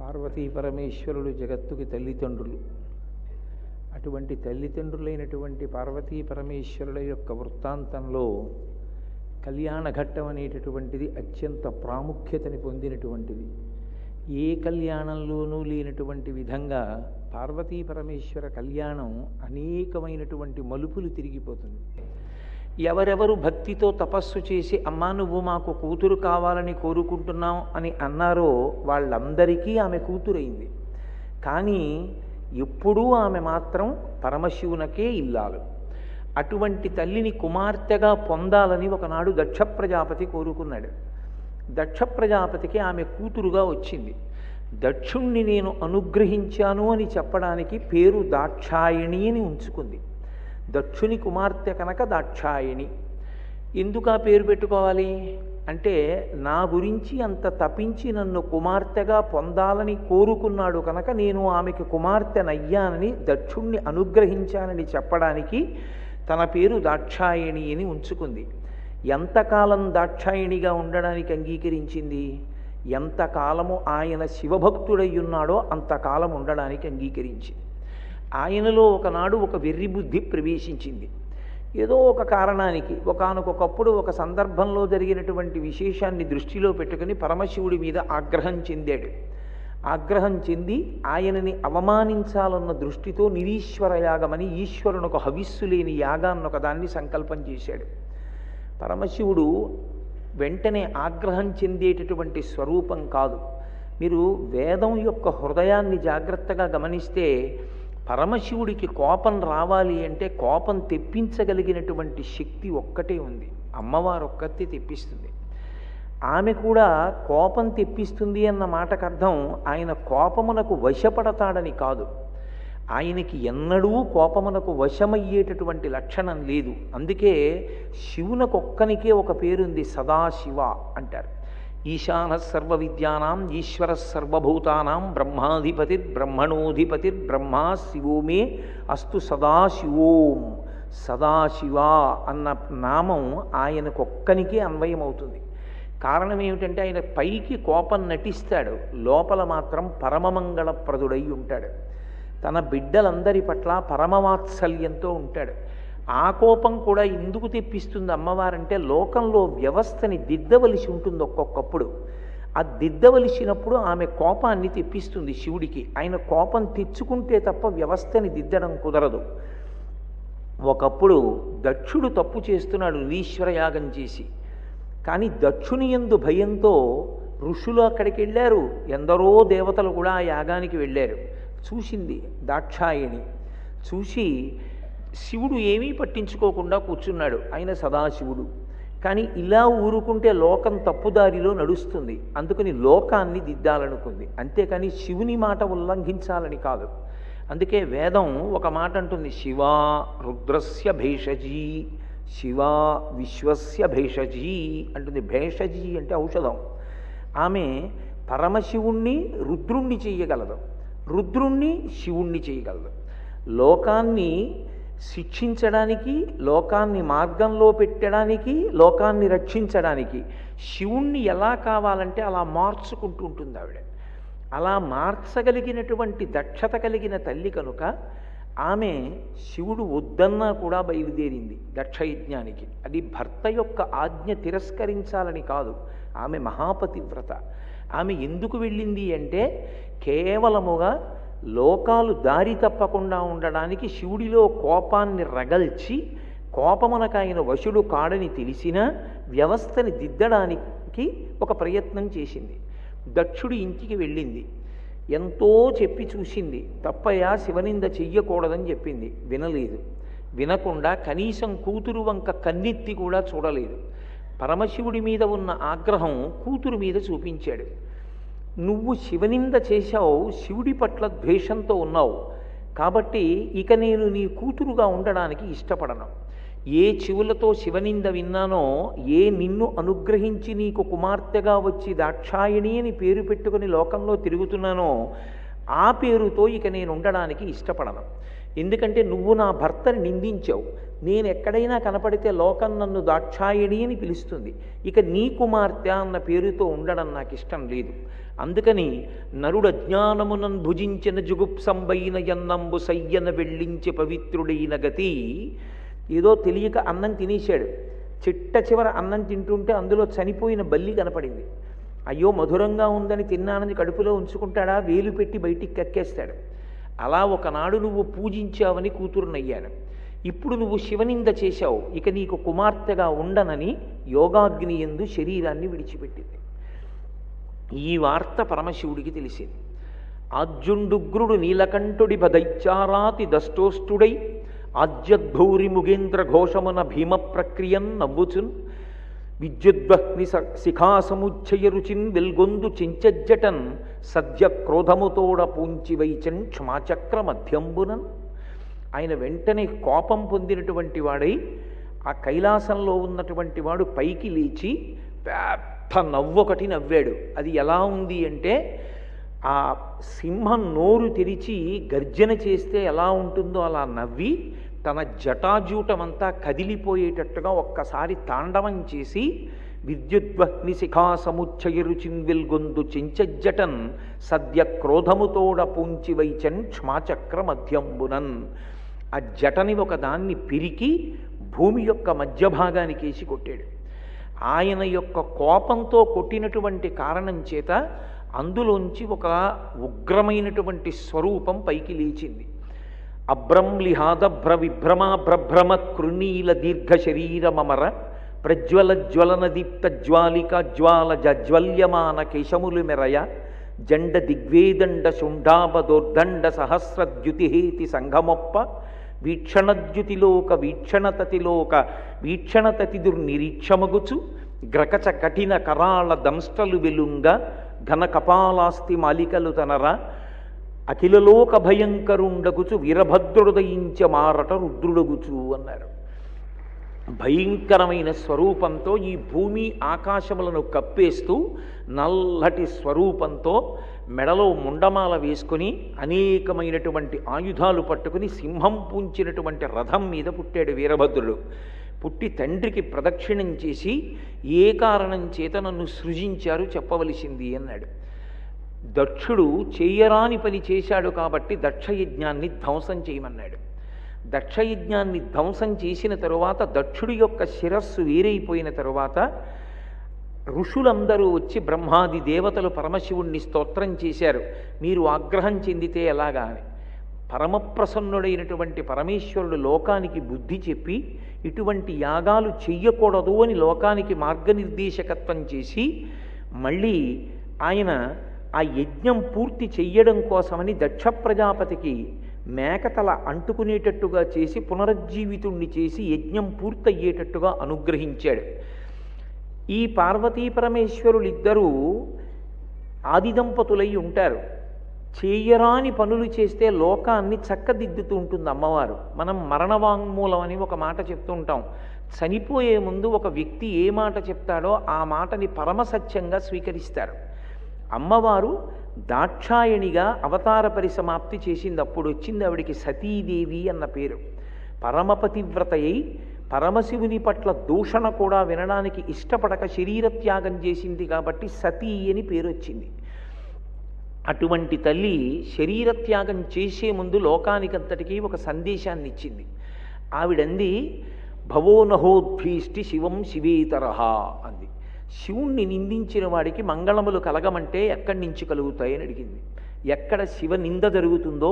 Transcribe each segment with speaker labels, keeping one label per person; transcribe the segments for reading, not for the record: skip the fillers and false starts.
Speaker 1: పార్వతీ పరమేశ్వరులు జగత్తుకి తల్లిదండ్రులు. అటువంటి తల్లిదండ్రులైనటువంటి పార్వతీ పరమేశ్వరుల యొక్క వృత్తాంతంలో కళ్యాణ ఘట్టం అనేటటువంటిది అత్యంత ప్రాముఖ్యతని పొందినటువంటిది. ఏ కళ్యాణంలోనూ లేనటువంటి విధంగా పార్వతీ పరమేశ్వర కళ్యాణం అనేకమైనటువంటి మలుపులు తిరిగిపోతుంది. ఎవరెవరు భక్తితో తపస్సు చేసి అమ్మా నువ్వు మాకు కూతురు కావాలని కోరుకుంటున్నాం అని అన్నారో వాళ్ళందరికీ ఆమె కూతురైంది. కానీ ఎప్పుడూ ఆమె మాత్రం పరమశివునకే ఇల్లాలు. అటువంటి తల్లిని కుమార్తెగా పొందాలని ఒకనాడు దక్ష ప్రజాపతి కోరుకున్నాడు. దక్ష ప్రజాపతికి ఆమె కూతురుగా వచ్చింది. దక్షుణ్ణి నేను అనుగ్రహించాను అని చెప్పడానికి పేరు దాక్షాయణి అని ఉంచుకుంది. దక్షుని కుమార్తె కనుక దాక్షాయణి. ఎందుకు ఆ పేరు పెట్టుకోవాలి అంటే, నా గురించి అంత తపించి నన్ను కుమార్తెగా పొందాలని కోరుకున్నాడు కనుక నేను ఆమెకి కుమార్తెనయ్యానని దక్షుణ్ణి అనుగ్రహించానని చెప్పడానికి తన పేరు దాక్షాయణి అని ఉంచుకుంది. ఎంతకాలం దాక్షాయణిగా ఉండడానికి అంగీకరించింది? ఎంతకాలము ఆయన శివభక్తుడై ఉన్నాడో అంతకాలం ఉండడానికి అంగీకరించింది. ఆయనలో ఒకనాడు ఒక వెర్రి బుద్ధి ప్రవేశించింది. ఏదో ఒక కారణానికి ఒకానొకప్పుడు ఒక సందర్భంలో జరిగినటువంటి విశేషాన్ని దృష్టిలో పెట్టుకుని పరమశివుడి మీద ఆగ్రహం చెందాడు. ఆగ్రహం చెంది ఆయనని అవమానించాలన్న దృష్టితో నిరీశ్వర యాగమని ఈశ్వరునొక హవిస్సు లేని యాగాన్నొక దాన్ని సంకల్పం చేశాడు. పరమశివుడు వెంటనే ఆగ్రహం చెందేటటువంటి స్వరూపం కాదు. మీరు వేదం యొక్క హృదయాన్ని జాగ్రత్తగా గమనిస్తే పరమశివుడికి కోపం రావాలి అంటే కోపం తెప్పించగలిగినటువంటి శక్తి ఒక్కటే ఉంది. అమ్మవారు ఒక్కతే తెప్పిస్తుంది. ఆమె కూడా కోపం తెప్పిస్తుంది అన్న మాటకు అర్థం ఆయన కోపమునకు వశపడతాడని కాదు. ఆయనకి ఎన్నడూ కోపమునకు వశమయ్యేటటువంటి లక్షణం లేదు. అందుకే శివునకొక్కనికే ఒక పేరుంది, సదాశివ అంటారు. ఈశాన సర్వ విద్యానాం ఈశ్వర సర్వభూతానాం బ్రహ్మాధిపతిర్బ్రహ్మణోధిపతిర్బ్రహ్మా శివో మే అస్తు సదాశివోం. సదాశివ అన్న నామం ఆయనకొక్కనికే అన్వయమవుతుంది. కారణం ఏమిటంటే ఆయన పైకి కోపం నటిస్తాడు, లోపల మాత్రం పరమమంగళప్రదుడై ఉంటాడు. తన బిడ్డలందరి పట్ల పరమవాత్సల్యంతో ఉంటాడు. ఆ కోపం కూడా ఎందుకు తెప్పిస్తుంది అమ్మవారంటే, లోకంలో వ్యవస్థని దిద్దవలసి ఉంటుంది ఒక్కొక్కప్పుడు. ఆ దిద్దవలసినప్పుడు ఆమె కోపాన్ని తెప్పిస్తుంది శివుడికి. ఆయన కోపం తెచ్చుకుంటే తప్ప వ్యవస్థని దిద్దడం కుదరదు. ఒకప్పుడు దక్షుడు తప్పు చేస్తున్నాడు నిరీశ్వర యాగం చేసి. కానీ దక్షుని యందు భయంతో ఋషులు అక్కడికి వెళ్ళారు, ఎందరో దేవతలు కూడా ఆ యాగానికి వెళ్ళారు. చూసింది దాక్షాయణి. చూసి శివుడు ఏమీ పట్టించుకోకుండా కూర్చున్నాడు. ఆయన సదాశివుడు. కానీ ఇలా ఊరుకుంటే లోకం తప్పుదారిలో నడుస్తుంది. అందుకని లోకాన్ని దిద్దాలనుకుంది, అంతేకాని శివుని మాట ఉల్లంఘించాలని కాదు. అందుకే వేదం ఒక మాట అంటుంది, శివా రుద్రస్య భేషజీ, శివా విశ్వస్య భేషజీ అంటుంది. భేషజీ అంటే ఔషధం. ఆమె పరమశివుణ్ణి రుద్రుణ్ణి చేయగలదు, రుద్రుణ్ణి శివుణ్ణి చేయగలదు. లోకాన్ని శిక్షించడానికి, లోకాన్ని మార్గంలో పెట్టడానికి, లోకాన్ని రక్షించడానికి శివుణ్ణి ఎలా కావాలంటే అలా మార్చుకుంటూ ఉంటుంది ఆవిడ. అలా మార్చగలిగినటువంటి దక్షత కలిగిన తల్లి కనుక ఆమె శివుడు వద్దన్నా కూడా బయలుదేరింది దక్షయజ్ఞానికి. అది భర్త యొక్క ఆజ్ఞ తిరస్కరించాలని కాదు. ఆమె మహాపతివ్రత. ఆమె ఎందుకు వెళ్ళింది అంటే, కేవలముగా లోకాలు దారి తప్పకుండా ఉండడానికి శివుడిలో కోపాన్ని రగల్చి, కోపమునకు ఆయన వశుడు కాడని తెలిసినా వ్యవస్థని దిద్దడానికి ఒక ప్రయత్నం చేసింది. దక్షుడి ఇంటికి వెళ్ళింది. ఎంతో చెప్పి చూసింది. తప్పయ్యా శివనింద చెయ్యకూడదని చెప్పింది. వినలేదు. వినకుండా కనీసం కూతురు వంక కన్నెత్తి కూడా చూడలేదు. పరమశివుడి మీద ఉన్న ఆగ్రహం కూతురు మీద చూపించాడు. నువ్వు శివనింద చేశావు, శివుడి పట్ల ద్వేషంతో ఉన్నావు, కాబట్టి ఇక నేను నీ కూతురుగా ఉండడానికి ఇష్టపడను. ఏ చెవులతో శివనింద విన్నానో, ఏ నిన్ను అనుగ్రహించి నీకు కుమార్తెగా వచ్చి దాక్షాయణి అని పేరు పెట్టుకుని లోకంలో తిరుగుతున్నానో ఆ పేరుతో ఇక నేను ఉండడానికి ఇష్టపడను. ఎందుకంటే నువ్వు నా భర్తని నిందించావు. నేను ఎక్కడైనా కనపడితే లోకం నన్ను దాక్షాయణి అని పిలుస్తుంది. ఇక నీ కుమార్తె అన్న పేరుతో ఉండడం నాకు ఇష్టం లేదు. అందుకని నరుడు అజ్ఞానమునన్ భుజించిన జుగుప్సంబైన యన్నంబు సయ్యన వెళ్ళించి పవిత్రుడైన గతి. ఏదో తెలియక అన్నం తినేశాడు. చిట్ట చివర అన్నం తింటుంటే అందులో చనిపోయిన బల్లి కనపడింది. అయ్యో మధురంగా ఉందని తిన్నానని కడుపులో ఉంచుకుంటాడా? వేలు పెట్టి బయటికి కక్కేస్తాడు. అలా ఒకనాడు నువ్వు పూజించావని కూతురునయ్యాను, ఇప్పుడు నువ్వు శివనింద చేశావు, ఇక నీకు కుమార్తెగా ఉండనని యోగాగ్ని యందు శరీరాన్ని విడిచిపెట్టింది. ఈ వార్త పరమశివుడికి తెలిసింది. ఆజ్యుండుగ్రుడు నీలకంఠుడి బదైచారాతి దష్టోష్టుడై ఆజ్యద్భౌరి ముగేంద్ర ఘోషమున భీమ ప్రక్రియన్ నవ్వుచున్ విద్యుద్వహ్ని శిఖాసముచ్చయ రుచిన్ వెల్గొందు చించజ్జటన్ సద్య క్రోధముతోడ పూంచి వైచన్ క్షమాచక్ర మధ్యంబునన్. ఆయన వెంటనే కోపం పొందినటువంటి వాడై ఆ కైలాసంలో ఉన్నటువంటి వాడు పైకి లేచి పెద్ద నవ్వొకటి నవ్వాడు. అది ఎలా ఉంది అంటే, ఆ సింహం నోరు తెరిచి గర్జన చేస్తే ఎలా ఉంటుందో అలా నవ్వి తన జటాజూటమంతా కదిలిపోయేటట్టుగా ఒక్కసారి తాండవం చేసి విద్యుద్వహ్ని శిఖాసముచ్చయ రుచిన్ వెల్గొందు చెంచజ్జటన్ సద్య క్రోధముతోడ పూంచి వైచన్ క్షమాచక్ర మధ్యంబునన్. ఆ జటని ఒకదాన్ని పిరికి భూమి యొక్క మధ్య భాగానికేసి కొట్టాడు. ఆయన యొక్క కోపంతో కొట్టినటువంటి కారణం చేత అందులోంచి ఒక ఉగ్రమైనటువంటి స్వరూపం పైకి లేచింది. అబ్రంలిహాదభ్ర విభ్రమాభ్రభ్రమ కృణీల దీర్ఘ శరీరమర ప్రజ్వల జ్వలన దీప్త జ్వాలిక జ్వాల జజ్వల్యమాన కేశములు మెరయ జండ దిగ్వేదండ శుంఠాబదోర్దండ సహస్రద్యుతిహేతి సంఘమొప్ప వీక్షణద్యుతిలోక వీక్షణతతిలోక వీక్షణతతిదుర్నిరీక్షమగుచు గ్రకచ కఠిన కరాళ దంష్టలు వెలుంగ ఘన కపాలాస్తి మాలికలు తనర అఖిలలోక భయంకరుండగుచు వీరభద్రుడయించ మారట రుద్రుడగుచు అన్నారు. భయంకరమైన స్వరూపంతో ఈ భూమి ఆకాశములను కప్పేస్తూ నల్లటి స్వరూపంతో మెడలో ముండమాల వేసుకుని అనేకమైనటువంటి ఆయుధాలు పట్టుకుని సింహం పూంచినటువంటి రథం మీద పుట్టాడు వీరభద్రుడు. పుట్టి తండ్రికి ప్రదక్షిణం చేసి ఏ కారణం చేత నన్ను సృజించారు చెప్పవలసింది అన్నాడు. దక్షుడు చేయరాని పని చేశాడు కాబట్టి దక్షయజ్ఞాన్ని ధ్వంసం చేయమన్నాడు. దక్షయజ్ఞాన్ని ధ్వంసం చేసిన తరువాత దక్షుడి యొక్క శిరస్సు వేరైపోయిన తరువాత ఋషులందరూ వచ్చి బ్రహ్మాది దేవతలు పరమశివుణ్ణి స్తోత్రం చేశారు. మీరు ఆగ్రహం చెందితే ఎలాగా అని. పరమప్రసన్నుడైనటువంటి పరమేశ్వరుడు లోకానికి బుద్ధి చెప్పి ఇటువంటి యాగాలు చెయ్యకూడదు అని లోకానికి మార్గనిర్దేశకత్వం చేసి మళ్ళీ ఆయన ఆ యజ్ఞం పూర్తి చెయ్యడం కోసమని దక్ష ప్రజాపతికి మేకతల అంటుకునేటట్టుగా చేసి పునరుజ్జీవితుణ్ణి చేసి యజ్ఞం పూర్తయ్యేటట్టుగా అనుగ్రహించాడు. ఈ పార్వతీ పరమేశ్వరులిద్దరూ ఆదిదంపతులై ఉంటారు. చేయరాని పనులు చేస్తే లోకాన్ని చక్కదిద్దుతూ ఉంటుంది అమ్మవారు. మనం మరణవాంగ్మూలం అని ఒక మాట చెప్తూ ఉంటాం. చనిపోయే ముందు ఒక వ్యక్తి ఏ మాట చెప్తాడో ఆ మాటని పరమసత్యంగా స్వీకరిస్తారు. అమ్మవారు దాక్షాయణిగా అవతార పరిసమాప్తి చేసింది. అప్పుడు వచ్చింది ఆవిడికి సతీదేవి అన్న పేరు. పరమపతివ్రతయ్యి పరమశివుని పట్ల దూషణ కూడా వినడానికి ఇష్టపడక శరీరత్యాగం చేసింది కాబట్టి సతీ అని పేరు వచ్చింది. అటువంటి తల్లి శరీరత్యాగం చేసే ముందు లోకానికంతటికీ ఒక సందేశాన్ని ఇచ్చింది. ఆవిడంది భవో నహోద్భీష్టి శివం శివేతరహ అంది. శివుణ్ణి నిందించిన వాడికి మంగళములు కలగమంటే ఎక్కడి నుంచి కలుగుతాయని అడిగింది. ఎక్కడ శివ నింద జరుగుతుందో,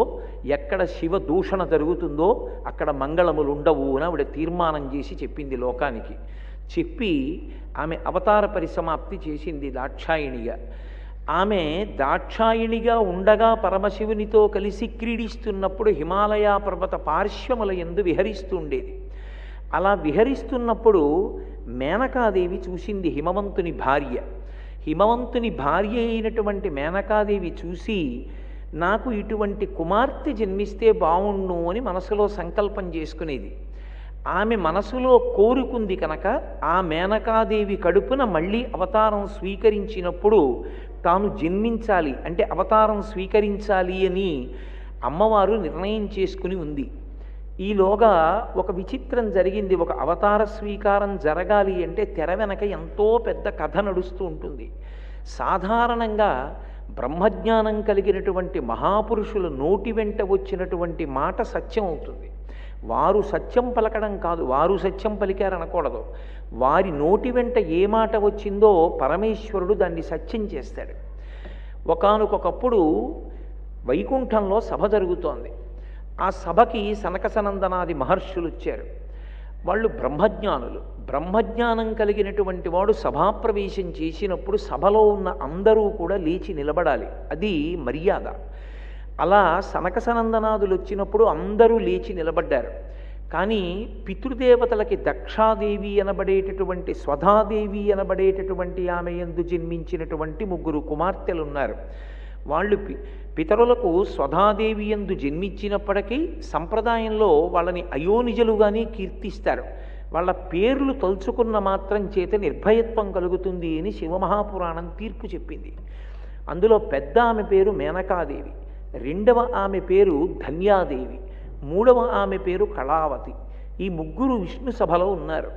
Speaker 1: ఎక్కడ శివ దూషణ జరుగుతుందో అక్కడ మంగళములు ఉండవు అని ఆవిడ తీర్మానం చేసి చెప్పింది లోకానికి. చెప్పి ఆమె అవతార పరిసమాప్తి చేసింది దాక్షాయిణిగా. ఆమె దాక్షాయిణిగా ఉండగా పరమశివునితో కలిసి క్రీడిస్తున్నప్పుడు హిమాలయ పర్వత పార్శ్వముల యందు విహరిస్తూ ఉండేది. అలా విహరిస్తున్నప్పుడు మేనకాదేవి చూసింది, హిమవంతుని భార్య. హిమవంతుని భార్య అయినటువంటి మేనకాదేవి చూసి నాకు ఇటువంటి కుమార్తె జన్మిస్తే బావుణ్ణు అని మనసులో సంకల్పం చేసుకునేది. ఆమె మనసులో కోరుకుంది కనుక ఆ మేనకాదేవి కడుపున మళ్ళీ అవతారం స్వీకరించినప్పుడు తాను జన్మించాలి అంటే అవతారం స్వీకరించాలి అని అమ్మవారు నిర్ణయం చేసుకుని ఉంది. ఈలోగా ఒక విచిత్రం జరిగింది. ఒక అవతార స్వీకారం జరగాలి అంటే తెర వెనక ఎంతో పెద్ద కథ నడుస్తూ ఉంటుంది. సాధారణంగా బ్రహ్మజ్ఞానం కలిగినటువంటి మహాపురుషుల నోటి వెంట వచ్చినటువంటి మాట సత్యం అవుతుంది. వారు సత్యం పలకడం కాదు, వారు సత్యం పలికారనకూడదు. వారి నోటి వెంట ఏ మాట వచ్చిందో పరమేశ్వరుడు దాన్ని సత్యం చేస్తాడు. ఒకానొకప్పుడు వైకుంఠంలో సభ జరుగుతోంది. ఆ సభకి సనక సనందనాది మహర్షులు వచ్చారు. వాళ్ళు బ్రహ్మజ్ఞానులు. బ్రహ్మజ్ఞానం కలిగినటువంటి వాడు సభాప్రవేశం చేసినప్పుడు సభలో ఉన్న అందరూ కూడా లేచి నిలబడాలి, అది మర్యాద. అలా సనక సనందనాదులు వచ్చినప్పుడు అందరూ లేచి నిలబడ్డారు. కానీ పితృదేవతలకి దక్షాదేవి అనబడేటటువంటి స్వధాదేవి అనబడేటటువంటి ఆమె యందు జన్మించినటువంటి 3 కుమార్తెలు ఉన్నారు. వాళ్ళు పితరులకు స్వధాదేవి యందు జన్మించినప్పటికీ సంప్రదాయంలో వాళ్ళని అయోనిజలుగానే కీర్తిస్తారు. వాళ్ళ పేర్లు తలుచుకున్న మాత్రం చేత నిర్భయత్వం కలుగుతుంది అని శివమహాపురాణం తీర్పు చెప్పింది. అందులో పెద్ద ఆమె పేరు మేనకాదేవి, రెండవ ఆమె పేరు ధన్యాదేవి, మూడవ ఆమె పేరు కళావతి. ఈ 3 విష్ణు సభలో ఉన్నారు.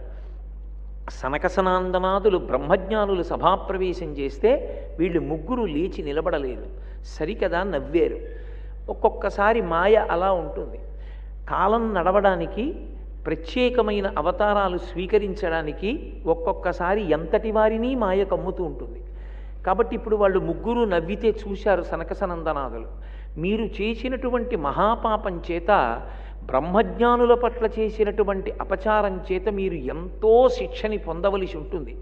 Speaker 1: సనకసనాందనాదులు బ్రహ్మజ్ఞానులు సభాప్రవేశం చేస్తే వీళ్ళు 3 లేచి నిలబడలేదు. సరికదా నవ్వారు. ఒక్కొక్కసారి మాయ అలా ఉంటుంది. కాలం నడవడానికి, ప్రత్యేకమైన అవతారాలు స్వీకరించడానికి ఒక్కొక్కసారి ఎంతటి వారిని మాయ కమ్ముతూ ఉంటుంది. కాబట్టి ఇప్పుడు వాళ్ళు 3 నవ్వితే చూశారు సనకసనందనాదులు. మీరు చేసినటువంటి మహాపాపం చేత, బ్రహ్మజ్ఞానుల పట్ల చేసినటువంటి అపచారం చేత మీరు ఎంతో శిక్షని పొందవలసి ఉంటుంది.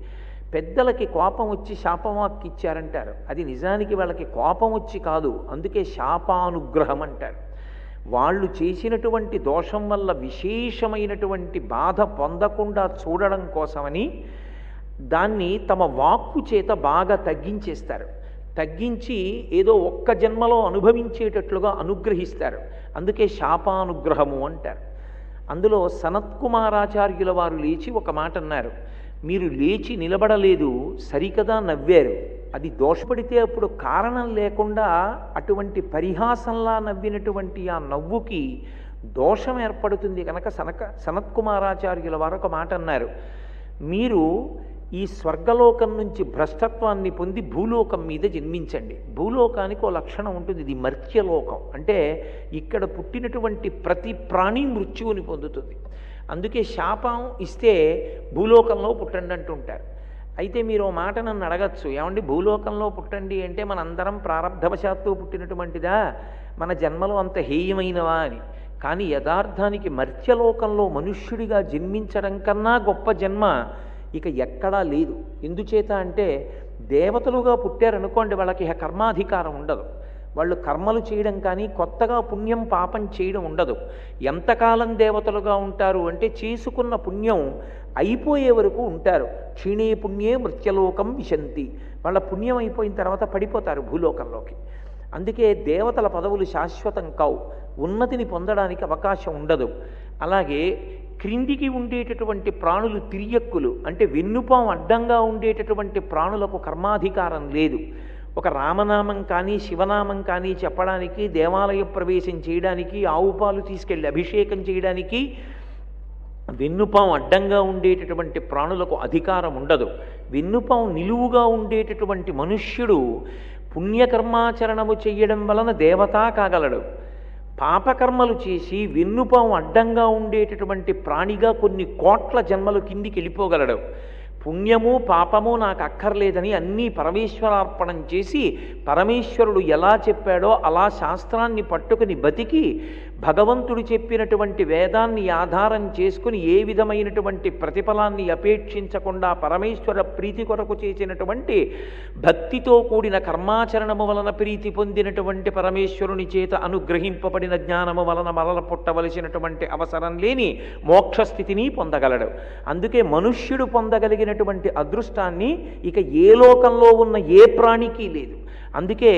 Speaker 1: పెద్దలకి కోపం వచ్చి శాపవాక్కు ఇచ్చారంటారు. అది నిజానికి వాళ్ళకి కోపం వచ్చి కాదు, అందుకే శాపానుగ్రహం అంటారు. వాళ్ళు చేసినటువంటి దోషం వల్ల విశేషమైనటువంటి బాధ పొందకుండా చూడడం కోసమని దాన్ని తమ వాక్కు చేత బాగా తగ్గించేస్తారు. తగ్గించి ఏదో ఒక్క జన్మలో అనుభవించేటట్లుగా అనుగ్రహిస్తారు. అందుకే శాపానుగ్రహము అంటారు. అందులో సనత్కుమారాచార్యుల వారు లేచి ఒక మాట అన్నారు. మీరు లేచి నిలబడలేదు, సరికదా నవ్వారు. అది దోషపడితే అప్పుడు కారణం లేకుండా అటువంటి పరిహాసంలా నవ్వినటువంటి ఆ నవ్వుకి దోషం ఏర్పడుతుంది కనుక సనత్కుమారాచార్యుల వారు ఒక మాట అన్నారు. మీరు ఈ స్వర్గలోకం నుంచి భ్రష్టత్వాన్ని పొంది భూలోకం మీద జన్మించండి. భూలోకానికి ఓ లక్షణం ఉంటుంది, ఇది మర్త్యలోకం. అంటే ఇక్కడ పుట్టినటువంటి ప్రతి ప్రాణి మృత్యువుని పొందుతుంది. అందుకే శాపం ఇస్తే భూలోకంలో పుట్టండి అంటుంటారు. అయితే మీరు ఓ మాట నన్ను అడగచ్చు, ఏమండి భూలోకంలో పుట్టండి అంటే మనందరం ప్రారంధవశాత్తు పుట్టినటువంటిదా, మన జన్మలో అంత హేయమైనవా అని. కానీ యథార్థానికి మర్త్యలోకంలో మనుష్యుడిగా జన్మించడం కన్నా గొప్ప జన్మ ఇక ఎక్కడా లేదు. ఎందుచేత అంటే దేవతలుగా పుట్టారనుకోండి, వాళ్ళకి కర్మాధికారం ఉండదు. వాళ్ళు కర్మలు చేయడం కానీ కొత్తగా పుణ్యం పాపం చేయడం ఉండదు. ఎంతకాలం దేవతలుగా ఉంటారు అంటే చేసుకున్న పుణ్యం అయిపోయే వరకు ఉంటారు. క్షీణే పుణ్యే మృత్యలోకం విశంతి. వాళ్ళ పుణ్యం అయిపోయిన తర్వాత పడిపోతారు భూలోకంలోకి. అందుకే దేవతల పదవులు శాశ్వతం కావు, ఉన్నతిని పొందడానికి అవకాశం ఉండదు. అలాగే క్రిందికి ఉండేటటువంటి ప్రాణులు తిరియక్కులు, అంటే వెన్నుపాం అడ్డంగా ఉండేటటువంటి ప్రాణులకు కర్మాధికారం లేదు. ఒక రామనామం కానీ శివనామం కానీ చెప్పడానికి, దేవాలయ ప్రవేశం చేయడానికి, ఆవు పాలు తీసుకెళ్ళి అభిషేకం చేయడానికి వెన్నుపాం అడ్డంగా ఉండేటటువంటి ప్రాణులకు అధికారం ఉండదు. వెన్నుపాం నిలువుగా ఉండేటటువంటి మనుష్యుడు పుణ్యకర్మాచరణము చెయ్యడం వలన దేవత కాగలడు. పాపకర్మలు చేసి వెన్నుపాం అడ్డంగా ఉండేటటువంటి ప్రాణిగా కొన్ని కోట్ల జన్మలు కిందికి వెళ్ళిపోగలడు. పుణ్యము పాపము నాకు అక్కర్లేదని అన్నీ పరమేశ్వరార్పణం చేసి పరమేశ్వరుడు ఎలా చెప్పాడో అలా శాస్త్రాన్ని పట్టుకుని బతికి భగవంతుడు చెప్పినటువంటి వేదాన్ని ఆధారం చేసుకుని ఏ విధమైనటువంటి ప్రతిఫలాన్ని అపేక్షించకుండా పరమేశ్వర ప్రీతి కొరకు చేసినటువంటి భక్తితో కూడిన కర్మాచరణము వలన ప్రీతి పొందినటువంటి పరమేశ్వరుని చేత అనుగ్రహింపబడిన జ్ఞానము వలన మరల పుట్టవలసినటువంటి అవసరం లేని మోక్షస్థితిని పొందగలడు. అందుకే మనుష్యుడు పొందగలిగినటువంటి అదృష్టాన్ని ఇక ఏ లోకంలో ఉన్న ఏ ప్రాణికి లేదు. అందుకే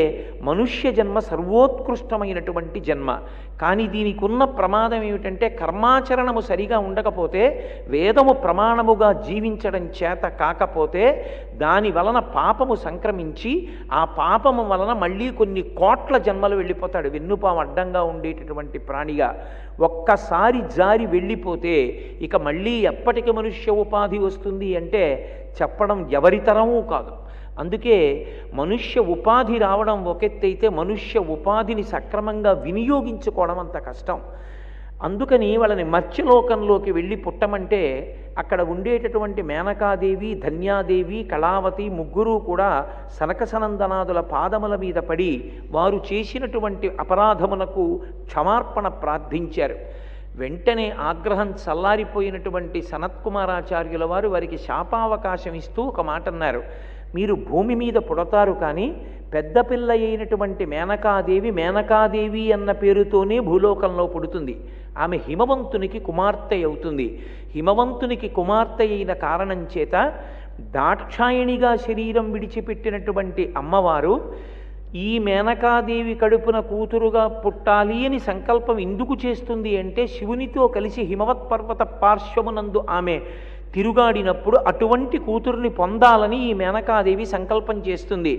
Speaker 1: మనుష్య జన్మ సర్వోత్కృష్టమైనటువంటి జన్మ. కానీ దీనికి ఉన్న ప్రమాదం ఏమిటంటే కర్మాచరణము సరిగా ఉండకపోతే, వేదము ప్రమాణముగా జీవించడం చేత కాకపోతే దాని వలన పాపము సంక్రమించి ఆ పాపము వలన మళ్ళీ కొన్ని కోట్ల జన్మలు వెళ్ళిపోతాడు వెన్నుపాము అడ్డంగా ఉండేటటువంటి ప్రాణిగా. ఒక్కసారి జారి వెళ్ళిపోతే ఇక మళ్ళీ ఎప్పటికి మనుష్య ఉపాధి వస్తుంది అంటే చెప్పడం ఎవరితరమూ కాదు. అందుకే మనుష్య ఉపాధి రావడం ఒకెత్తైతే మనుష్య ఉపాధిని సక్రమంగా వినియోగించుకోవడం అంత కష్టం. అందుకని వాళ్ళని మత్స్యలోకంలోకి వెళ్ళి పుట్టమంటే అక్కడ ఉండేటటువంటి మేనకాదేవి, ధన్యాదేవి, కళావతి ముగ్గురు కూడా సనకసనందనాదుల పాదముల మీద పడి వారు చేసినటువంటి అపరాధమునకు క్షమార్పణ ప్రార్థించారు. వెంటనే ఆగ్రహం చల్లారిపోయినటువంటి సనత్కుమారాచార్యుల వారు వారికి శాపావకాశం ఇస్తూ ఒక మాట అన్నారు. మీరు భూమి మీద పుడతారు, కానీ పెద్ద పిల్ల అయినటువంటి మేనకాదేవి అన్న పేరుతోనే భూలోకంలో పుడుతుంది. ఆమె హిమవంతునికి కుమార్తె అవుతుంది. హిమవంతునికి కుమార్తె అయిన కారణం చేత దాక్షాయణిగా శరీరం విడిచిపెట్టినటువంటి అమ్మవారు ఈ మేనకాదేవి కడుపున కూతురుగా పుట్టాలి అని సంకల్పం ఎందుకు చేస్తుంది అంటే, శివునితో కలిసి హిమవత్ పర్వత పార్శ్వమునందు ఆమె తిరుగాడినప్పుడు అటువంటి కూతుర్ని పొందాలని ఈ మేనకాదేవి సంకల్పం చేస్తుంది.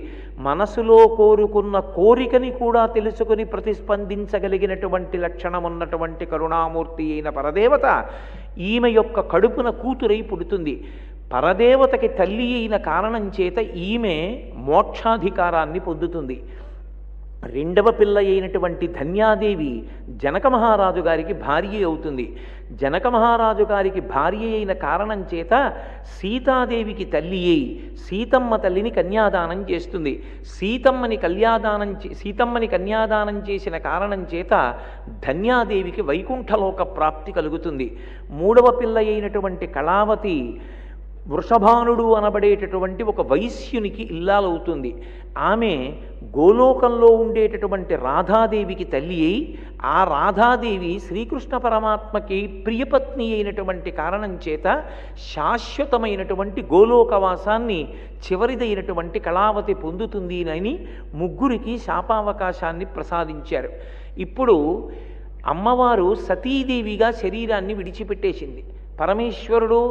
Speaker 1: మనసులో కోరుకున్న కోరికని కూడా తెలుసుకుని ప్రతిస్పందించగలిగినటువంటి లక్షణం ఉన్నటువంటి కరుణామూర్తి అయిన పరదేవత ఈమె యొక్క కడుపున కూతురై పుడుతుంది. పరదేవతకి తల్లి అయిన కారణం చేత ఈమె మోక్షాధికారాన్ని పొందుతుంది. రెండవ పిల్ల అయినటువంటి ధన్యాదేవి జనక మహారాజు గారికి భార్య అవుతుంది. జనక మహారాజు గారికి భార్య అయిన కారణం చేత సీతాదేవికి తల్లి అయి సీతమ్మ తల్లిని కన్యాదానం చేస్తుంది. సీతమ్మని కన్యాదానం చేసిన కారణం చేత ధన్యాదేవికి వైకుంఠలోక ప్రాప్తి కలుగుతుంది. మూడవ పిల్ల అయినటువంటి కళావతి వృషభానుడు అనబడేటటువంటి ఒక వైశ్యునికి ఇల్లాలవుతుంది. ఆమె గోలోకంలో ఉండేటటువంటి రాధాదేవికి తల్లి అయి ఆ రాధాదేవి శ్రీకృష్ణ పరమాత్మకి ప్రియపత్ని అయినటువంటి కారణం చేత శాశ్వతమైనటువంటి గోలోకవాసాన్ని చివరిదైనటువంటి కళావతి పొందుతుంది అని ముగ్గురికి శాపావకాశాన్ని ప్రసాదించారు. ఇప్పుడు అమ్మవారు సతీదేవిగా శరీరాన్ని విడిచిపెట్టేసింది. పరమేశ్వరుడు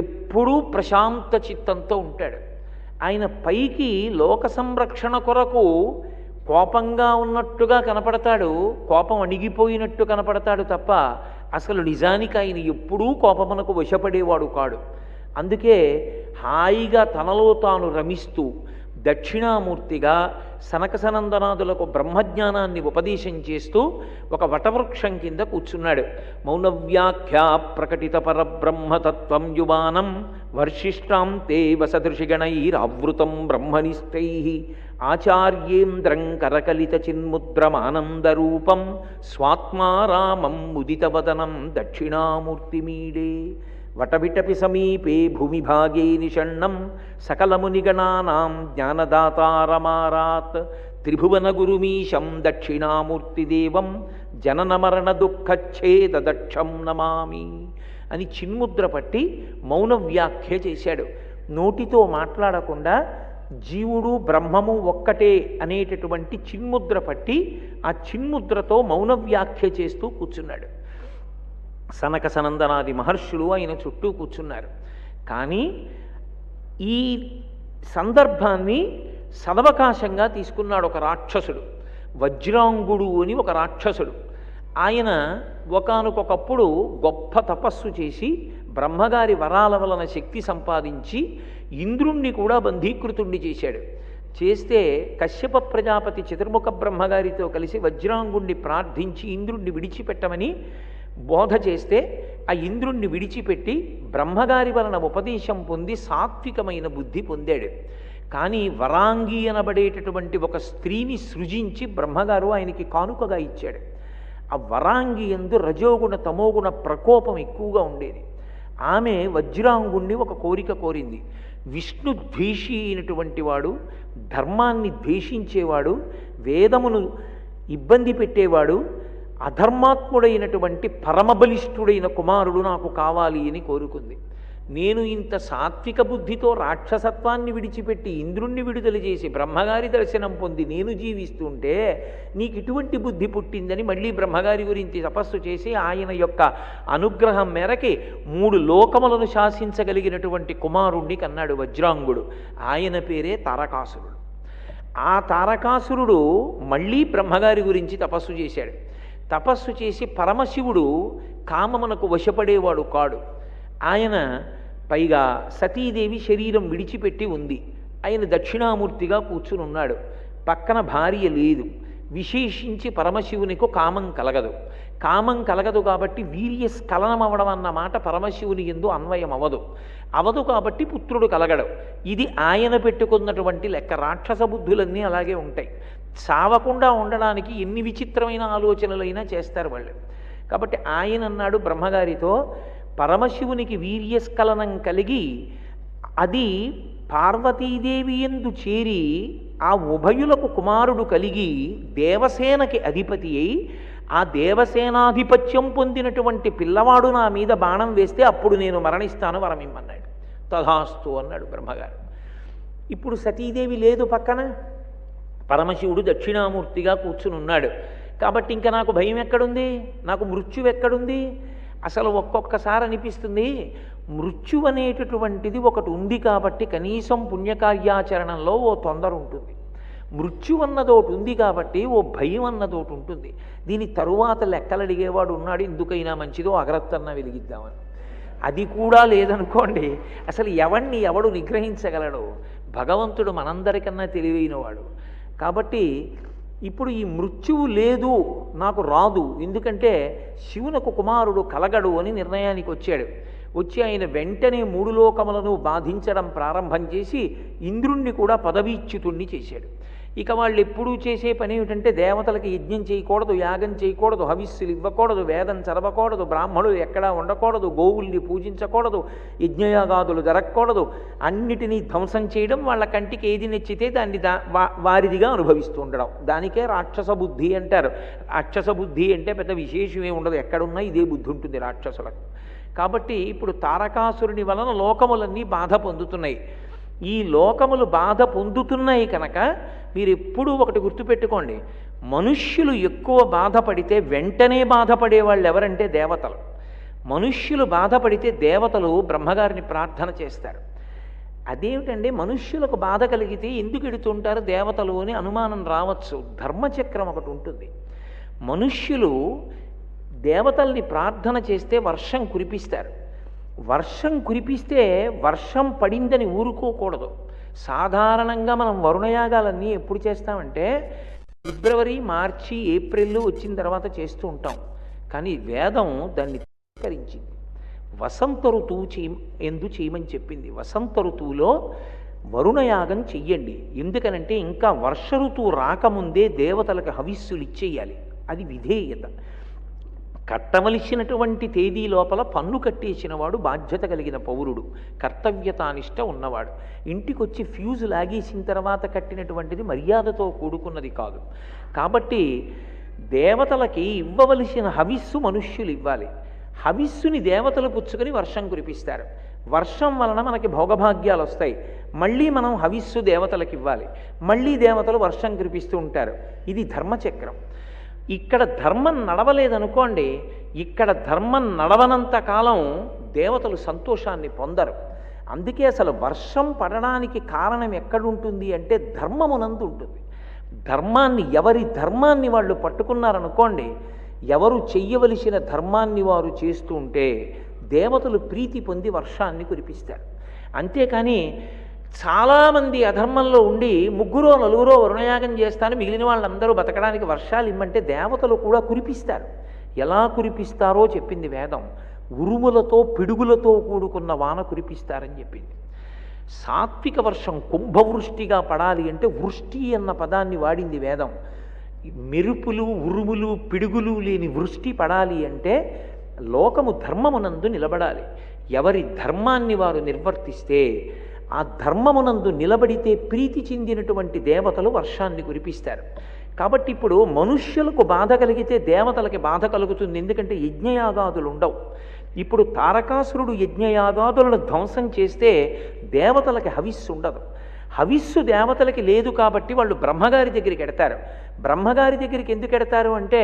Speaker 1: ఎప్పుడూ ప్రశాంత చిత్తంతో ఉంటాడు. ఆయన పైకి లోక సంరక్షణ కొరకు కోపంగా ఉన్నట్టుగా కనపడతాడు, కోపం అణిగిపోయినట్టు కనపడతాడు తప్ప అసలు నిజానికి ఆయన ఎప్పుడూ కోపమునకు వశపడేవాడు కాడు. అందుకే హాయిగా తనలో తాను రమిస్తూ దక్షిణామూర్తిగా సనకసనందనాదులకు బ్రహ్మజ్ఞానాన్ని ఉపదేశం చేస్తూ ఒక వటవృక్షం కింద కూర్చున్నాడు. మౌనవ్యాఖ్యా ప్రకటిత పరబ్రహ్మతత్వం యువానం వర్షిష్టాం తే వసదృషిగణైరావృతం బ్రహ్మనిష్టై ఆచార్యేంద్రం కరకలిత చిన్ముద్రమానందరూపం స్వాత్మారామం ముదితవదనం దక్షిణామూర్తిమీడే వటవిటపి సమీపే భూమిభాగే నిషణ్ణం సకలమునిగణానాం జ్ఞానదాతారమారాత్ త్రిభువనగురుమీశం దక్షిణామూర్తిదేవం జననమరణ దుఃఖచ్ఛేదదక్షం నమామి అని చిన్ముద్ర పట్టి మౌన వ్యాఖ్య చేశాడు. నోటితో మాట్లాడకుండా జీవుడు బ్రహ్మము ఒక్కటే అనేటటువంటి చిన్ముద్ర పట్టి ఆ చిన్ముద్రతో మౌన వ్యాఖ్య చేస్తూ కూర్చున్నాడు. సనక సనందనాది మహర్షులు ఆయన చుట్టూ కూర్చున్నారు. కానీ ఈ సందర్భాన్ని సదవకాశంగా తీసుకున్నాడు ఒక రాక్షసుడు, వజ్రాంగుడు అని ఒక రాక్షసుడు. ఆయన ఒకానొకప్పుడు గొప్ప తపస్సు చేసి బ్రహ్మగారి వరాల వలన శక్తి సంపాదించి ఇంద్రుణ్ణి కూడా బంధీకృతుణ్ణి చేశాడు. చేస్తే కశ్యప ప్రజాపతి చతుర్ముఖ బ్రహ్మగారితో కలిసి వజ్రాంగుణ్ణి ప్రార్థించి ఇంద్రుణ్ణి విడిచిపెట్టమని బోధ చేస్తే ఆ ఇంద్రుణ్ణి విడిచిపెట్టి బ్రహ్మగారి వలన ఉపదేశం పొంది సాత్వికమైన బుద్ధి పొందాడు. కానీ వరాంగి అనబడేటటువంటి ఒక స్త్రీని సృజించి బ్రహ్మగారు ఆయనకి కానుకగా ఇచ్చాడు. ఆ వరాంగి యందు రజోగుణ తమోగుణ ప్రకోపం ఎక్కువగా ఉండేది. ఆమె వజ్రాంగుణ్ణి ఒక కోరిక కోరింది. విష్ణు ద్వేషి అయినటువంటి వాడు, ధర్మాన్ని ద్వేషించేవాడు, వేదమును ఇబ్బంది పెట్టేవాడు, అధర్మాత్ముడైనటువంటి పరమబలిష్ఠుడైన కుమారుడు నాకు కావాలి అని కోరుకుంది. నేను ఇంత సాత్విక బుద్ధితో రాక్షసత్వాన్ని విడిచిపెట్టి ఇంద్రుణ్ణి విడుదల చేసి బ్రహ్మగారి దర్శనం పొంది నేను జీవిస్తుంటే నీకు ఇటువంటి బుద్ధి పుట్టిందని మళ్ళీ బ్రహ్మగారి గురించి తపస్సు చేసి ఆయన యొక్క అనుగ్రహం మేరకి 3 లోకములను శాసించగలిగినటువంటి కుమారుణ్ణి కన్నాడు వజ్రాంగుడు. ఆయన పేరే తారకాసురుడు. ఆ తారకాసురుడు మళ్ళీ బ్రహ్మగారి గురించి తపస్సు చేశాడు. తపస్సు చేసి పరమశివుడు కామమునకు వశపడేవాడు కాడు. ఆయన పైగా సతీదేవి శరీరం విడిచిపెట్టి ఉంది. ఆయన దక్షిణామూర్తిగా కూర్చుని ఉన్నాడు. పక్కన భార్య లేదు. విశేషించి పరమశివునికి కామం కలగదు. కామం కలగదు కాబట్టి వీర్యస్ఖలనం అవ్వడం అన్న మాట పరమశివుని యందు అన్వయం అవదు కాబట్టి పుత్రుడు కలగడు. ఇది ఆయన పెట్టుకున్నటువంటి లెక్క. రాక్షస బుద్ధులన్నీ అలాగే ఉంటాయి. చావకుండా ఉండడానికి ఎన్ని విచిత్రమైన ఆలోచనలైనా చేస్తారు వాళ్ళు. కాబట్టి ఆయన అన్నాడు బ్రహ్మగారితో, పరమశివునికి వీర్యస్ఖలనం కలిగి అది పార్వతీదేవి యందు చేరి ఆ ఉభయులకు కుమారుడు కలిగి దేవసేనకి అధిపతి అయి ఆ దేవసేనాధిపత్యం పొందినటువంటి పిల్లవాడు నా మీద బాణం వేస్తే అప్పుడు నేను మరణిస్తాను, వరమిమ్మన్నాడు. తథాస్తు అన్నాడు బ్రహ్మగారు. ఇప్పుడు సతీదేవి లేదు పక్కన, పరమశివుడు దక్షిణామూర్తిగా కూర్చుని ఉన్నాడు. కాబట్టి ఇంకా నాకు భయం ఎక్కడుంది, నాకు మృత్యు ఎక్కడుంది? అసలు ఒక్కొక్కసారి అనిపిస్తుంది మృత్యు అనేటటువంటిది ఒకటి ఉంది కాబట్టి కనీసం పుణ్యకార్యాచరణంలో ఓ తొందర ఉంటుంది. మృత్యు అన్నదోటి ఉంది కాబట్టి ఓ భయం అన్నదోటి ఉంటుంది. దీని తరువాత లెక్కలు అడిగేవాడు ఉన్నాడు, ఎందుకైనా మంచిదో అగరత్తన్న వెలిగిద్దామని. అది కూడా లేదనుకోండి, అసలు ఎవడు నిగ్రహించగలడు? భగవంతుడు మనందరికన్నా తెలివైనవాడు. కాబట్టి ఇప్పుడు ఈ మృత్యువు లేదు, నాకు రాదు, ఎందుకంటే శివునకు కుమారుడు కలగడు అని నిర్ణయానికి వచ్చి ఆయన వెంటనే 3 లోకములను బాధించడం ప్రారంభం చేసి ఇంద్రుణ్ణి కూడా పదవీచ్యుతుణ్ణి చేశాడు. ఇక వాళ్ళు ఎప్పుడూ చేసే పని ఏమిటంటే దేవతలకి యజ్ఞం చేయకూడదు, యాగం చేయకూడదు, హవిస్సులు ఇవ్వకూడదు, వేదం చదవకూడదు, బ్రాహ్మణులు ఎక్కడా ఉండకూడదు, గోవుల్ని పూజించకూడదు, యజ్ఞయాగాదులు జరగకూడదు, అన్నిటినీ ధ్వంసం చేయడం, వాళ్ళ కంటికి ఏది నచ్చితే దాన్ని వారిదిగా అనుభవిస్తూ ఉండడం. దానికే రాక్షస బుద్ధి అంటారు. రాక్షస బుద్ధి అంటే పెద్ద విశేషమే ఉండదు, ఎక్కడున్నా ఇదే బుద్ధి ఉంటుంది రాక్షసులకు. కాబట్టి ఇప్పుడు తారకాసురుని వలన లోకములన్నీ బాధ పొందుతున్నాయి. ఈ లోకములు బాధ పొందుతున్నాయి కనుక మీరు ఎప్పుడూ ఒకటి గుర్తుపెట్టుకోండి, మనుష్యులు ఎక్కువ బాధపడితే వెంటనే బాధపడే వాళ్ళు ఎవరంటే దేవతలు. మనుష్యులు బాధపడితే దేవతలు బ్రహ్మగారిని ప్రార్థన చేస్తారు. అదేమిటండి, మనుష్యులకు బాధ కలిగితే ఎందుకు ఎడుతుంటారు దేవతలు అని అనుమానం రావచ్చు. ధర్మచక్రం ఒకటి ఉంటుంది. మనుష్యులు దేవతల్ని ప్రార్థన చేస్తే వర్షం కురిపిస్తారు. వర్షం కురిపిస్తే వర్షం పడిందని ఊరుకోకూడదు. సాధారణంగా మనం వరుణయాగాలన్నీ ఎప్పుడు చేస్తామంటే ఫిబ్రవరి, మార్చి, ఏప్రిల్ వచ్చిన తర్వాత చేస్తూ ఉంటాం. కానీ వేదం దాన్ని తిరస్కరించింది. వసంత ఋతువు చేయమని చెప్పింది. వసంత ఋతువులో వరుణయాగం చెయ్యండి. ఎందుకనంటే ఇంకా వర్ష ఋతువు రాకముందే దేవతలకు హవిస్సులు ఇచ్చేయాలి. అది విధేయత. కట్టవలసినటువంటి తేదీ లోపల పన్ను కట్టేసినవాడు బాధ్యత కలిగిన పౌరుడు, కర్తవ్యతానిష్ట ఉన్నవాడు. ఇంటికొచ్చి ఫ్యూజు లాగేసిన తర్వాత కట్టినటువంటిది మర్యాదతో కూడుకున్నది కాదు. కాబట్టి దేవతలకి ఇవ్వవలసిన హవిస్సు మనుష్యులు ఇవ్వాలి. హవిస్సుని దేవతలు పుచ్చుకొని వర్షం కురిపిస్తారు. వర్షం వలన మనకి భోగభాగ్యాలు వస్తాయి. మళ్ళీ మనం హవిస్సు దేవతలకు ఇవ్వాలి. మళ్ళీ దేవతలు వర్షం కురిపిస్తూ ఉంటారు. ఇది ధర్మచక్రం. ఇక్కడ ధర్మం నడవలేదనుకోండి, ఇక్కడ ధర్మం నడవనంత కాలం దేవతలు సంతోషాన్ని పొందరు. అందుకే అసలు వర్షం పడడానికి కారణం ఎక్కడుంటుంది అంటే ధర్మమునందు ఉంటుంది. ఎవరి ధర్మాన్ని వాళ్ళు పట్టుకున్నారనుకోండి, ఎవరు చెయ్యవలసిన ధర్మాన్ని వారు చేస్తూ ఉంటే దేవతలు ప్రీతి పొంది వర్షాన్ని కురిపిస్తారు. అంతేకాని చాలామంది అధర్మంలో ఉండి 3-4 వరుణయాగం చేస్తాను, మిగిలిన వాళ్ళందరూ బతకడానికి వర్షాలు ఇమ్మంటే దేవతలు కూడా కురిపిస్తారు. ఎలా కురిపిస్తారో చెప్పింది వేదం. ఉరుములతో, పిడుగులతో కూడుకున్న వాన కురిపిస్తారని చెప్పింది. సాత్విక వర్షం కుంభవృష్టిగా పడాలి అంటే వృష్టి అన్న పదాన్ని వాడింది వేదం. మెరుపులు, ఉరుములు, పిడుగులు లేని వృష్టి పడాలి అంటే లోకము ధర్మమునందు నిలబడాలి. ఎవరి ధర్మాన్ని వారు నిర్వర్తిస్తే, ఆ ధర్మమునందు నిలబడితే ప్రీతి చెందినటువంటి దేవతలు వర్షాన్ని కురిపిస్తారు. కాబట్టి ఇప్పుడు మనుష్యులకు బాధ కలిగితే దేవతలకి బాధ కలుగుతుంది. ఎందుకంటే యజ్ఞయాగాదులు ఉండవు. ఇప్పుడు తారకాసురుడు యజ్ఞయాగాదులను ధ్వంసం చేస్తే దేవతలకి హవిస్సు ఉండదు. హవిస్సు దేవతలకి లేదు కాబట్టి వాళ్ళు బ్రహ్మగారి దగ్గరికి ఎడతారు. బ్రహ్మగారి దగ్గరికి ఎందుకు ఎడతారు అంటే,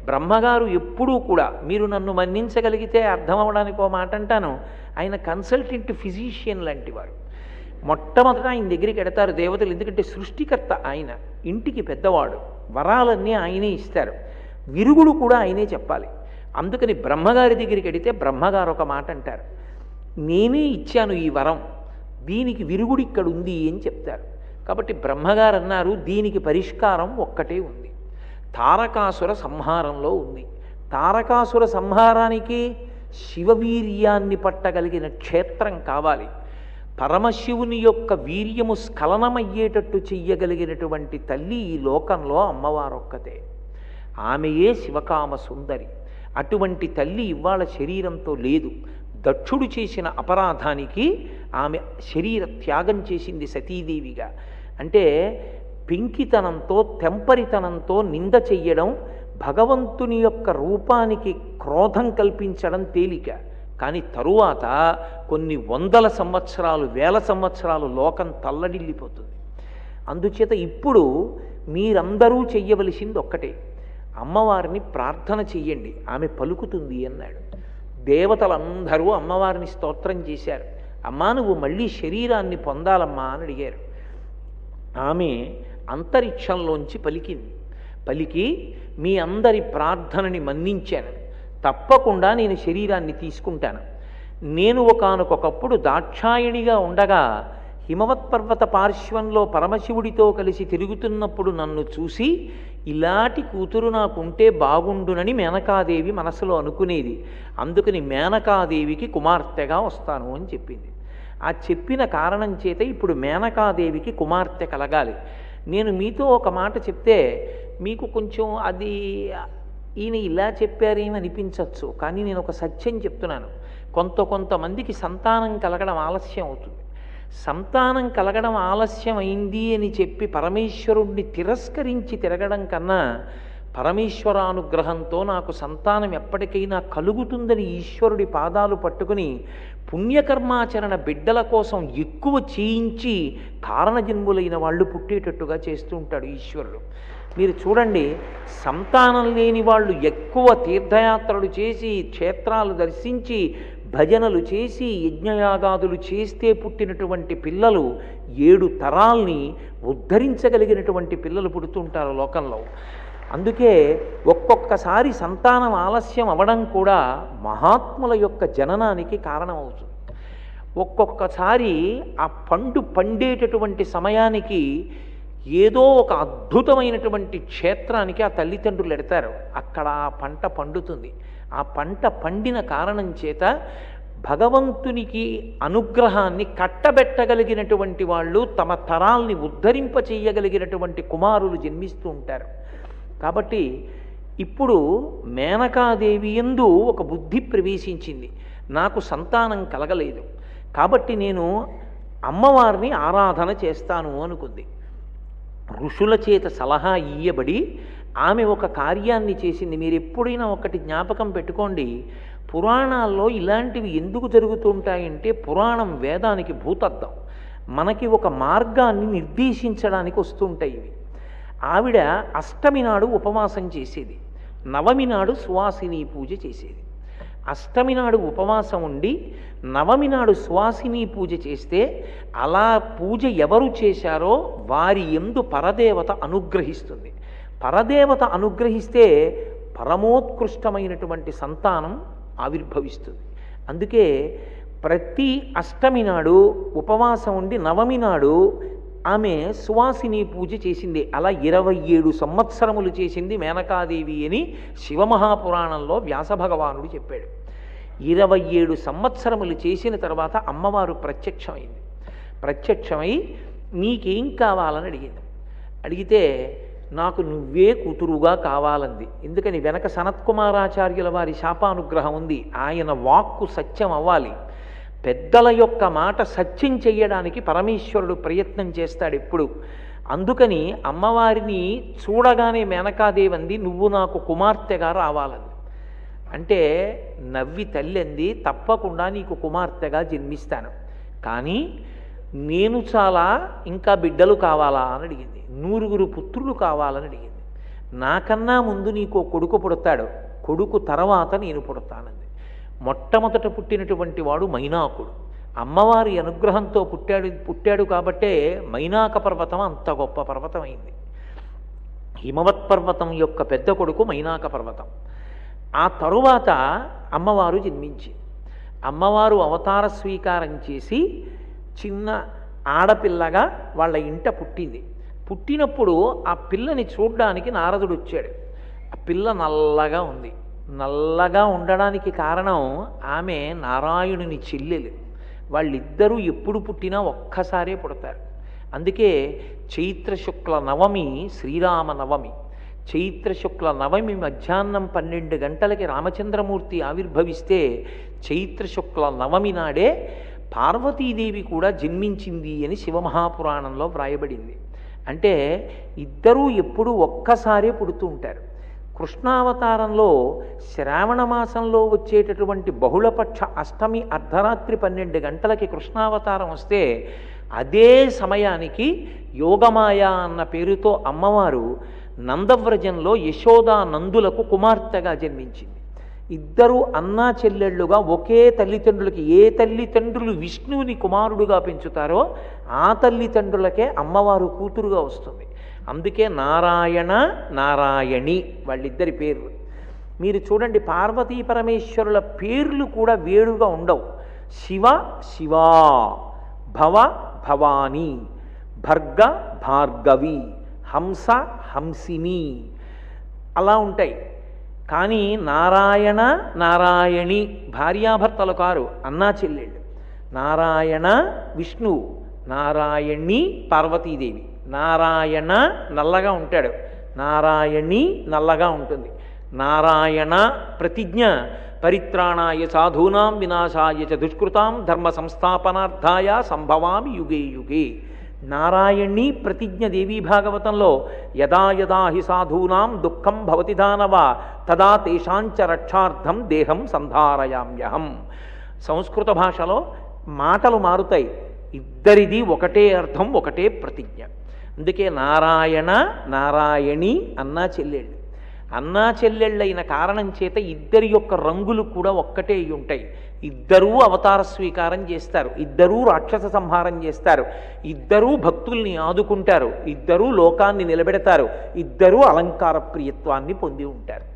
Speaker 1: బ్రహ్మగారు ఎప్పుడూ కూడా, మీరు నన్ను మన్నించగలిగితే అర్థం అవ్వడానికి ఓ మాట అంటాను, ఆయన కన్సల్టెంట్ ఫిజీషియన్ లాంటి వారు. మొట్టమొదట ఆయన దగ్గరికి ఎడతారు దేవతలు. ఎందుకంటే సృష్టికర్త ఆయన, ఇంటికి పెద్దవాడు, వరాలన్నీ ఆయనే ఇస్తారు, విరుగుడు కూడా ఆయనే చెప్పాలి. అందుకని బ్రహ్మగారి దగ్గరికి ఎడితే బ్రహ్మగారు ఒక మాట అంటారు, నేనే ఇచ్చాను ఈ వరం, దీనికి విరుగుడు ఇక్కడ ఉంది అని చెప్తారు. కాబట్టి బ్రహ్మగారు అన్నారు దీనికి పరిష్కారం ఒక్కటే ఉంది, తారకాసుర సంహారంలో ఉంది. తారకాసుర సంహారానికి శివవీర్యాన్ని పట్టగలిగిన క్షేత్రం కావాలి. పరమశివుని యొక్క వీర్యము స్ఖలనమయ్యేటట్టు చెయ్యగలిగినటువంటి తల్లి ఈ లోకంలో అమ్మవారొక్కతే. ఆమెయే శివకామ సుందరి. అటువంటి తల్లి ఇవాళ శరీరంతో లేదు. దక్షుడు చేసిన అపరాధానికి ఆమె శరీర త్యాగం చేసింది సతీదేవిగా. అంటే పెంకితనంతో తెంపరితనంతో నింద చెయ్యడం, భగవంతుని యొక్క రూపానికి క్రోధం కల్పించడం తేలిక. కానీ తరువాత కొన్ని వందల సంవత్సరాలు, వేల సంవత్సరాలు లోకం తల్లడిల్లిపోతుంది. అందుచేత ఇప్పుడు మీరందరూ చెయ్యవలసింది ఒక్కటే, అమ్మవారిని ప్రార్థన చెయ్యండి, ఆమె పలుకుతుంది అన్నాడు. దేవతలందరూ అమ్మవారిని స్తోత్రం చేశారు. అమ్మా నువ్వు మళ్ళీ శరీరాన్ని పొందాలమ్మా అని అడిగారు. ఆమె అంతరిక్షంలోంచి పలికి మీ అందరి ప్రార్థనని మన్నించాను, తప్పకుండా నేను శరీరాన్ని తీసుకుంటాను. నేను ఒకానొకప్పుడు దాక్షాయణిగా ఉండగా హిమవత్పర్వత పార్శ్వంలో పరమశివుడితో కలిసి తిరుగుతున్నప్పుడు నన్ను చూసి ఇలాంటి కూతురు నాకుంటే బాగుండునని మేనకాదేవి మనసులో అనుకునేది. అందుకని మేనకాదేవికి కుమార్తెగా వస్తాను అని చెప్పింది. ఆ చెప్పిన కారణం చేత ఇప్పుడు మేనకాదేవికి కుమార్తె కలగాలి. నేను మీతో ఒక మాట చెప్తే మీకు కొంచెం అది ఈయన ఇలా చెప్పారేమని అనిపించవచ్చు, కానీ నేను ఒక సత్యం చెప్తున్నాను. కొంతమందికి సంతానం కలగడం ఆలస్యం అవుతుంది. సంతానం కలగడం ఆలస్యం అయింది అని చెప్పి పరమేశ్వరుణ్ణి తిరస్కరించి తిరగడం కన్నా పరమేశ్వరానుగ్రహంతో నాకు సంతానం ఎప్పటికైనా కలుగుతుందని ఈశ్వరుడి పాదాలు పట్టుకుని పుణ్యకర్మాచరణ బిడ్డల కోసం ఎక్కువ చేయించి కారణజన్ములైన వాళ్ళు పుట్టేటట్టుగా చేస్తూ ఉంటాడు ఈశ్వరుడు. మీరు చూడండి, సంతానం లేని వాళ్ళు ఎక్కువ తీర్థయాత్రలు చేసి, క్షేత్రాలు దర్శించి, భజనలు చేసి, యజ్ఞయాగాదులు చేస్తే పుట్టినటువంటి పిల్లలు 7 తరాల్ని ఉద్ధరించగలిగినటువంటి పిల్లలు పుడుతుంటారు లోకంలో. అందుకే ఒక్కొక్కసారి సంతానం ఆలస్యం అవ్వడం కూడా మహాత్ముల యొక్క జననానికి కారణమవుతుంది. ఒక్కొక్కసారి ఆ పండు పండేటటువంటి సమయానికి ఏదో ఒక అద్భుతమైనటువంటి క్షేత్రానికి ఆ తల్లిదండ్రులు ఎడతారు. అక్కడ ఆ పంట పండుతుంది. ఆ పంట పండిన కారణం చేత భగవంతునికి అనుగ్రహాన్ని కట్టబెట్టగలిగినటువంటి వాళ్ళు, తమ తరాల్ని ఉద్ధరింప చేయగలిగినటువంటి కుమారులు జన్మిస్తూ ఉంటారు. కాబట్టి ఇప్పుడు మేనకాదేవి యందు ఒక బుద్ధి ప్రవేశించింది. నాకు సంతానం కలగలేదు, కాబట్టి నేను అమ్మవారిని ఆరాధన చేస్తాను అనుకుంది. ఋషుల చేత సలహా ఇయ్యబడి ఆమె ఒక కార్యాన్ని చేసింది. మీరు ఎప్పుడైనా ఒకటి జ్ఞాపకం పెట్టుకోండి, పురాణాల్లో ఇలాంటివి ఎందుకు జరుగుతుంటాయంటే పురాణం వేదానికి భూతద్దం, మనకి ఒక మార్గాన్ని నిర్దేశించడానికి వస్తుంటాయి ఇవి. ఆవిడ అష్టమి నాడు ఉపవాసం చేసేది, నవమి నాడు సువాసిని పూజ చేసేది. అష్టమి నాడు ఉపవాసం ఉండి నవమి నాడు సువాసిని పూజ చేస్తే అలా పూజ ఎవరు చేశారో వారి యందు పరదేవత అనుగ్రహిస్తుంది. పరదేవత అనుగ్రహిస్తే పరమోత్కృష్టమైనటువంటి సంతానం ఆవిర్భవిస్తుంది. అందుకే ప్రతి అష్టమి నాడు ఉపవాసం ఉండి నవమి నాడు ఆమె సువాసిని పూజ చేసింది. అలా 27 సంవత్సరములు చేసింది మేనకాదేవి అని శివమహాపురాణంలో వ్యాసభగవానుడు చెప్పాడు. 27 సంవత్సరములు చేసిన తర్వాత అమ్మవారు ప్రత్యక్షమై నీకేం కావాలని అడిగింది. అడిగితే నాకు నువ్వే కూతురుగా కావాలంది. ఎందుకని వెనక సనత్కుమారాచార్యుల వారి శాపానుగ్రహం ఉంది. ఆయన వాక్కు సత్యం అవ్వాలి. పెద్దల యొక్క మాట సత్యం చెయ్యడానికి పరమేశ్వరుడు ప్రయత్నం చేస్తాడు ఎప్పుడు. అందుకని అమ్మవారిని చూడగానే మేనకాదేవి అంది, నువ్వు నాకు కుమార్తెగా రావాలంది. అంటే నవ్వి తల్లి అంది, తప్పకుండా నీకు కుమార్తెగా జన్మిస్తాను, కానీ నేను చాలా ఇంకా బిడ్డలు కావాలా అని అడిగింది. 9 పుత్రులు కావాలని అడిగింది. నాకన్నా ముందు నీకు కొడుకు పుడతాడు, కొడుకు తర్వాత నేను పుడతానంది. మొట్టమొదట పుట్టినటువంటి వాడు మైనాకుడు. అమ్మవారి అనుగ్రహంతో పుట్టాడు కాబట్టే మైనాక పర్వతం అంత గొప్ప పర్వతం అయింది. హిమవత్ పర్వతం యొక్క పెద్ద కొడుకు మైనాక పర్వతం. ఆ తరువాత అమ్మవారు జన్మించి అమ్మవారు అవతార స్వీకారం చేసి చిన్న ఆడపిల్లగా వాళ్ళ ఇంట పుట్టింది. పుట్టినప్పుడు ఆ పిల్లని చూడ్డానికి నారదుడు వచ్చాడు. ఆ పిల్ల నల్లగా ఉంది. నల్లగా ఉండడానికి కారణం ఆమె నారాయణుని చెల్లెలు. వాళ్ళిద్దరూ ఎప్పుడు పుట్టినా ఒక్కసారే పుడతారు. అందుకే చైత్రశుక్ల నవమి శ్రీరామ నవమి. చైత్రశుక్ల నవమి మధ్యాహ్నం 12 గంటలకి రామచంద్రమూర్తి ఆవిర్భవిస్తే చైత్రశుక్ల నవమి నాడే పార్వతీదేవి కూడా జన్మించింది అని శివమహాపురాణంలో వ్రాయబడింది. అంటే ఇద్దరూ ఎప్పుడూ ఒక్కసారే పుడుతూ ఉంటారు. కృష్ణావతారంలో శ్రావణ మాసంలో వచ్చేటటువంటి బహుళపక్ష అష్టమి అర్ధరాత్రి 12 గంటలకి కృష్ణావతారం వస్తే అదే సమయానికి యోగమాయ అన్న పేరుతో అమ్మవారు నందవ్రజంలో యశోదా నందులకు కుమార్తెగా జన్మించింది. ఇద్దరు అన్నా చెల్లెళ్ళుగా ఒకే తల్లిదండ్రులకి, ఏ తల్లిదండ్రులు విష్ణువుని కుమారుడుగా పెంచుతారో ఆ తల్లిదండ్రులకే అమ్మవారు కూతురుగా వస్తుంది. అందుకే నారాయణ నారాయణి వాళ్ళిద్దరి పేర్లు. మీరు చూడండి, పార్వతీ పరమేశ్వరుల పేర్లు కూడా వేరుగా ఉండవు. శివ శివా, భవ భవాని, భర్గ భార్గవి, హంస హంసిని అలా ఉంటాయి. కానీ నారాయణ నారాయణి భార్యాభర్తలు కారు, అన్నా చెల్లెళ్ళు. నారాయణ విష్ణువు, నారాయణి పార్వతీదేవి. నారాయణ నల్లగా ఉంటాడు, నారాయణి నల్లగా ఉంటుంది. నారాయణ ప్రతిజ్ఞ పరిత్రాణాయ సాధూనాం వినాశాయ చ దుష్కృతాం ధర్మ సంస్థాపనార్థాయ సంభవామి యుగే యుగే. నారాయణి ప్రతిజ్ఞ దేవీ భాగవతంలో యదా యదా హి సాధూనాం దుఃఖం భవతి దానవ తదా తేషాంచ రక్షార్థం దేహం సంధారయామ్యహం. సంస్కృత భాషలో మాటలు మారుతాయి, ఇద్దరిది ఒకటే అర్థం, ఒకటే ప్రతిజ్ఞ. అందుకే నారాయణ నారాయణి అన్నా చెల్లెళ్ళు. అన్నా చెల్లెళ్ళైన కారణం చేత ఇద్దరి యొక్క రంగులు కూడా ఒక్కటే అయి ఉంటాయి. ఇద్దరూ అవతార స్వీకారం చేస్తారు, ఇద్దరూ రాక్షస సంహారం చేస్తారు, ఇద్దరూ భక్తుల్ని ఆదుకుంటారు, ఇద్దరూ లోకాన్ని నిలబెడతారు, ఇద్దరూ అలంకార ప్రియత్వాన్ని పొంది ఉంటారు.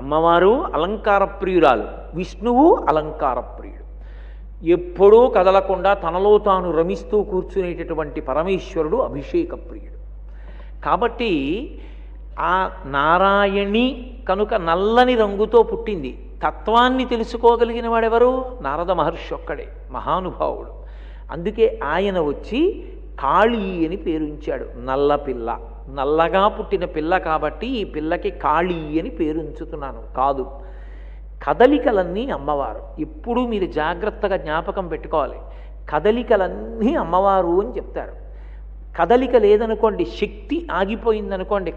Speaker 1: అమ్మవారు అలంకార ప్రియురాలు, విష్ణువు అలంకార ప్రియుడు. ఎప్పుడూ కదలకుండా తనలో తాను రమిస్తూ కూర్చునేటటువంటి పరమేశ్వరుడు అభిషేక ప్రియుడు. కాబట్టి ఆ నారాయణి కనుక నల్లని రంగుతో పుట్టింది. తత్వాన్ని తెలుసుకోగలిగిన వాడెవరు? నారద మహర్షి ఒక్కడే, మహానుభావుడు. అందుకే ఆయన వచ్చి కాళీ అని పేరుంచాడు. నల్ల పిల్ల, నల్లగా పుట్టిన పిల్ల కాబట్టి ఈ పిల్లకి కాళీ అని పేరుంచుతున్నాను కాదు. కదలికలన్నీ అమ్మవారు. ఎప్పుడూ మీరు జాగ్రత్తగా జ్ఞాపకం పెట్టుకోవాలి. కదలికలన్నీ అమ్మవారు అని చెప్తారు. కదలిక లేదనుకోండి, శక్తి ఆగిపోయిందనుకోండి,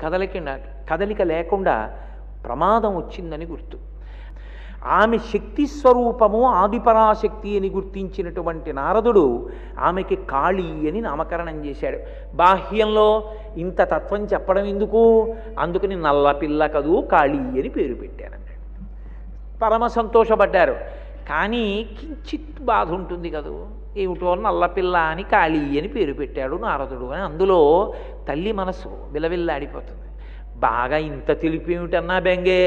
Speaker 1: కదలిక లేకుండా ప్రమాదం వచ్చిందని గుర్తు. ఆమె శక్తి స్వరూపము ఆదిపరాశక్తి అని గుర్తించినటువంటి నారదుడు ఆమెకి కాళీ అని నామకరణం చేశాడు. బాహ్యంలో ఇంత తత్వం చెప్పడం ఎందుకు, అందుకని నల్ల పిల్ల కదూ కాళీ అని పేరు పెట్టారన్నాడు. పరమ సంతోషపడ్డారు. కానీ కించిత్ బాధ ఉంటుంది కదూ, ఏమిటో నల్లపిల్ల అని కాళీ అని పేరు పెట్టాడు నారదుడు అని. అందులో తల్లి మనసు విలవిల్లాడిపోతుంది. బాగా ఇంత తెలిపేమిటన్నా బెంగే,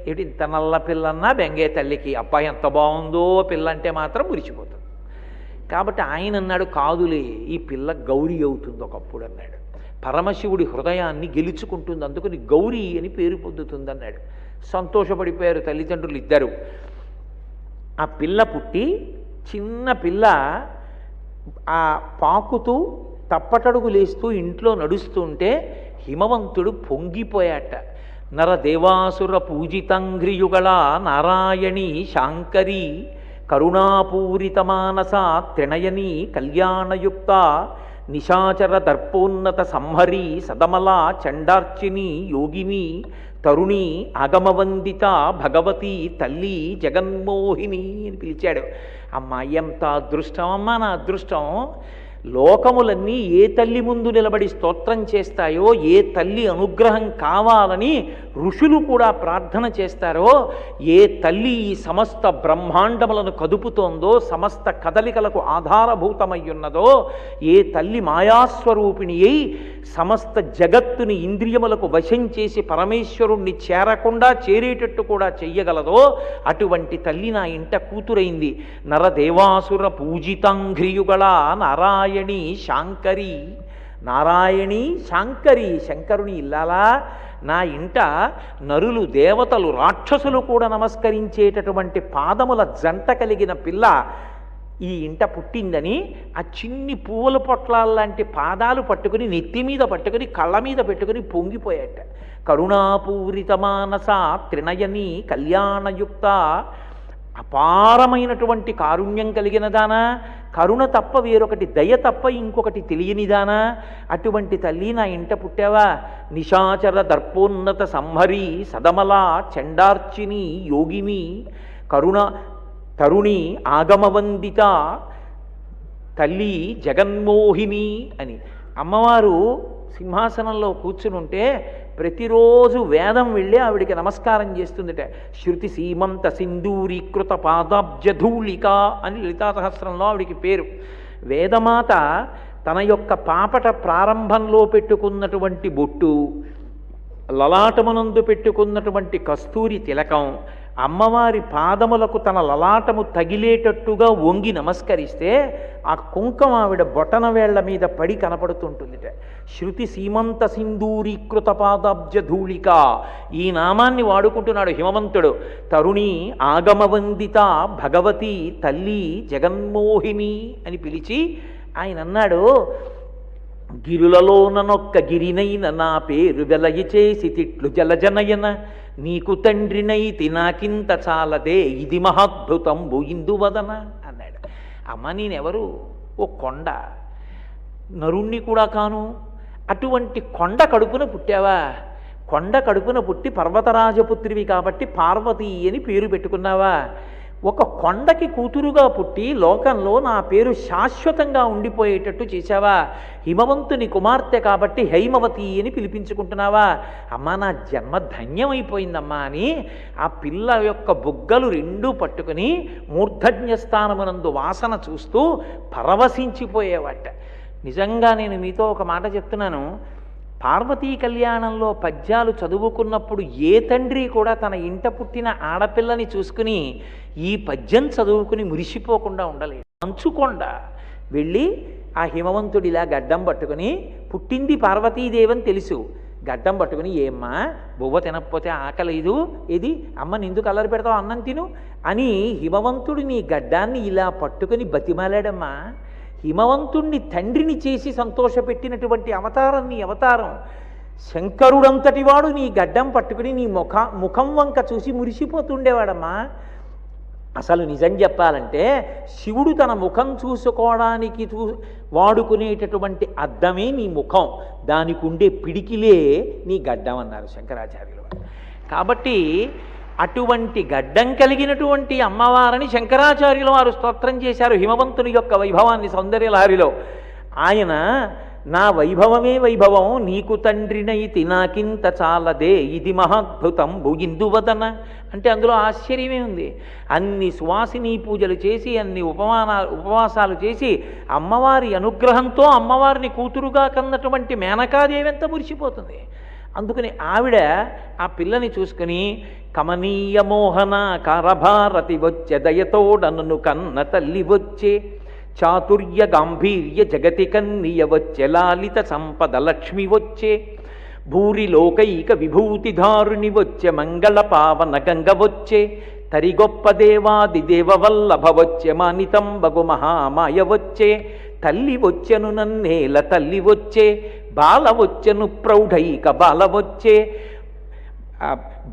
Speaker 1: ఏమిటి ఇంత నల్ల పిల్లన్నా బెంగే తల్లికి. అబ్బాయి ఎంత బాగుందో పిల్ల అంటే మాత్రం మురిచిపోతుంది. కాబట్టి ఆయన అన్నాడు, కాదులే ఈ పిల్ల గౌరీ అవుతుంది ఒకప్పుడు అన్నాడు. పరమశివుడి హృదయాన్ని గెలుచుకుంటుంది, అందుకని గౌరీ అని పేరు పొందుతుంది అన్నాడు. సంతోషపడిపోయారు తల్లిదండ్రులు ఇద్దరు. ఆ పిల్ల పుట్టి, చిన్న పిల్ల ఆ పాకుతూ తప్పటడుగు లేస్తూ ఇంట్లో నడుస్తుంటే హిమవంతుడు పొంగిపోయాట. నరదేవాసుర పూజితంఘ్రియుగళ నారాయణి శాంకరి కరుణాపూరిత మానస త్రినయని కళ్యాణయుక్త నిశాచర దర్పోన్నత సంహరి సదమల చండార్చిని యోగిని తరుణి ఆగమవందిత భగవతి తల్లి జగన్మోహిని అని పిలిచాడు. అమ్మ ఎంత అదృష్టం అమ్మ, నా అదృష్టం. లోకములన్నీ ఏ తల్లి ముందు నిలబడి స్తోత్రం చేస్తాయో, ఏ తల్లి అనుగ్రహం కావాలని ఋషులు కూడా ప్రార్థన చేస్తారో, ఏ తల్లి ఈ సమస్త బ్రహ్మాండములను కదుపుతోందో, సమస్త కదలికలకు ఆధారభూతమై ఉన్నదో, ఏ తల్లి మాయాస్వరూపిణి అయి సమస్త జగత్తుని ఇంద్రియములకు వశం చేసి పరమేశ్వరుణ్ణి చేరకుండా చేరేటట్టు కూడా చెయ్యగలదో అటువంటి తల్లి నా ఇంట కూతురైంది. నరదేవాసుర పూజితాంఘ్రియుగళ నారాయణి శాంకరి. నారాయణి శాంకరి, శంకరుని ఇల్లాలా నా ఇంట నరులు దేవతలు రాక్షసులు కూడా నమస్కరించేటటువంటి పాదముల జంట కలిగిన పిల్ల ఈ ఇంట పుట్టిందని ఆ చిన్ని పువ్వుల పొట్లాల్లాంటి పాదాలు పట్టుకుని నెత్తి మీద పట్టుకుని కళ్ళ మీద పెట్టుకుని పొంగిపోయాట. కరుణాపూరిత మానస త్రినయని కళ్యాణయుక్త, అపారమైనటువంటి కారుణ్యం కలిగిన దానా, కరుణ తప్ప వేరొకటి, దయ తప్ప ఇంకొకటి తెలియనిదానా, అటువంటి తల్లి నా ఇంట పుట్టావా. నిశాచర దర్పోన్నత సంహరి సదమల చండార్చిని యోగిని కరుణ తరుణి ఆగమవందిత తల్లి జగన్మోహిని అని. అమ్మవారు సింహాసనంలో కూర్చునుంటే ప్రతిరోజు వేదం వెళ్ళి ఆవిడికి నమస్కారం చేస్తుందట. శృతి సీమంత సింధూరీకృత పాదాబ్జధూళిక అని లలితా సహస్రంలో ఆవిడికి పేరు. వేదమాత తన యొక్క పాపట ప్రారంభంలో పెట్టుకున్నటువంటి బొట్టు, లలాటమునందు పెట్టుకున్నటువంటి కస్తూరి తిలకం, అమ్మవారి పాదములకు తన లలాటము తగిలేటట్టుగా వంగి నమస్కరిస్తే ఆ కుంకం ఆవిడ బొటన వేళ్ల మీద పడి కనపడుతుంటుందిట. శృతి సీమంత సింధూరీకృత పాదాబ్జధూళిక, ఈ నామాన్ని వాడుకుంటున్నాడు హిమవంతుడు. తరుణి ఆగమవందిత భగవతి తల్లి జగన్మోహిని అని పిలిచి ఆయన అన్నాడు, గిరులలోననొక్క గిరినైన నా పేరు వెలయి చేసి తిట్లు జలజనయన, నీకు తండ్రినైతి నాకింత చాలదే ఇది మహాద్భుతంబు ఇందువదన అన్నాడు. అమ్మ నేనెవరు? ఓ కొండ, నరుణ్ణి కూడా కాను. అటువంటి కొండ కడుపున పుట్టావా? కొండ కడుపున పుట్టి పర్వతరాజపుత్రివి కాబట్టి పార్వతీ అని పేరు పెట్టుకున్నావా? ఒక కొండకి కూతురుగా పుట్టి లోకంలో నా పేరు శాశ్వతంగా ఉండిపోయేటట్టు చేశావా? హిమవంతుని కుమార్తె కాబట్టి హైమవతి అని పిలిపించుకుంటున్నావా? అమ్మా నా జన్మ ధన్యమైపోయిందమ్మా అని ఆ పిల్ల యొక్క బుగ్గలు రెండూ పట్టుకుని మూర్ధన్యస్థానమునందు వాసన చూస్తూ పరవశించిపోయేవాట. నిజంగా నేను మీతో ఒక మాట చెప్తున్నాను, పార్వతీ కళ్యాణంలో పద్యాలు చదువుకున్నప్పుడు ఏ తండ్రి కూడా తన ఇంట పుట్టిన ఆడపిల్లని చూసుకుని ఈ పద్యం చదువుకుని మురిసిపోకుండా ఉండలేదు. మంచుకొండ వెళ్ళి ఆ హిమవంతుడిలా గడ్డం పట్టుకుని, పుట్టింది పార్వతీదేవని తెలుసు, గడ్డం పట్టుకుని ఏమ్మా బువ్వ తినకపోతే ఆకలేదు, ఏది అమ్మని ఎందుకు అల్లరి పెడతావు, అన్నం తిను అని హిమవంతుడు నీ గడ్డాన్ని ఇలా పట్టుకుని బతిమాలాడమ్మా. హిమవంతుణ్ణి తండ్రిని చేసి సంతోషపెట్టినటువంటి అవతారం నీ అవతారం. శంకరుడంతటి వాడు నీ గడ్డం పట్టుకుని నీ ముఖం వంక చూసి మురిసిపోతుండేవాడమ్మా. అసలు నిజం చెప్పాలంటే శివుడు తన ముఖం చూసుకోవడానికి వాడుకునేటటువంటి అద్దమే నీ ముఖం, దానికి ఉండే పిడికిలే నీ గడ్డం అన్నారు శంకరాచార్యులు. కాబట్టి అటువంటి గడ్డం కలిగినటువంటి అమ్మవారిని శంకరాచార్యుల వారు స్తోత్రం చేశారు హిమవంతుని యొక్క వైభవాన్ని సౌందర్యలహరిలో. ఆయన నా వైభవమే వైభవం, నీకు తండ్రినైతి నాకింత చాలదే ఇది మహాద్భుతంబు ఇందువదన అంటే అందులో ఆశ్చర్యమే ఉంది. అన్ని సువాసిని పూజలు చేసి అన్ని ఉపవాసాలు చేసి అమ్మవారి అనుగ్రహంతో అమ్మవారిని కూతురుగా కన్నటువంటి మేనకాదేవి ఎంత మురిసిపోతుంది. అందుకని ఆవిడ ఆ పిల్లని చూసుకుని కమనీయ మోహన కారభారతి వచ్చే దయతోడను కన్న తల్లి వచ్చే, చాతుర్య గాంభీర్య జగతి కన్నియ వచ్చే, లాలిత సంపద లక్ష్మి వచ్చే, భూరి లోకైక విభూతిధారుని వచ్చే, మంగళ పావన గంగ వచ్చే, తరిగొప్ప దేవాది దేవవల్లభ వచ్చే, మానితంబగు మహామాయ వచ్చే, తల్లి వచ్చెను నన్నేల తల్లి వచ్చే, బాల వచ్చెను ప్రౌఢైక బాల వచ్చే,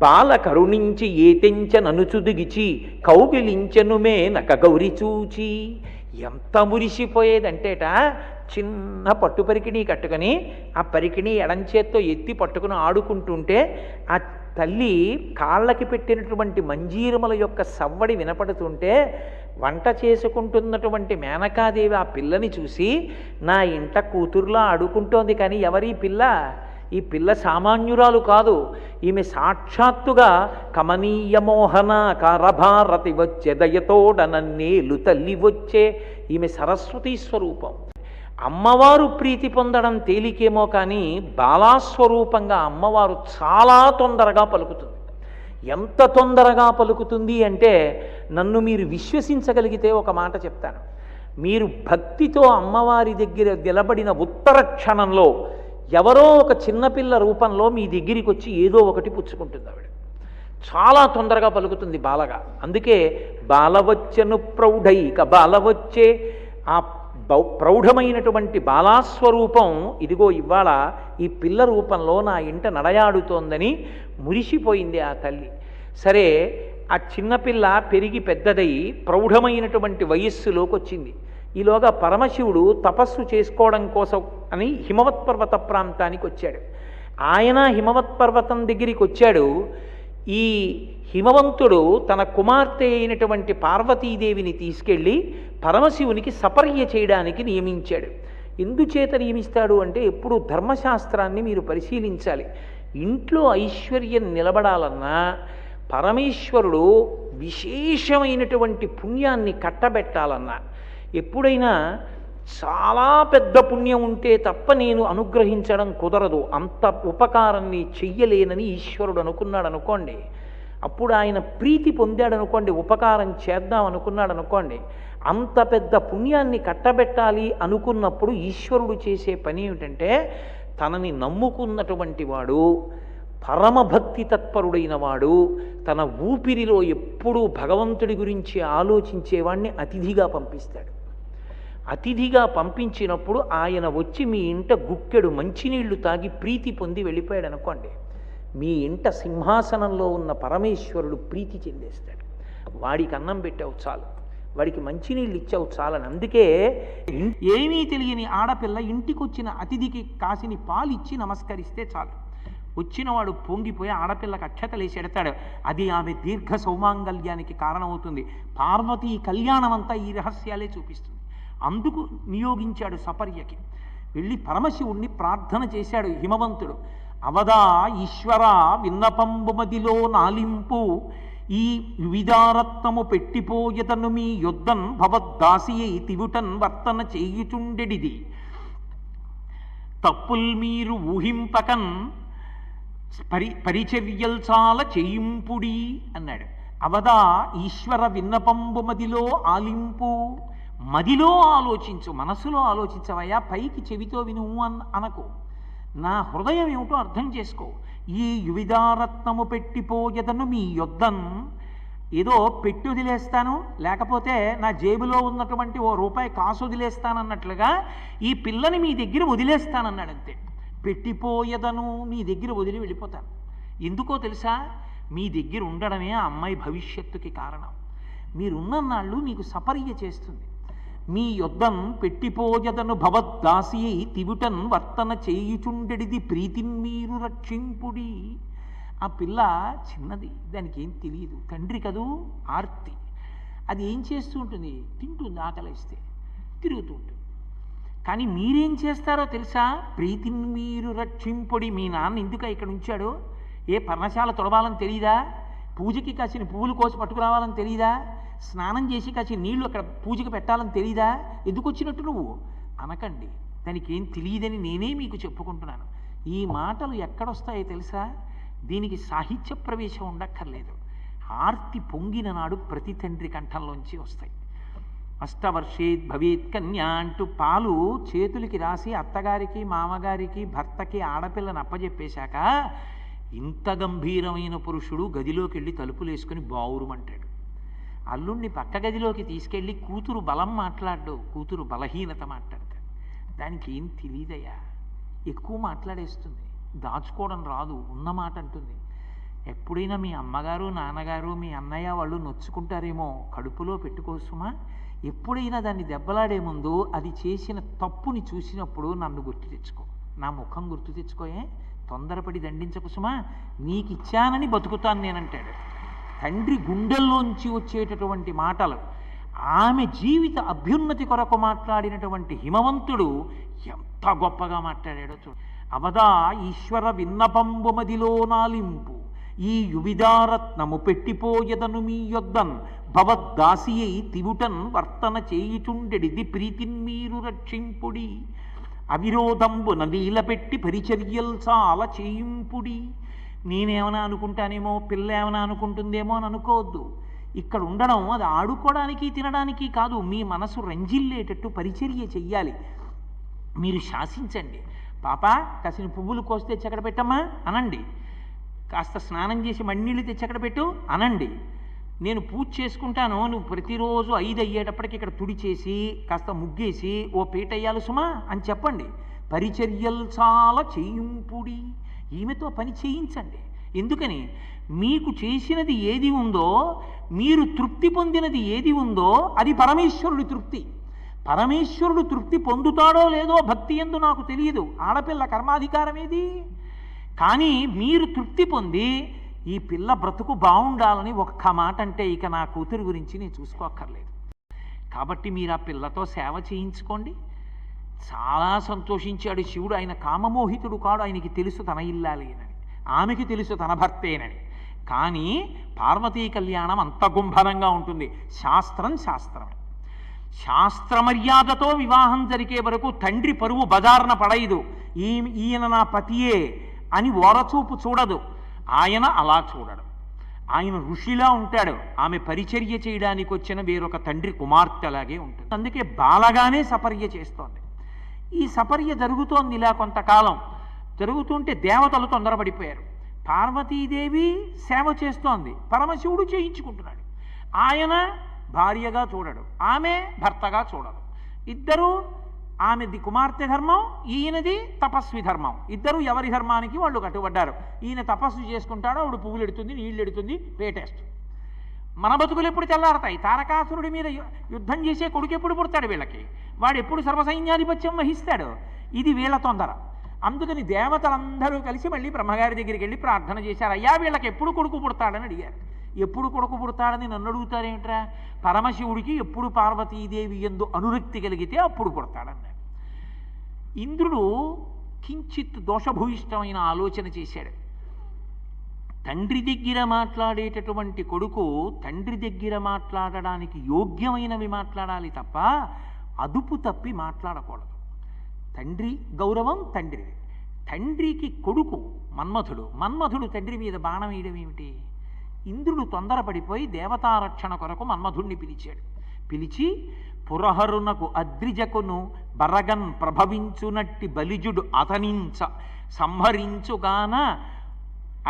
Speaker 1: బాల కరుణించి ఏ తెంచననుచుదిగిచి కౌగిలించెను మేనక గౌరి చూచి. ఎంత మురిసిపోయేదంటేట, చిన్న పట్టు పరికిణీ కట్టుకొని ఆ పరికిణీ ఎడంచేత్తో ఎత్తి పట్టుకుని ఆడుకుంటుంటే ఆ తల్లి కాళ్ళకి పెట్టినటువంటి మంజీరముల యొక్క సవ్వడి వినపడుతుంటే వంట చేసుకుంటున్నటువంటి మేనకాదేవి ఆ పిల్లని చూసి నా ఇంట కూతురులా ఆడుకుంటోంది, కానీ ఎవరి పిల్ల? ఈ పిల్ల సామాన్యురాలు కాదు, ఈమె సాక్షాత్తుగా కమనీయ మోహన కారభారతి వచ్చే దయతోడనన్నేలు తల్లి వచ్చే, ఈమె సరస్వతీ స్వరూపం. అమ్మవారు ప్రీతి పొందడం తేలికేమో కానీ బాలాస్వరూపంగా అమ్మవారు చాలా తొందరగా పలుకుతుంది. ఎంత తొందరగా పలుకుతుంది అంటే నన్ను మీరు విశ్వసించగలిగితే ఒక మాట చెప్తాను. మీరు భక్తితో అమ్మవారి దగ్గర నిలబడిన ఉత్తర క్షణంలో ఎవరో ఒక చిన్నపిల్ల రూపంలో మీ దగ్గరికి వచ్చి ఏదో ఒకటి పుచ్చుకుంటుంది ఆవిడ. చాలా తొందరగా పలుకుతుంది బాలగా. అందుకే బాలవచ్చను ప్రౌఢైక బాలవచ్చే ఆ ప్రౌఢమైనటువంటి బాలాస్వరూపం ఇదిగో ఇవాళ ఈ పిల్ల రూపంలో నా ఇంట నడయాడుతోందని మురిసిపోయింది ఆ తల్లి. సరే, ఆ చిన్నపిల్ల పెరిగి పెద్దదై ప్రౌఢమైనటువంటి వయస్సులోకి వచ్చింది. ఈలోగా పరమశివుడు తపస్సు చేసుకోవడం కోసం అని హిమవత్పర్వత ప్రాంతానికి వచ్చాడు. ఆయన హిమవత్పర్వతం దగ్గరికి వచ్చాడు. ఈ హిమవంతుడు తన కుమార్తె అయినటువంటి పార్వతీదేవిని తీసుకెళ్ళి పరమశివునికి సపర్య చేయడానికి నియమించాడు. ఎందుచేత నియమిస్తాడు అంటే ఎప్పుడు ధర్మశాస్త్రాన్ని మీరు పరిశీలించాలి. ఇంట్లో ఐశ్వర్యం నిలబడాలన్నా పరమేశ్వరుడు విశేషమైనటువంటి పుణ్యాన్ని కట్టబెట్టాలన్నా ఎప్పుడైనా చాలా పెద్ద పుణ్యం ఉంటే తప్ప నేను అనుగ్రహించడం కుదరదు, అంత ఉపకారాన్ని చెయ్యలేనని ఈశ్వరుడు అనుకున్నాడు అనుకోండి, అప్పుడు ఆయన ప్రీతి పొందాడు అనుకోండి, ఉపకారం చేద్దాం అనుకున్నాడు అనుకోండి, అంత పెద్ద పుణ్యాన్ని కట్టబెట్టాలి అనుకున్నప్పుడు ఈశ్వరుడు చేసే పని ఏమిటంటే తనని నమ్ముకున్నటువంటి వాడు, పరమభక్తి తత్పరుడైన వాడు, తన ఊపిరిలో ఎప్పుడూ భగవంతుడి గురించి ఆలోచించేవాడిని అతిథిగా పంపిస్తాడు. అతిథిగా పంపించినప్పుడు ఆయన వచ్చి మీ ఇంట గుక్కెడు మంచినీళ్లు తాగి ప్రీతి పొంది వెళ్ళిపోయాడు అనుకోండి, మీ ఇంట సింహాసనంలో ఉన్న పరమేశ్వరుడు ప్రీతి చెందేస్తాడు. వాడికి అన్నం పెట్టావు చాలు, వాడికి మంచినీళ్ళు ఇచ్చావు చాలని. అందుకే ఏమీ తెలియని ఆడపిల్ల ఇంటికి వచ్చిన అతిథికి కాసిని పాలిచ్చి నమస్కరిస్తే చాలు, వచ్చినవాడు పొంగిపోయి ఆడపిల్లకి అక్షతలేసి ఎడతాడు. అది ఆమె దీర్ఘ సౌమాంగల్యానికి కారణమవుతుంది. పార్వతీ కళ్యాణం అంతా ఈ రహస్యాలే చూపిస్తుంది. అందుకు నియోగించాడు సపర్యకి. వెళ్ళి పరమశివుణ్ణి ప్రార్థన చేశాడు హిమవంతుడు. అవదా ఈశ్వర విన్నపంబుమదిలో నాలింపు, ఈ వివిధారత్నము పెట్టిపోయతను మీ యొద్దన్ భవద్దాసియై తివుటన్ వర్తన చేయుచుండెడిది, తప్పుల్ మీరు ఊహింపకన్ పరిచర్యల్ చాలా చేయింపుడి అన్నాడు. అవదా ఈశ్వర విన్నపంబు మదిలో ఆలింపు, మదిలో ఆలోచించు, మనసులో ఆలోచించవయ్యా, పైకి చెవితో విను అనకు. నా హృదయం ఏమిటో అర్థం చేసుకో. ఈ యువిధారత్నము పెట్టిపోయదను మీ యొద్దన్, ఏదో పెట్టి వదిలేస్తాను, లేకపోతే నా జేబులో ఉన్నటువంటి ఓ రూపాయి కాసు వదిలేస్తానన్నట్లుగా ఈ పిల్లని మీ దగ్గర వదిలేస్తానన్నాడు. అంతే, పెట్టిపోయదను, మీ దగ్గర వదిలి వెళ్ళిపోతాను. ఎందుకో తెలుసా? మీ దగ్గర ఉండడమే ఆ అమ్మాయి భవిష్యత్తుకి కారణం. మీరున్నన్నాళ్ళు మీకు సపర్య చేస్తుంది. మీ యొద్దన్ పెట్టిపోయదను భవద్దాసి తివుటన్ వర్తన చేయుచుండెడిది ప్రీతిన్ మీరు రక్షింపుడి. ఆ పిల్ల చిన్నది, దానికి ఏం తెలియదు, తండ్రి కదూ, ఆర్తి. అది ఏం చేస్తూ ఉంటుంది? తింటుంది, ఆకలిస్తే తిరుగుతూ ఉంటుంది. కానీ మీరేం చేస్తారో తెలుసా? ప్రీతిని మీరు రక్షింపుడి. మీ నాన్న ఎందుకు ఇక్కడ ఉంచాడు? ఏ పర్ణశాల తొడవాలని తెలియదా? పూజకి కాసిన పువ్వులు కోసి పట్టుకురావాలని తెలియదా? స్నానం చేసి కాసిన నీళ్లు అక్కడ పూజకి పెట్టాలని తెలియదా? ఎందుకు వచ్చినట్టు నువ్వు అనకండి. దానికి ఏం తెలియదని నేనే మీకు చెప్పుకుంటున్నాను. ఈ మాటలు ఎక్కడొస్తాయో తెలుసా? దీనికి సాహిత్య ప్రవేశం ఉండక్కర్లేదు. ఆర్తి పొంగిన నాడు ప్రతి తండ్రి కంఠంలోంచి వస్తాయి. అష్టవర్షేద్ భవేత్ కన్యా అంటూ పాలు చేతులకి రాసి అత్తగారికి, మామగారికి, భర్తకి ఆడపిల్లని అప్పజెప్పేశాక ఇంత గంభీరమైన పురుషుడు గదిలోకి వెళ్ళి తలుపులు వేసుకుని బావురుమంటాడు. అల్లుణ్ణి పక్క గదిలోకి తీసుకెళ్ళి కూతురు బలం మాట్లాడు, కూతురు బలహీనత మాట్లాడతాడు. దానికి ఏం తెలియదయ్యా, ఎక్కువ మాట్లాడేస్తుంది, దాచుకోవడం రాదు, ఉన్నమాట అంటుంది. ఎప్పుడైనా మీ అమ్మగారు, నాన్నగారు, మీ అన్నయ్య వాళ్ళు నొచ్చుకుంటారేమో, కడుపులో పెట్టుకోసుమా. ఎప్పుడైనా దాన్ని దెబ్బలాడే ముందు అది చేసిన తప్పుని చూసినప్పుడు నన్ను గుర్తు తెచ్చుకో, నా ముఖం గుర్తు తెచ్చుకోయే, తొందరపడి దండించకు సుమా, నీకు ఇచ్చానని బతుకుతాను నేనంటాడు. తండ్రి గుండెల్లోంచి వచ్చేటటువంటి మాటలు. ఆమె జీవిత అభ్యున్నతి కొరకు మాట్లాడినటువంటి హిమవంతుడు ఎంత గొప్పగా మాట్లాడాడో చూడు. అవదా ఈశ్వర విన్నపంబు మదిలో నాలింపు, ఈ యువిదారత్నము పెట్టిపోయదను మీ యొద్దన్ భవద్దాసియై తివుటన్ వర్తన చేయుచుండెడిది ప్రీతిన్ మీరు రక్షింపుడి అవిరోధంబున నీలపెట్టి పరిచర్యల్ చాలా చేయింపుడి. నేనేమైనా అనుకుంటానేమో, పిల్ల ఏమైనా అనుకుంటుందేమో అని అనుకోవద్దు. ఇక్కడ ఉండడం అది ఆడుకోవడానికి తినడానికి కాదు, మీ మనసు రంజిల్లేటట్టు పరిచర్య చెయ్యాలి. మీరు శాసించండి. పాప కాసిన పువ్వులు కోసి తెచ్చి ఎక్కడ పెట్టమ్మా అనండి, కాస్త స్నానం చేసి మಣ್ಣీళ్ళు తెచ్చి ఎక్కడ పెట్టు అనండి. నేను పూజ చేసుకుంటాను, నువ్వు ప్రతిరోజు 5 అయ్యేటప్పటికి ఇక్కడ తుడిచేసి కాస్త ముగ్గేసి ఓ పీట అయ్యాలి సుమా అని చెప్పండి. పరిచర్యలు చాలా చేయింపుడి, ఈమెతో పని చేయించండి. ఎందుకని? మీకు చేసినది ఏది ఉందో, మీరు తృప్తి పొందినది ఏది ఉందో అది పరమేశ్వరుడి తృప్తి. పరమేశ్వరుడు తృప్తి పొందుతాడో లేదో భక్తి యందు నాకు తెలియదు, ఆడపిల్ల కర్మాధికారం ఏది. కానీ మీరు తృప్తి పొంది ఈ పిల్ల బ్రతుకు బాగుండాలని ఒక్క మాట అంటే ఇక నా కూతురు గురించి నేను చూసుకోక్కర్లేదు. కాబట్టి మీరు ఆ పిల్లతో సేవ చేయించుకోండి. చాలా సంతోషించాడు శివుడు. ఆయన కామమోహితుడు కాడు, ఆయనకి తెలుసు తన ఇల్లాలి అని, ఆమెకి తెలుసు తన భర్తేనని. కానీ పార్వతీ కళ్యాణం అంత గుంభనంగా ఉంటుంది. శాస్త్రం శాస్త్రమే. శాస్త్రమర్యాదతో వివాహం జరిగే వరకు తండ్రి పరువు బజారున పడైదు. ఈయన నా పతియే అని ఓరచూపు చూడదు. ఆయన అలా చూడడు. ఆయన ఋషిలా ఉంటాడు. ఆమె పరిచర్య చేయడానికి వచ్చిన వేరొక తండ్రి కుమార్తెలాగే ఉంటుంది. అందుకే బాలగానే సపర్య చేస్తోంది. ఈ సపర్య జరుగుతోంది. ఇలా కొంతకాలం జరుగుతుంటే దేవతలు తొందరపడిపోయారు. పార్వతీదేవి సేవ చేస్తోంది, పరమశివుడు చేయించుకుంటున్నాడు. ఆయన భార్యగా చూడడు, ఆమె భర్తగా చూడదు. ఇద్దరూ, ఆమెది కుమార్తె ధర్మం, ఈయనది తపస్వి ధర్మం. ఇద్దరు ఎవరి ధర్మానికి వాళ్ళు కట్టుబడ్డారు. ఈయన తపస్సు చేసుకుంటాడు, ఆవిడ పువ్వులు ఎడుతుంది, నీళ్ళు ఎడుతుంది, పేటేస్తుంది. మన బతుకులు ఎప్పుడు తెల్లారతాయి? తారకాసురుడి మీద యుద్ధం చేసే కొడుకు ఎప్పుడు పుడతాడు వీళ్ళకి? వాడు ఎప్పుడు సర్వసైన్యాధిపత్యం వహిస్తాడు? ఇది వీళ్ళ తొందర. అందుకని దేవతలందరూ కలిసి మళ్ళీ బ్రహ్మగారి దగ్గరికి వెళ్ళి ప్రార్థన చేశారు. అయ్యా వీళ్ళకి ఎప్పుడు కొడుకు పుడతాడని అడిగారు. ఎప్పుడు కొడుకు పుడతాడని నన్ను అడుగుతారేమిట్రా? పరమశివుడికి ఎప్పుడు పార్వతీదేవి యందు అనురక్తి కలిగితే అప్పుడు పుడతాడన్నారు. ఇంద్రుడు కించిత్ దోషభూయిష్టమైన ఆలోచన చేశాడు. తండ్రి దగ్గర మాట్లాడేటటువంటి కొడుకు తండ్రి దగ్గర మాట్లాడడానికి యోగ్యమైనవి మాట్లాడాలి తప్ప అదుపు తప్పి మాట్లాడకూడదు. తండ్రి గౌరవం తండ్రిది. తండ్రికి కొడుకు మన్మథుడు. మన్మథుడు తండ్రి మీద బాణం వేయడం ఏమిటి? ఇంద్రుడు తొందరపడిపోయి దేవతారక్షణ కొరకు మన్మథుణ్ణి పిలిచాడు. పిలిచి పురహరునకు అద్రిజకును బరగన్ ప్రభవించునట్టి బలిజుడు అతనించ సంహరించుగాన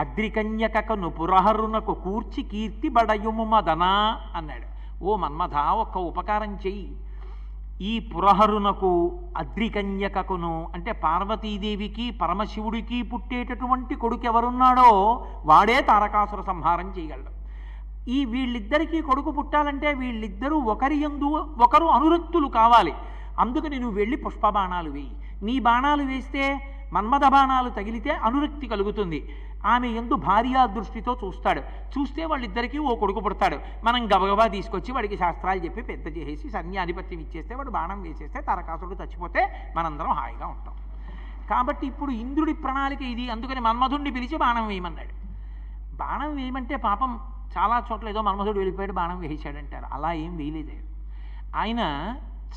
Speaker 1: అద్రికన్యకను పురహరునకు కూర్చి కీర్తి బడయుము మదనా అన్నాడు. ఓ మన్మథ, ఒక్క ఉపకారం చెయ్యి. ఈ పురహరునకు అద్రికన్యకకును అంటే పార్వతీదేవికి పరమశివుడికి పుట్టేటటువంటి కొడుకు ఎవరున్నాడో వాడే తారకాసుర సంహారం చేయగలడు. ఈ వీళ్ళిద్దరికీ కొడుకు పుట్టాలంటే వీళ్ళిద్దరూ ఒకరి యందు ఒకరు అనురక్తులు కావాలి. అందుకని నువ్వు వెళ్ళి పుష్పబాణాలు వేయి. నీ బాణాలు వేస్తే మన్మథ బాణాలు తగిలితే అనురక్తి కలుగుతుంది. ఆమె యందు భార్యా దృష్టితో చూస్తాడు. చూస్తే వాళ్ళిద్దరికీ ఓ కొడుకు పుడతాడు. మనం గబగబా తీసుకొచ్చి వాడికి శాస్త్రాలు చెప్పి పెద్ద చేసి సన్యాధిపత్యం ఇచ్చేస్తే వాడు బాణం వేసేస్తే తారకాసురుడు చచ్చిపోతే మనందరం హాయిగా ఉంటాం. కాబట్టి ఇప్పుడు ఇంద్రుడి ప్రణాళిక ఇది. అందుకని మన్మధుడిని పిలిచి బాణం వేయమన్నాడు. బాణం వేయమంటే పాపం చాలా చోట్ల ఏదో మన్మధుడు వెళ్ళిపోయాడు బాణం వేయించాడంటారు. అలా ఏం వేయలేదు. ఆయన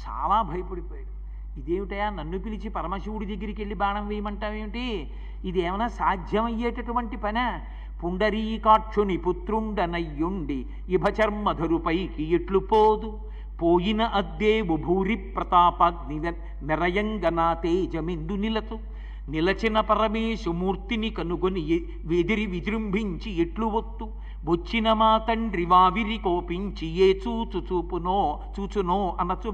Speaker 1: చాలా భయపడిపోయాడు. ఇదేమిటయా, నన్ను పిలిచి పరమశివుడి దగ్గరికి వెళ్ళి బాణం వేయమంటావేమిటి? ఇది ఏమైనా సాధ్యమయ్యేటటువంటి పనే? పుండరీకాక్షుని పుత్రుండనయ్యుండి ఇభచర్మధరుపైకి ఎట్లు పోదు పోయిన అద్దేవు భూరి ప్రతాపాగ్ని నిరయంగనా తేజమెందు నిలతు నిలచిన పరమేశు మూర్తిని కనుగొని వెదిరి విజృంభించి ఎట్లు ఒత్తు వచ్చిన మా తండ్రి వావిరి కోపించి ఏ చూచునో అనచు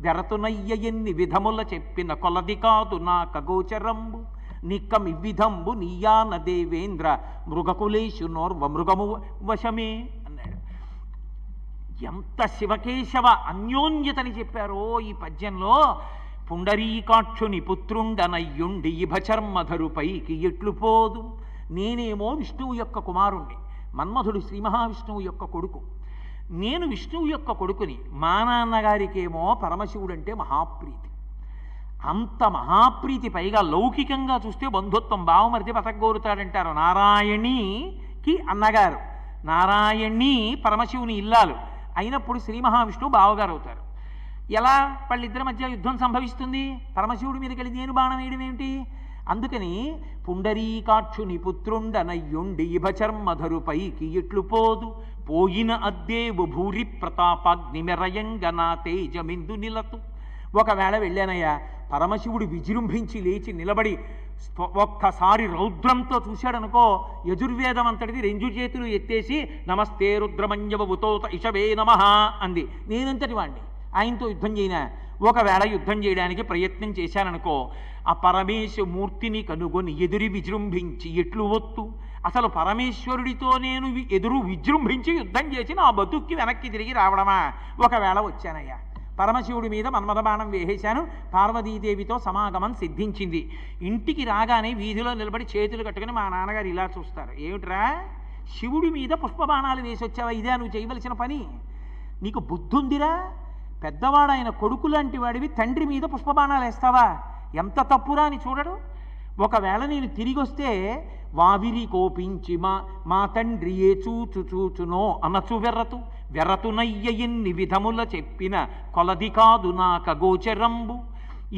Speaker 1: వెరతునయ్య ఎన్ని విధముల చెప్పిన కొలది కాదు నా కగోచరంబు నిక్కమివిధంబు నీయాన దేవేంద్ర మృగకులేషు నోర్వ మృగము వశమే అన్నాడు. ఎంత శివకేశవ అన్యోన్యతని చెప్పారో ఈ పద్యంలో. పుండరీకాక్షుని పుత్రుండనయ్యుండి ఇభచర్మధరుపైకి ఎట్లు పోదు. నేనేమో విష్ణువు యొక్క కుమారుణ్ణి, మన్మధుడు శ్రీ మహావిష్ణువు యొక్క కొడుకు. నేను విష్ణువు యొక్క కొడుకుని. మా నాన్నగారికేమో పరమశివుడంటే మహాప్రీతి. అంత మహాప్రీతి, పైగా లౌకికంగా చూస్తే బంధుత్వం, బావమరిది బతకగోరుతాడంటారు. నారాయణికి అన్నగారు, నారాయణి పరమశివుని ఇల్లాలు అయినప్పుడు శ్రీ మహావిష్ణువు బావగారు అవుతారు. ఎలా వాళ్ళిద్దరి మధ్య యుద్ధం సంభవిస్తుంది? పరమశివుడి మీదకి వెళ్ళి నేను బాణం వేయడం ఏమిటి? అందుకని పుండరీకాక్షుని పుత్రుండనయ్యుండి ఇభచర్మధరుపైకి ఎట్లు పోదు పోయిన అద్దేవు భూరి ప్రతాపాగ్నిమెరయంగనా తేజమిందు నిలతు. ఒకవేళ వెళ్ళానయ్యా, పరమశివుడు విజృంభించి లేచి నిలబడి ఒక్కసారి రౌద్రంతో చూశాడనుకో, యజుర్వేదం అంతటిది రెండు చేతులు ఎత్తేసి నమస్తే రుద్రమన్యవతోత ఇషవే నమః అంది. నేనంతటి వాణ్ణి, ఆయనతో యుద్ధం చేయనా? ఒకవేళ యుద్ధం చేయడానికి ప్రయత్నం చేశాననుకో, ఆ పరమేశ్వమూర్తిని కనుగొని ఎదురి విజృంభించి ఎట్లు ఒత్తు. అసలు పరమేశ్వరుడితో నేను ఎదురు విజృంభించి యుద్ధం చేసి నా బతుక్కి వెనక్కి తిరిగి రావడమా? ఒకవేళ వచ్చానయ్యా, పరమశివుడి మీద మన్మథబాణం వేసేశాను, పార్వతీదేవితో సమాగమం సిద్ధించింది. ఇంటికి రాగానే వీధిలో నిలబడి చేతులు కట్టుకుని మా నాన్నగారు ఇలా చూస్తారు, ఏమిట్రా శివుడి మీద పుష్పబాణాలు వేసి వచ్చావా? ఇదే నువ్వు చేయవలసిన పని? నీకు బుద్ధుందిరా? పెద్దవాడైన కొడుకు లాంటి వాడివి తండ్రి మీద పుష్పబాణాలు వేస్తావా? ఎంత తప్పురా అని చూడడు. ఒకవేళ నేను తిరిగి వస్తే వావిరి కోపించి మా తండ్రి ఏ చూచునో అనచు వెర్రతునయ్య ఎన్ని విధముల చెప్పిన కొలది కాదు నా ఖగోచరంబు.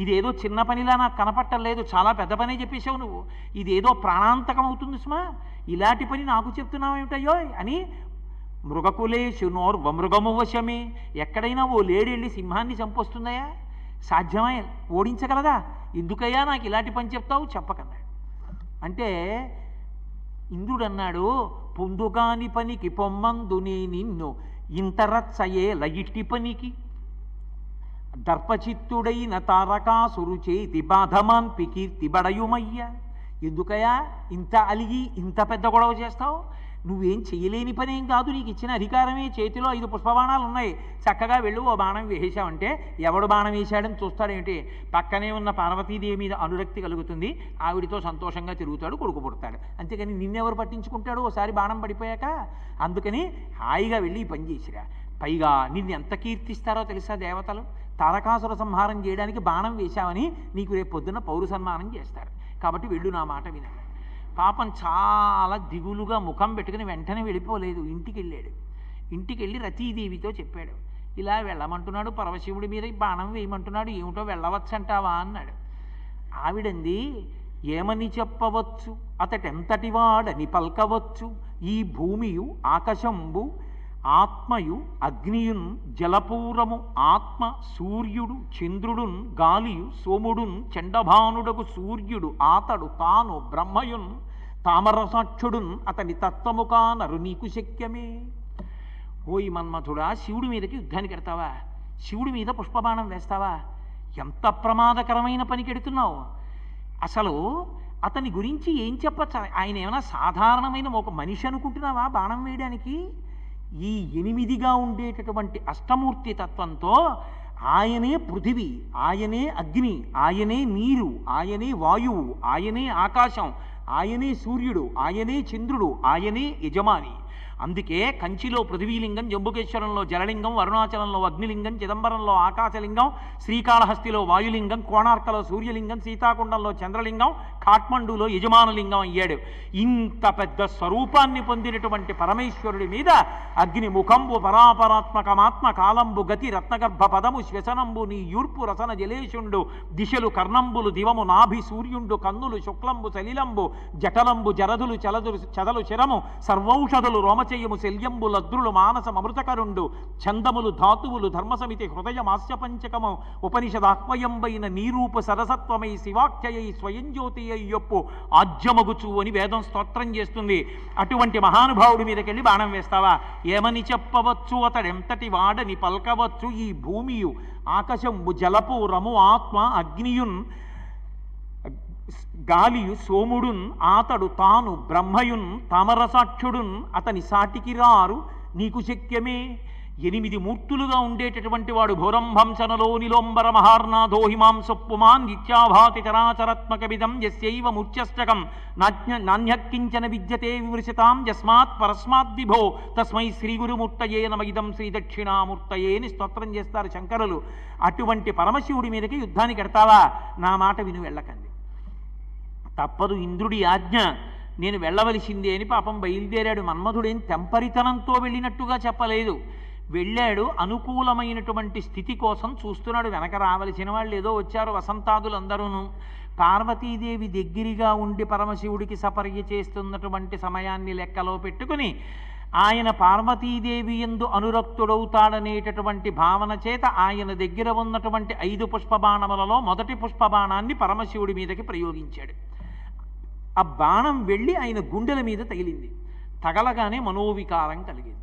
Speaker 1: ఇదేదో చిన్న పనిలా నాకు కనపట్టలేదు, చాలా పెద్ద పనే చెప్పేశావు నువ్వు, ఇదేదో ప్రాణాంతకం అవుతుంది సుమా, ఇలాంటి పని నాకు చెప్తున్నావు ఏమిటయ్యో అని మృగకులేషు నోర్వమృగము వశమే. ఎక్కడైనా ఓ లేడీ వెళ్ళి సింహాన్ని చంపొస్తుందయా? సాధ్యమై ఓడించగలదా? ఎందుకయ్యా నాకు ఇలాంటి పని చెప్తావు? చెప్పకన్నాడు. అంటే ఇంద్రుడు అన్నాడు, పొందుగాని పనికి పొమ్మందునే నిన్ను ఇంతరచ్చయే లయిట్టి పనికి దర్పచిత్తుడైన తారకాసురు చేతి బాధమాన్పి కీర్తి బడయుమయ్య. ఎందుకయ్యా ఇంత అలిగి ఇంత పెద్ద గొడవ చేస్తావు? నువ్వేం చేయలేని పనేం కాదు, నీకు ఇచ్చిన అధికారమే, చేతిలో 5 పుష్పబాణాలు ఉన్నాయి, చక్కగా వెళ్ళు ఓ బాణం వేసావంటే ఎవడు బాణం వేశాడని చూస్తాడేమిటి? పక్కనే ఉన్న పార్వతీదేవి మీద అనురక్తి కలుగుతుంది, ఆవిడితో సంతోషంగా తిరుగుతాడు, కొడుకు పుడతాడు. అంతేకాని నిన్నెవరు పట్టించుకుంటాడు ఓసారి బాణం పడిపోయాక? అందుకని హాయిగా వెళ్ళి ఈ పని చేసిరా. పైగా నిన్ను ఎంత కీర్తిస్తారో తెలుసా దేవతలు? తారకాసుర సంహారం చేయడానికి బాణం వేశావని నీకు రేపు పొద్దున్న పౌరు సన్మానం చేస్తారు. కాబట్టి వెళ్ళు, నా మాట వినాలి. పాపం చాలా దిగులుగా ముఖం పెట్టుకుని వెంటనే వెళ్ళిపోలేదు, ఇంటికి వెళ్ళాడు. ఇంటికి వెళ్ళి రతీదేవితో చెప్పాడు, ఇలా వెళ్ళమంటున్నాడు పరమశివుడి మీద బాణం వేయమంటున్నాడు, ఏమిటో వెళ్ళవచ్చంటావా అన్నాడు. ఆవిడంది, ఏమని చెప్పవచ్చు, అతటెంతటి వాడని పల్కవచ్చు. ఈ భూమియు ఆకాశంబు ఆత్మయు అగ్నియున్ జలపూరము ఆత్మ సూర్యుడు చంద్రుడున్ గాలియు సోముడున్ చండభానుడకు సూర్యుడు ఆతడు తాను బ్రహ్మయున్ తామరసాక్షుడున్ అతని తత్వముకానరు నీకు శక్యమే. ఓయి మన్మథుడా, శివుడి మీదకి యుద్ధానికి ఎడతావా? శివుడి మీద పుష్పబాణం వేస్తావా? ఎంత ప్రమాదకరమైన పనికెడుతున్నావు. అసలు అతని గురించి ఏం చెప్పచ్చు? ఆయన ఏమైనా సాధారణమైన ఒక మనిషి అనుకుంటున్నావా బాణం వేయడానికి? ఈ 8గా ఉండేటటువంటి అష్టమూర్తి తత్వంతో ఆయనే పృథివీ, ఆయనే అగ్ని, ఆయనే నీరు, ఆయనే వాయువు, ఆయనే ఆకాశం, ఆయనే సూర్యుడు, ఆయనే చంద్రుడు, ఆయనే యజమాని. అందుకే కంచిలో పృథివీలింగం, జంబుకేశ్వరంలో జలలింగం, అరుణాచలంలో అగ్నిలింగం, చిదంబరంలో ఆకాశలింగం, శ్రీకాళహస్తిలో వాయులింగం, కోణార్కలో సూర్యలింగం, సీతాకుండంలో చంద్రలింగం, కాఠ్మండూలో యజమానులింగం అయ్యాడు. ఇంత పెద్ద స్వరూపాన్ని పొందినటువంటి పరమేశ్వరుడి మీద అగ్ని ముఖంబు పరాపరాత్మకమాత్మ కాలంబు గతి రత్నగర్భ పదము శ్వసనంబు నీ యూర్పు రసన జలేషుండు దిశలు కర్ణంబులు దివము నాభి సూర్యుండు కన్నులు శుక్లంబు సలిలంబు జటలంబు జరదులు చదలు శరము సర్వౌషధులు రోమచయము శల్యంబు లద్రులు మానసం అమృతకరుండు ఛందములు ధాతువులు ధర్మసమితి హృదయమాస్య పంచకము ఉపనిషదాహ్వయంబైన నీరూప సరసత్వమై శివాఖ్యయై స్వయం జ్యోతి అయ్యొప్పు ఆజ్యమగుచు అని వేదం స్తోత్రం చేస్తుంది. అటువంటి మహానుభావుడి మీదకెళ్ళి బాణం వేస్తావా? ఏమని చెప్పవచ్చు, అతడెంతటి వాడని పల్కవచ్చు. ఈ భూమియు ఆకాశంబు జలపూరము ఆత్మ అగ్నియున్ గాలియు సోముడున్ ఆతడు తాను బ్రహ్మయున్ తామరసాక్షుడున్ అతని సాటికి రారు నీకు శక్యమే.
Speaker 2: 8 మూర్తులుగా ఉండేటటువంటి వాడు భోరంభంశనలో నిలోంబర మహార్నాథో హిమాంసొప్పుమాన్ నిత్యాభాతి చరాచరాత్మకమిదం యస్యైవ మూర్ఛష్టకం నాణ్యక్కించన విద్యతే విమృశతాం యస్మాత్ పరస్మాత్ విభో తస్మై శ్రీ గురుమూర్తయే నమ ఇదం శ్రీ దక్షిణామూర్తయే అని స్తోత్రం చేస్తారు శంకరులు. అటువంటి పరమశివుడి మీదకి యుద్ధానికి ఎడతావా? నా మాట విను, వెళ్ళకండి. తప్పదు, ఇంద్రుడి ఆజ్ఞ, నేను వెళ్ళవలసిందే అని పాపం బయలుదేరాడు. మన్మధుడేం తెంపరితనంతో వెళ్ళినట్టుగా చెప్పలేదు. వెళ్ళాడు, అనుకూలమైనటువంటి స్థితి కోసం చూస్తున్నాడు. వెనక రావలసిన వాళ్ళు ఏదో వచ్చారు, వసంతాదులందరూను. పార్వతీదేవి దగ్గరగా ఉండి పరమశివుడికి సపర్య చేస్తున్నటువంటి సమయాన్ని లెక్కలో పెట్టుకుని ఆయన పార్వతీదేవి యందు అనురక్తుడవుతాడనేటటువంటి భావన చేత ఆయన దగ్గర ఉన్నటువంటి 5 పుష్పబాణములలో మొదటి పుష్పబాణాన్ని పరమశివుడి మీదకి ప్రయోగించాడు. ఆ బాణం వెళ్ళి ఆయన గుండెల మీద తగిలింది. తగలగానే మనోవికారం కలిగింది.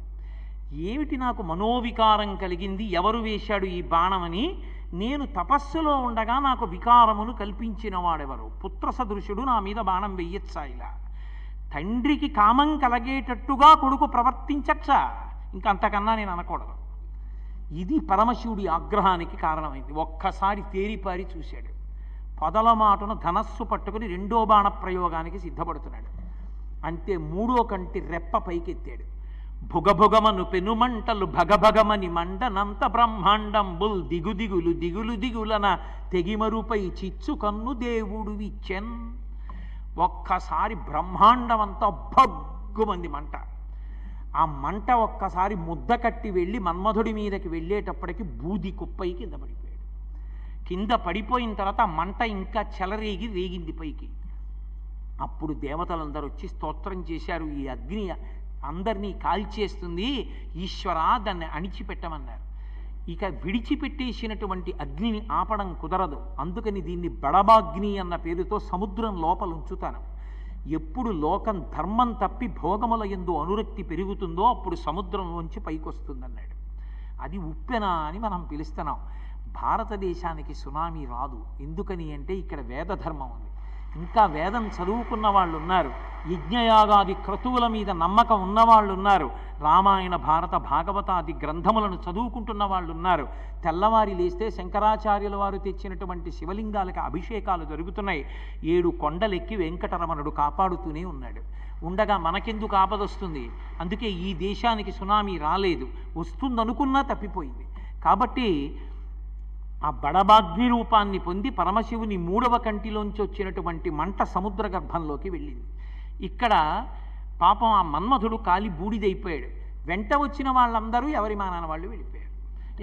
Speaker 2: ఏమిటి నాకు మనోవికారం కలిగింది, ఎవరు వేశాడు ఈ బాణమని? నేను తపస్సులో ఉండగా నాకు వికారమును కల్పించిన వాడెవరు? పుత్ర సదృశుడు నా మీద బాణం వెయ్యచ్చా? ఇలా తండ్రికి కామం కలిగేటట్టుగా కొడుకు ప్రవర్తించచ్చా? ఇంకంతకన్నా నేను అనకూడదు. ఇది పరమశివుడి ఆగ్రహానికి కారణమైంది. ఒక్కసారి తేరిపారి చూశాడు. పొదల మాటను ధనస్సు పట్టుకుని 2వ బాణ ప్రయోగానికి సిద్ధపడుతున్నాడు. అంతే, 3వ కంటి రెప్ప పైకెత్తాడు. భుగభుగమను పెనుమంటలు భగభగమని మండనంత బ్రహ్మాండంబుల్ దిగుదిగులు దిగులు దిగులన తెగిమరుపై చిచ్చు కన్ను దేవుడు విచ్చెన్. ఒక్కసారి బ్రహ్మాండమంతా భగ్గుమంది మంట. ఆ మంట ఒక్కసారి ముద్ద కట్టి వెళ్ళి మన్మధుడి మీదకి వెళ్ళేటప్పటికి బూది కుప్పై కింద పడిపోయాడు. కింద పడిపోయిన తర్వాత ఆ మంట ఇంకా చెలరేగి రేగింది పైకి. అప్పుడు దేవతలందరూ వచ్చి స్తోత్రం చేశారు, ఈ అగ్ని అందరినీ కాల్చేస్తుంది, ఈశ్వర దాన్ని అణిచిపెట్టమన్నారు. ఇక విడిచిపెట్టేసినటువంటి అగ్నిని ఆపడం కుదరదు. అందుకని దీన్ని బడబాగ్ని అన్న పేరుతో సముద్రం లోపల ఉంచుతాను. ఎప్పుడు లోకం ధర్మం తప్పి భోగముల యందు అనురక్తి పెరుగుతుందో అప్పుడు సముద్రంలోంచి పైకొస్తుందన్నాడు. అది ఉప్పెన అని మనం పిలుస్తున్నాం. భారతదేశానికి సునామీ రాదు. ఎందుకని అంటే ఇక్కడ వేదధర్మం ఉంది. ఇంకా వేదం చదువుకున్న వాళ్ళు ఉన్నారు, యజ్ఞయాగాది క్రతువుల మీద నమ్మకం ఉన్నవాళ్ళు ఉన్నారు, రామాయణ భారత భాగవతాది గ్రంథములను చదువుకుంటున్న వాళ్ళు ఉన్నారు. తెల్లవారి లేస్తే శంకరాచార్యుల వారు తెచ్చినటువంటి శివలింగాలకు అభిషేకాలు జరుగుతున్నాయి. 7 కొండలెక్కి వెంకటరమణుడు కాపాడుతూనే ఉన్నాడు. ఉండగా మనకెందుకు ఆపదొస్తుంది? అందుకే ఈ దేశానికి సునామీ రాలేదు. వస్తుందనుకున్నా తప్పిపోయింది. కాబట్టి ఆ బడబాగ్ని రూపాన్ని పొంది పరమశివుని 3వ కంటిలోంచి వచ్చినటువంటి మంట సముద్ర గర్భంలోకి వెళ్ళింది. ఇక్కడ పాపం ఆ మన్మధుడు కాలి బూడిదైపోయాడు. వెంట వచ్చిన వాళ్ళందరూ ఎవరి మానాన వాళ్ళు వెళ్ళిపోయారు.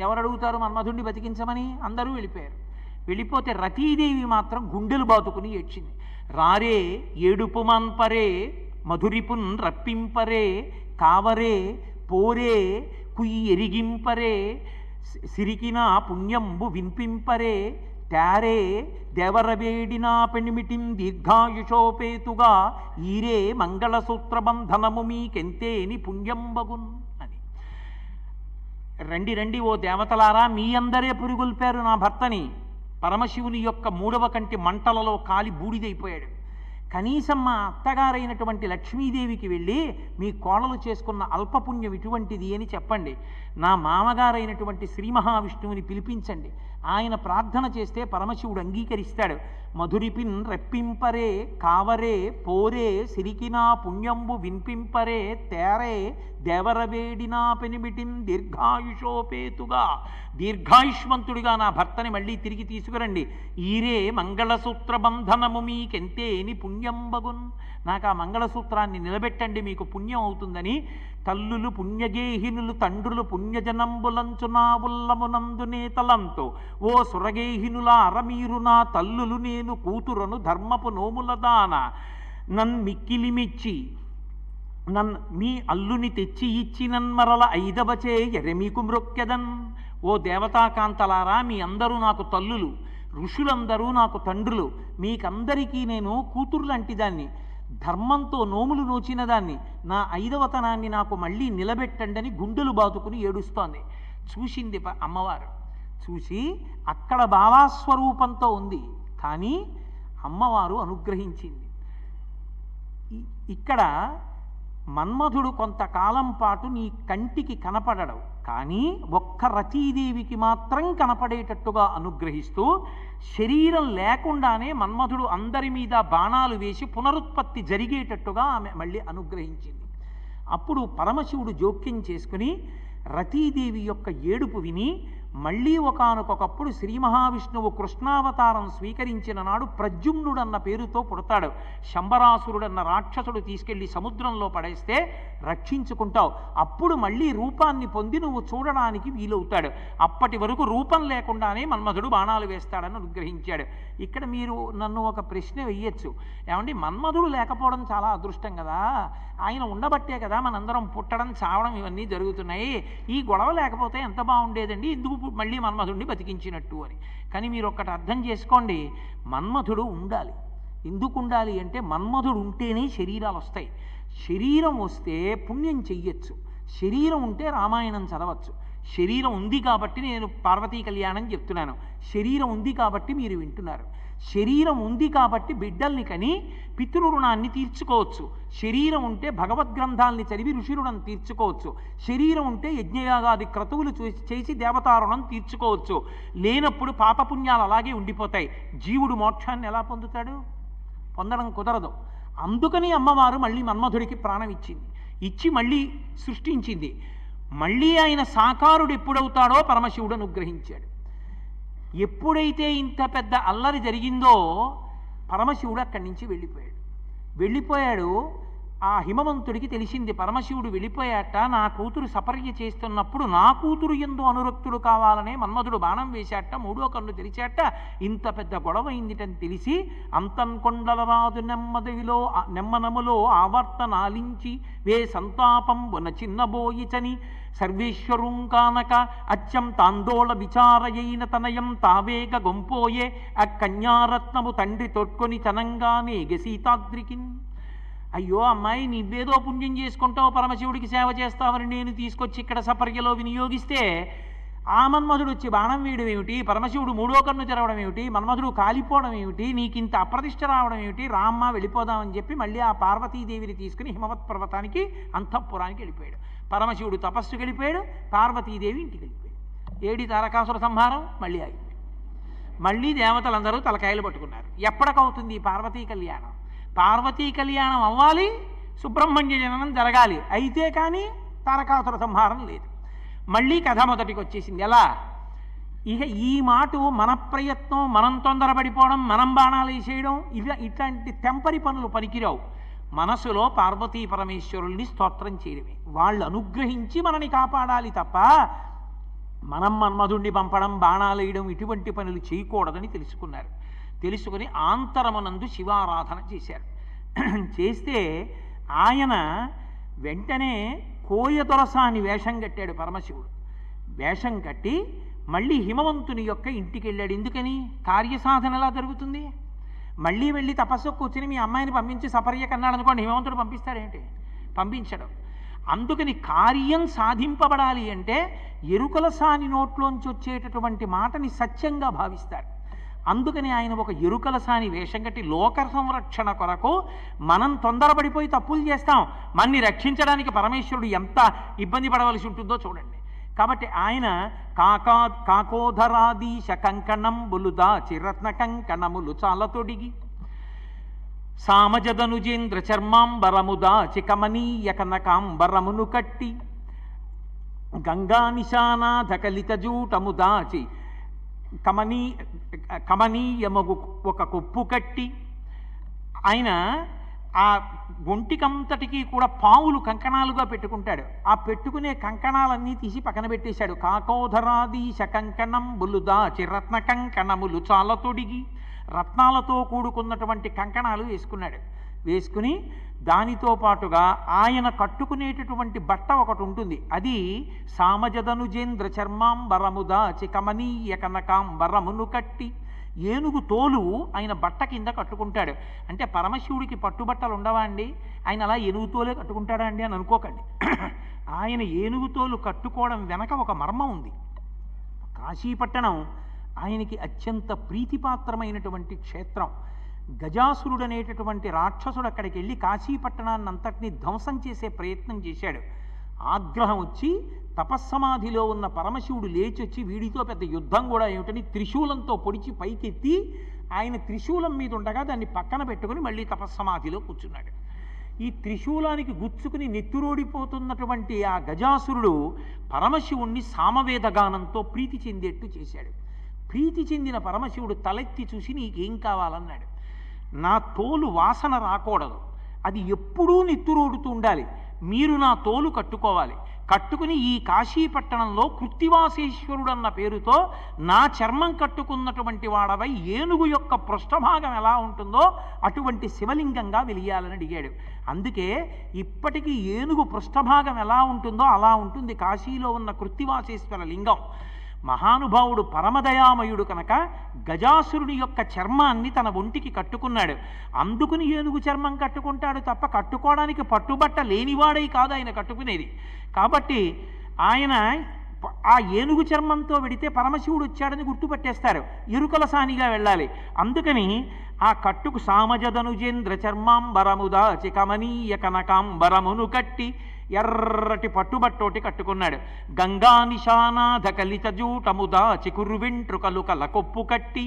Speaker 2: ఎవరు అడుగుతారు మన్మధుడిని బతికించమని? అందరూ వెళ్ళిపోయారు. వెళ్ళిపోతే రతీదేవి మాత్రం గుండెలు బాతుకుని ఏడ్చింది. రారే ఏడుపు మాన్పరే మధురిపున్ రప్పింపరే కావరే పోరే కుయ్యి ఎరిగింపరే సిరికిన పుణ్యంబు విన్పింపరే తారే దేవరవేడినా పెనిమిటిం దీర్ఘాయుషోపేతుగా ఈరే మంగళసూత్రబంధనము మీకెంతేని పుణ్యంబగున్ అని. రండి రండి ఓ దేవతలారా, మీ అందరే పురిగొల్పారు నా భర్తని. పరమశివుని యొక్క 3వ కంటి మంటలలో కాలి బూడిదైపోయాడు. కనీసం మా అత్తగారైనటువంటి లక్ష్మీదేవికి వెళ్ళి మీ కోడలు చేసుకున్న అల్పపుణ్యం ఇటువంటిది అని చెప్పండి. నా మామగారైనటువంటి శ్రీ మహావిష్ణువుని పిలిపించండి. ఆయన ప్రార్థన చేస్తే పరమశివుడు అంగీకరిస్తాడు. మధురిపిన్ రెప్పింపరే కావరే పోరే సిరికినా పుణ్యంబు విన్పింపరే తేరే దేవరవేడినా పెనిమిటిం దీర్ఘాయుషోపేతుగా, దీర్ఘాయుష్మంతుడిగా నా భర్తని మళ్ళీ తిరిగి తీసుకురండి. ఈరే మంగళసూత్ర బంధనము మీకెంతేని పుణ్యంబగున్, నాకు ఆ మంగళసూత్రాన్ని నిలబెట్టండి, మీకు పుణ్యం అవుతుందని తల్లులు పుణ్యగేహినులు తండ్రులు పుణ్యజనంబులంచునా ఉల్లమునందునే తలంతో ఓ సురగేహినులా అరమీరు నా తల్లులు నేను కూతురను ధర్మపు నోములదాన నన్మిక్కిలిమిచ్చి మీ అల్లుని తెచ్చి ఇచ్చినన్మరల 5వచే ఎరమీకు మ్రొక్కెదన్. ఓ దేవతాకాంతలారా, మీ అందరూ నాకు తల్లులు, ఋషులందరూ నాకు తండ్రులు, మీకందరికీ నేను కూతురు లాంటి దాన్ని, ధర్మంతో నోములు నోచిన దాన్ని, నా 5వతనాన్ని నాకు మళ్ళీ నిలబెట్టండి అని గుండెలు బాతుకుని ఏడుస్తోంది. చూసింది అమ్మవారు. చూసి అక్కడ బాలాస్వరూపంతో ఉంది, కానీ అమ్మవారు అనుగ్రహించింది. ఇక్కడ మన్మధుడు కొంతకాలం పాటు నీ కంటికి కనపడడు, కానీ ఒక్క రతీదేవికి మాత్రం కనపడేటట్టుగా అనుగ్రహిస్తూ శరీరం లేకుండానే మన్మధుడు అందరి మీద బాణాలు వేసి పునరుత్పత్తి జరిగేటట్టుగా ఆమె మళ్ళీ అనుగ్రహించింది. అప్పుడు పరమశివుడు జోక్యం చేసుకుని రతీదేవి యొక్క ఏడుపు విని మళ్ళీ ఒకానొకప్పుడు శ్రీ మహావిష్ణువు కృష్ణావతారం స్వీకరించిన నాడు ప్రద్యుమ్నుడన్న పేరుతో పుడతాడు. శంబరాసురుడన్న రాక్షసుడు తీసుకెళ్లి సముద్రంలో పడేస్తే రక్షించుకుంటావు. అప్పుడు మళ్ళీ రూపాన్ని పొంది నువ్వు చూడడానికి వీలవుతాడు. అప్పటి వరకు రూపం లేకుండానే మన్మధుడు బాణాలు వేస్తాడని అనుగ్రహించాడు. ఇక్కడ మీరు నన్ను ఒక ప్రశ్న వెయ్యొచ్చు, ఏమండి మన్మధుడు లేకపోవడం చాలా అదృష్టం కదా, ఆయన ఉండబట్టే కదా మనందరం పుట్టడం చావడం ఇవన్నీ జరుగుతున్నాయి, ఈ గొడవ లేకపోతే ఎంత బాగుండేదండి, ఎందుకు మళ్ళీ మన్మధుడిని బతికించినట్టు అని. కానీ మీరు ఒక్కటి అర్థం చేసుకోండి, మన్మధుడు ఉండాలి. ఎందుకు ఉండాలి అంటే మన్మధుడు ఉంటేనే శరీరాలు వస్తాయి. శరీరం వస్తే పుణ్యం చెయ్యొచ్చు, శరీరం ఉంటే రామాయణం చదవచ్చు. శరీరం ఉంది కాబట్టి నేను పార్వతీ కళ్యాణం చెప్తున్నాను, శరీరం ఉంది కాబట్టి మీరు వింటున్నారు. శరీరం ఉంది కాబట్టి బిడ్డల్ని కని పితృరుణాన్ని తీర్చుకోవచ్చు. శరీరం ఉంటే భగవద్గ్రంథాల్ని చదివి ఋషిరుణం తీర్చుకోవచ్చు. శరీరం ఉంటే యజ్ఞయాగాది క్రతువులు చేసి దేవతారుణం తీర్చుకోవచ్చు. లేనప్పుడు పాపపుణ్యాలు అలాగే ఉండిపోతాయి. జీవుడు మోక్షాన్ని ఎలా పొందుతాడు? పొందడం కుదరదు. అందుకని అమ్మవారు మళ్ళీ మన్మధుడికి ప్రాణం ఇచ్చింది, ఇచ్చి మళ్ళీ సృష్టించింది. మళ్ళీ ఆయన సాకారుడు ఎప్పుడవుతాడో పరమశివుడు అనుగ్రహించాడు. ఎప్పుడైతే ఇంత పెద్ద అల్లరి జరిగిందో పరమశివుడు అక్కడి నుంచి వెళ్ళిపోయాడు. ఆ హిమవంతుడికి తెలిసింది పరమశివుడు వెళ్ళిపోయాట, నా కూతురు సపర్య చేస్తున్నప్పుడు నా కూతురు యందు అనురక్తుడు కావాలనే మన్మధుడు బాణం వేశాట, మూడో కన్ను తెరిచాట, ఇంత పెద్ద గొడవ అయిందిటని తెలిసి అంతన్కొండలరాజు నెమ్మనములో ఆవర్తనాలించి వే సంతాపం వన చిన్నబోయిచని సర్వేశ్వరుంకానక అచ్చం తాందోళ విచారయైన తనయం తావేగ గొంపోయే అక్కన్యారత్నము తండ్రి తొట్కొని తనంగానే సీతాద్రికిన్. అయ్యో అమ్మాయి, నువ్వేదో పుణ్యం చేసుకుంటావు, పరమశివుడికి సేవ చేస్తావని నేను తీసుకొచ్చి ఇక్కడ సపర్యలో వినియోగిస్తే ఆ మన్మధుడు వచ్చి బాణం వేయడం ఏమిటి, పరమశివుడు మూడో కన్ను తెరవడం ఏమిటి, మన్మధుడు కాలిపోవడం ఏమిటి, నీకింత అప్రతిష్ట రావడం ఏమిటి, రామ్మ వెళ్ళిపోదామని చెప్పి మళ్ళీ ఆ పార్వతీదేవిని తీసుకుని హిమవత్ పర్వతానికి అంతఃపురానికి వెళ్ళిపోయాడు. పరమశివుడు తపస్సుకి వెళ్ళిపోయాడు, పార్వతీదేవి ఇంటికి వెళ్ళిపోయాడు. ఏడి తారకాసుర సంహారం మళ్ళీ ఆగిపోయాడు. మళ్ళీ దేవతలందరూ తలకాయలు పట్టుకున్నారు. ఎప్పటికవుతుంది పార్వతీ కళ్యాణం? పార్వతీ కళ్యాణం అవ్వాలి, సుబ్రహ్మణ్య జననం జరగాలి, అయితే కానీ తారకాసుర సంహారం లేదు. మళ్ళీ కథ మొదటికి వచ్చేసింది. ఎలా? ఇక ఈ మాట మన ప్రయత్నం, మనం తొందరపడిపోవడం, మనం బాణాలు వేసేయడం, ఇట్లాంటి తెంపరి పనులు పనికిరావు. మనసులో పార్వతీ పరమేశ్వరుల్ని స్తోత్రం చేయడమే. వాళ్ళు అనుగ్రహించి మనని కాపాడాలి తప్ప మనం మన్మధుణ్ణి పంపడం, బాణాలు వేయడం ఇటువంటి పనులు చేయకూడదని తెలుసుకున్నారు. తెలుసుకుని ఆంతరమునందు శివారాధన చేశారు. చేస్తే ఆయన వెంటనే కోయదొరసాని వేషం కట్టాడు పరమశివుడు. వేషం కట్టి మళ్ళీ హిమవంతుని యొక్క ఇంటికి వెళ్ళాడు. ఎందుకని? కార్యసాధన ఎలా జరుగుతుంది? మళ్ళీ వెళ్ళి తపస్సు కూర్చుని మీ అమ్మాయిని పంపించి సపర్య కన్నాడు అనుకోండి, హిమవంతుడు పంపిస్తాడేంటి? పంపించడం. అందుకని కార్యం సాధింపబడాలి అంటే ఎరుకల సాని నోట్లోంచి వచ్చేటటువంటి మాటని సత్యంగా భావిస్తాడు. అందుకని ఆయన ఒక ఎరుకల సాని వేషం కట్టి లోక సంరక్షణ కొరకు మనం తొందరపడిపోయి తప్పులు చేస్తాం, మన్ని రక్షించడానికి పరమేశ్వరుడు ఎంత ఇబ్బంది పడవలసి ఉంటుందో చూడండి. కాబట్టి ఆయన కాకోధరాదీశ కంకణం బులుదా చిరత్న కంకణములు చాలా తొడిగి సామజదనుజేంద్ర చర్మాంబరముదా చికమనీయ కనకాంబరమును కట్టి గంగా నిశానాధ కలిత జూటము దాచి కమనీయమగు ఒక కొప్పు కట్టి ఆయన ఆ ఒంటికంతటికి కూడా పావులు కంకణాలుగా పెట్టుకుంటాడు. ఆ పెట్టుకునే కంకణాలన్నీ తీసి పక్కన పెట్టేశాడు. కాకోధరాదీశ కంకణం బులుదాచి రత్న కంకణములు చాలా తొడిగి రత్నాలతో కూడుకున్నటువంటి కంకణాలు వేసుకున్నాడు. వేసుకుని దానితో పాటుగా ఆయన కట్టుకునేటటువంటి బట్ట ఒకటి ఉంటుంది. అది సామజదనుజేంద్ర చర్మాంబరముదాచి కమనీయ కనకాంబరమును కట్టి ఏనుగు తోలు ఆయన బట్ట కింద కట్టుకుంటాడు. అంటే పరమశివుడికి పట్టుబట్టలు ఉండవా అండి? ఆయన అలా ఏనుగు తోలే కట్టుకుంటాడా అండి అని అనుకోకండి. ఆయన ఏనుగు తోలు కట్టుకోవడం వెనక ఒక మర్మం ఉంది. కాశీపట్టణం ఆయనకి అత్యంత ప్రీతిపాత్రమైనటువంటి క్షేత్రం. గజాసురుడు అనేటటువంటి రాక్షసుడు అక్కడికి వెళ్ళి కాశీపట్టణాన్ని అంతటినీ ధ్వంసం చేసే ప్రయత్నం చేశాడు. ఆగ్రహం వచ్చి తపస్సమాధిలో ఉన్న పరమశివుడు లేచి వచ్చి వీడితో పెద్ద యుద్ధం కూడా ఏమిటని త్రిశూలంతో పొడిచి పైకెత్తి ఆయన త్రిశూలం మీద ఉండగా దాన్ని పక్కన పెట్టుకుని మళ్ళీ తపస్సమాధిలో కూర్చున్నాడు. ఈ త్రిశూలానికి గుచ్చుకుని నెత్తురోడిపోతున్నటువంటి ఆ గజాసురుడు పరమశివుణ్ణి సామవేద గానంతో ప్రీతి చెందేట్టు చేశాడు. ప్రీతి చెందిన పరమశివుడు తలెత్తి చూసి నీకేం కావాలన్నాడు. నా తోలు వాసన రాకూడదు, అది ఎప్పుడూ నెత్తురోడుతూ ఉండాలి, మీరు నా తోలు కట్టుకోవాలి, కట్టుకుని ఈ కాశీపట్టణంలో కృత్తివాసేశ్వరుడు అన్న పేరుతో నా చర్మం కట్టుకున్నటువంటి వాడవై ఏనుగు యొక్క పృష్ఠభాగం ఎలా ఉంటుందో అటువంటి శివలింగంగా వెలియాలని అడిగాడు. అందుకే ఇప్పటికీ ఏనుగు పృష్ఠభాగం ఎలా ఉంటుందో అలా ఉంటుంది కాశీలో ఉన్న కృత్తివాసేశ్వర లింగం. మహానుభావుడు పరమదయామయుడు కనుక గజాసురుని యొక్క చర్మాన్ని తన ఒంటికి కట్టుకున్నాడు. అందుకుని ఏనుగు చర్మం కట్టుకుంటాడు తప్ప కట్టుకోవడానికి పట్టుబట్ట లేనివాడై కాదు ఆయన కట్టుకునేది. కాబట్టి ఆయన ఆ ఏనుగు చర్మంతో వెడితే పరమశివుడు వచ్చాడని గుర్తుపట్టేస్తారు, ఎరుకల సానిగా వెళ్ళాలి. అందుకని ఆ కట్టుకు సామజదనుజేంద్ర చర్మాంబరముదాచి కమనీయ కనకాంబరమును కట్టి ఎర్రటి పట్టుబట్టోటి కట్టుకున్నాడు. గంగా నిశానాథ కలిత జూటముదాచి కురువెంట్రుకలు కల కొప్పు కట్టి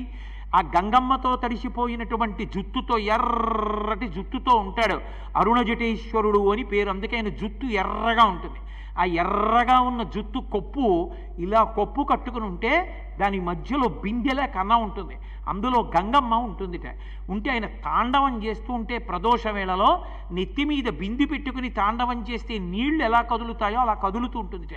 Speaker 2: ఆ గంగమ్మతో తడిసిపోయినటువంటి జుత్తుతో ఎర్రటి జుత్తుతో ఉంటాడు. అరుణజటేశ్వరుడు అని పేరు, అందుకే ఆయన జుత్తు ఎర్రగా ఉంటుంది. ఆ ఎర్రగా ఉన్న జుత్తు కొప్పు ఇలా కొప్పు కట్టుకుని ఉంటే దాని మధ్యలో బిందెలే కన్న ఉంటుంది, అందులో గంగమ్మ ఉంటుందిట. ఉంటే ఆయన తాండవం చేస్తూ ఉంటే ప్రదోష వేళలో నెత్తి మీద బింది పెట్టుకుని తాండవం చేస్తే నీళ్లు ఎలా కదులుతాయో అలా కదులుతూ ఉంటుందిట.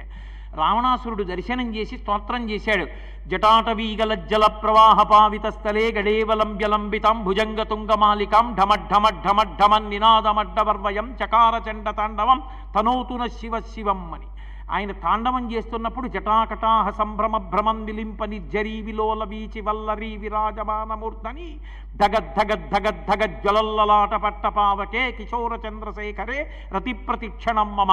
Speaker 2: రావణాసురుడు దర్శనం చేసి స్తోత్రం చేశాడు. జటాటవీగలజ్జల ప్రవాహ పావిత స్థలే గడేవలంబ్యలంబితాం భుజంగ తుంగమాలికాం ఢమఢమఢమఢమన్ నినాదమడ్డవర్వయం చకార చండ తాండవం తనోతున శివ శివం అని ఆయన తాండవం చేస్తున్నప్పుడు జటాకటాహ సంభ్రమ భ్రమన్ విలింప నిర్జరీ విలోల వీచి వల్లరీ విరాజమానమూర్ధని ధగద్ధగద్ధగద్ధగజ్వలల్లలాట పట్టపావకే కిశోర చంద్రశేఖరే రతి ప్రతిక్షణం మమ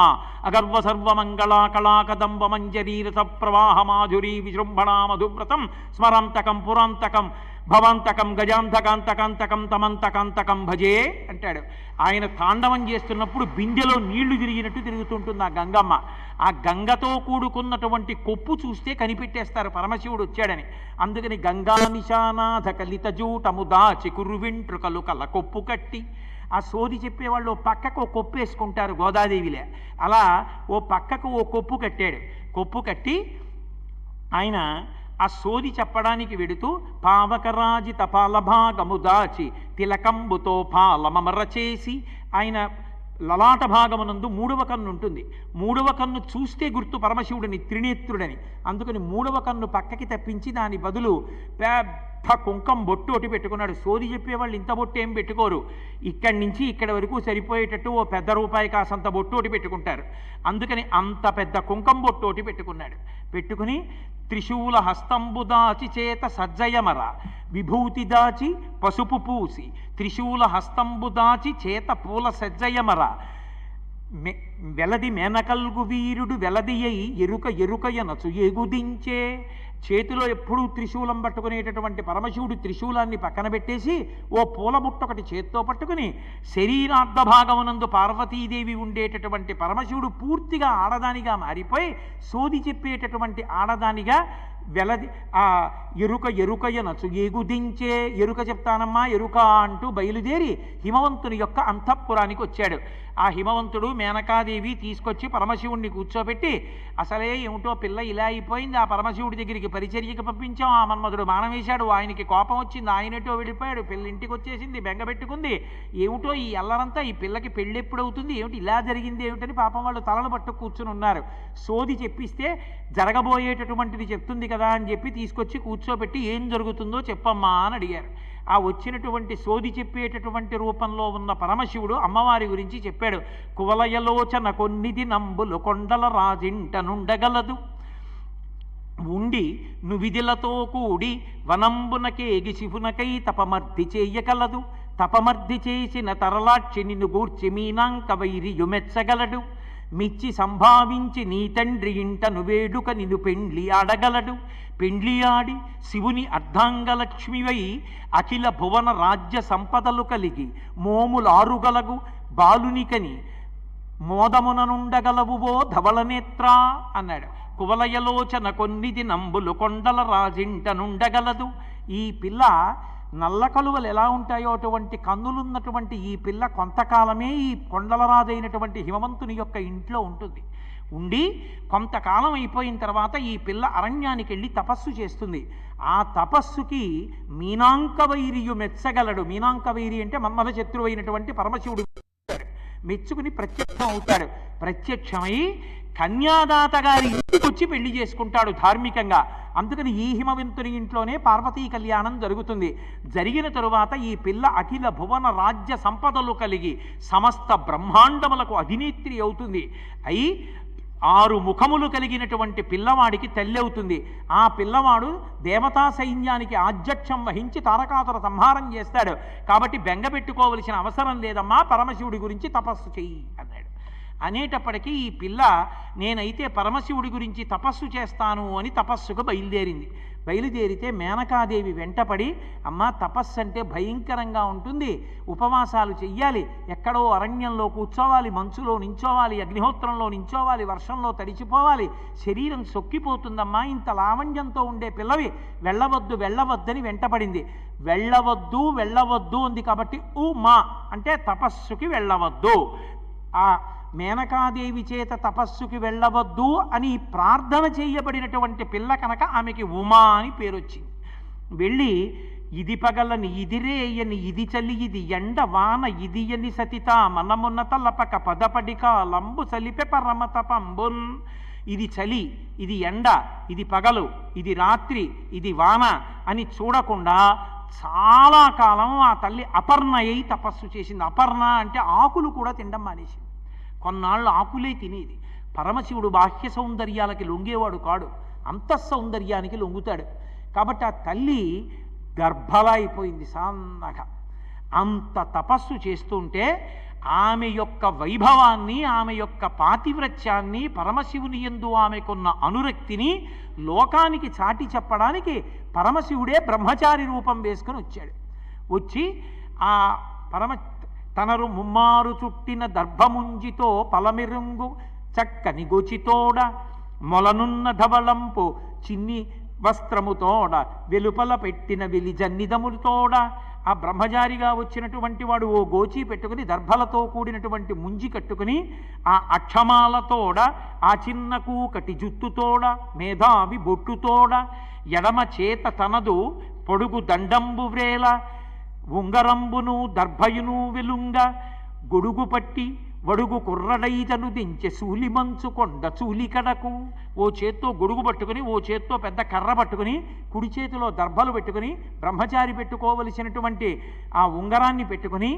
Speaker 2: అగర్వ సర్వమంగళా కళాకదంబ మంజరీరస ప్రవాహ మాధురీ విజృంభణా మధువ్రతం స్మరంతకం పురాంతకం భవాంతకం గజాంతకాంతకాంతకం తమంతకాంతకం భజే అంటాడు. ఆయన తాండవం చేస్తున్నప్పుడు బిందెలో నీళ్లు తిరిగినట్టు తిరుగుతుంటుంది ఆ గంగమ్మ. ఆ గంగతో కూడుకున్నటువంటి కొప్పు చూస్తే కనిపెట్టేస్తారు పరమశివుడు వచ్చాడని. అందుకని గంగా నిశానాథ కలిత జూటముదాచి కురువెంట్రుకలు కల కొప్పు కట్టి ఆ సోది చెప్పేవాళ్ళు ఓ పక్కకు ఓ కొప్పు వేసుకుంటారు గోదాదేవిలే, అలా ఓ పక్కకు ఓ కొప్పు కట్టాడు. కొప్పు కట్టి ఆయన ఆ సోది చెప్పడానికి వెడుతూ పావకరాజిత పాలభాగము దాచి తిలకంబుతో పాలమమర చేసి ఆయన లలాట భాగమునందు మూడవ కన్ను ఉంటుంది. మూడవ కన్ను చూస్తే గుర్తు పరమశివుడిని త్రినేత్రుడని. అందుకని మూడవ కన్ను పక్కకి తప్పించి దాని బదులు పెద్ద కుంకం బొట్టు ఒకటి పెట్టుకున్నాడు. సోది చెప్పేవాళ్ళు ఇంత బొట్టు ఏం పెట్టుకోరు, ఇక్కడి నుంచి ఇక్కడి వరకు సరిపోయేటట్టు ఓ పెద్ద రూపాయి కాసంత బొట్టు ఒకటి పెట్టుకుంటారు. అందుకని అంత పెద్ద కుంకం బొట్టు ఒకటి పెట్టుకున్నాడు. పెట్టుకుని త్రిశూల హస్తంబు దాచి చేత సజ్జయమర విభూతి దాచి పసుపు పూసి త్రిశూల హస్తంబు దాచి చేత పూల సజ్జయమర వెలది మేనకల్గు వీరుడు వెలదియ్యి ఎరుక ఎరుకయనచు ఎగుదించే. చేతిలో ఎప్పుడూ త్రిశూలం పట్టుకునేటటువంటి పరమశివుడు త్రిశూలాన్ని పక్కన పెట్టేసి ఓ పూలబుట్ట ఒకటి చేత్తో పట్టుకుని శరీరార్ధ భాగమునందు పార్వతీదేవి ఉండేటటువంటి పరమశివుడు పూర్తిగా ఆడదానిగా మారిపోయి సోది చెప్పేటటువంటి ఆడదానిగా వెలది ఆ ఎరుక ఎరుకయనచు ఎగుదించే. ఎరుక చెప్తానమ్మా ఎరుక అంటూ బయలుదేరి హిమవంతుని యొక్క అంతఃపురానికి వచ్చాడు. ఆ హిమవంతుడు మేనకాదేవి తీసుకొచ్చి పరమశివుణ్ణి కూర్చోబెట్టి అసలే ఏమిటో పిల్ల ఇలా అయిపోయింది, ఆ పరమశివుడి దగ్గరికి పరిచర్యకి పంపించాం, ఆ మన్మధుడు మానవేశాడు, ఆయనకి కోపం వచ్చింది, ఆయనటో వెళ్ళిపోయాడు, పిల్ల ఇంటికి వచ్చేసింది, బెంగబెట్టుకుంది, ఏమిటో ఈ అల్లరంతా, ఈ పిల్లకి పెళ్ళి ఎప్పుడవుతుంది, ఏమిటి ఇలా జరిగింది ఏమిటని పాపం వాళ్ళు తలలు పట్టు కూర్చుని ఉన్నారు. సోది చెప్పిస్తే జరగబోయేటటువంటిది చెప్తుంది కదా అని చెప్పి తీసుకొచ్చి కూర్చోబెట్టి ఏం జరుగుతుందో చెప్పమ్మా అని అడిగారు. ఆ వచ్చినటువంటి సోది చెప్పేటటువంటి రూపంలో ఉన్న పరమశివుడు అమ్మవారి గురించి చెప్పాడు. కువలయలోచన కొన్నిది నంబులు కొండల రాజింటనుండగలదు ఉండి నువిధిలతో కూడి వనంబునకేగి శివునకై తపమర్ది చేయగలదు తపమర్ది చేసిన తరలాక్షి నిన్ను గూర్చి మీనాంక వైరియు మెచ్చగలడు మెచ్చి సంభావించి నీ తండ్రి ఇంటను వేడుక నిన్ను పెండ్లి ఆడగలడు. పెండ్లి ఆడి శివుని అర్ధాంగలక్ష్మివై అఖిల భువన రాజ్య సంపదలు కలిగి మోములారుగలగు బాలునికని మోదముననుండగలవువో ధవళనేత్రా అన్నాడు. కువలయలోచన కొన్నిది నంబులు కొండల రాజింటనుండగలదు. ఈ పిల్ల నల్ల కలువలు ఎలా ఉంటాయో అటువంటి కన్నులున్నటువంటి ఈ పిల్ల కొంతకాలమే ఈ కొండలరాజైనటువంటి హిమవంతుని యొక్క ఇంట్లో ఉంటుంది. ఉండి కొంతకాలం అయిపోయిన తర్వాత ఈ పిల్ల అరణ్యానికి వెళ్ళి తపస్సు చేస్తుంది. ఆ తపస్సుకి మీనాంకవైరియు మెచ్చగలడు. మీనాంకవైరి అంటే మన్మథ శత్రువైనటువంటి పరమశివుడు మెచ్చుకుని ప్రత్యక్షం అవుతాడు. ప్రత్యక్షమై కన్యాదాత గారి ఇంటికి వచ్చి పెళ్లి చేసుకుంటాడు ధార్మికంగా. అందుకని ఈ హిమవంతుని ఇంట్లోనే పార్వతీ కళ్యాణం జరుగుతుంది. జరిగిన తరువాత ఈ పిల్ల అఖిల భువన రాజ్య సంపదలు కలిగి సమస్త బ్రహ్మాండములకు అధినేత్రి అవుతుంది. అయి 6 ముఖములు కలిగినటువంటి పిల్లవాడికి తల్లి అవుతుంది. ఆ పిల్లవాడు దేవతా సైన్యానికి ఆధ్యక్షం వహించి తారకాసుర సంహారం చేస్తాడు. కాబట్టి బెంగపెట్టుకోవలసిన అవసరం లేదమ్మా, పరమశివుడి గురించి తపస్సు చెయ్యి అన్నాడు. అనేటప్పటికీ ఈ పిల్ల నేనైతే పరమశివుడి గురించి తపస్సు చేస్తాను అని తపస్సుకు బయలుదేరితే మేనకాదేవి వెంటపడి, అమ్మ తపస్సు అంటే భయంకరంగా ఉంటుంది, ఉపవాసాలు చెయ్యాలి, ఎక్కడో అరణ్యంలో కూర్చోవాలి, మంచులో నించోవాలి, అగ్నిహోత్రంలో నించోవాలి, వర్షంలో తడిచిపోవాలి, శరీరం సొక్కిపోతుందమ్మా, ఇంత లావణ్యంతో ఉండే పిల్లవి వెళ్ళవద్దని వెంటపడింది. వెళ్ళవద్దు అంది. కాబట్టి మా అంటే తపస్సుకి వెళ్ళవద్దు. ఆ మేనకాదేవి చేత తపస్సుకి వెళ్ళవద్దు అని ప్రార్థన చేయబడినటువంటి పిల్ల కనుక ఆమెకి ఉమా అని పేరొచ్చింది. వెళ్ళి ఇది పగలని ఇదిరేయని ఇది చలి ఇది ఎండ వాన ఇది అని సతిత మనమున్న తలపక పదపడిక లంబు సలిపె పరమత పంబున్. ఇది చలి, ఇది ఎండ, ఇది పగలు, ఇది రాత్రి, ఇది వాన అని చూడకుండా చాలా కాలం ఆ తల్లి అపర్ణ అయి తపస్సు చేసింది. అపర్ణ అంటే ఆకులు కూడా తినడం మానేసింది. కొన్నాళ్ళు ఆకులే తినేది. పరమశివుడు బాహ్య సౌందర్యాలకి లొంగేవాడు కాడు, అంతఃసౌందర్యానికి లొంగుతాడు. కాబట్టి ఆ తల్లి గర్భలా అయిపోయింది సన్నగా. అంత తపస్సు చేస్తుంటే ఆమె యొక్క వైభవాన్ని, ఆమె యొక్క పాతివ్రత్యాన్ని, పరమశివుని యందు ఆమెకున్న అనురక్తిని లోకానికి చాటి చెప్పడానికి పరమశివుడే బ్రహ్మచారి రూపం వేసుకొని వచ్చాడు. వచ్చి ఆ తనరు ముమ్మారు చుట్టిన దర్భముంజితో పలమిరుంగు చక్కని గోచితోడ మొలనున్న ధవళంపు చిన్ని వస్త్రముతోడ వెలుపల పెట్టిన వెలి జన్నిదములతోడ. ఆ బ్రహ్మచారిగా వచ్చినటువంటి వాడు ఓ గోచి పెట్టుకుని దర్భలతో కూడినటువంటి ముంజి కట్టుకుని ఆ అక్షమాలతోడ ఆ చిన్న కూకటి జుత్తుతోడ మేధావి బొట్టుతోడ ఎడమ చేత తనదు పొడుగు దండంబు వ్రేల ఉంగరంబును దర్భయును వెలుంగ గొడుగు పట్టి వడుగు కుర్రడైతను దించె సూలి మంచు కొండ చూలి కడకు. ఓ చేత్తో గొడుగు పట్టుకుని, ఓ చేత్తో పెద్ద కర్ర పట్టుకుని, కుడి చేతిలో దర్భలు పెట్టుకుని, బ్రహ్మచారి పెట్టుకోవలసినటువంటి ఆ ఉంగరాన్ని పెట్టుకుని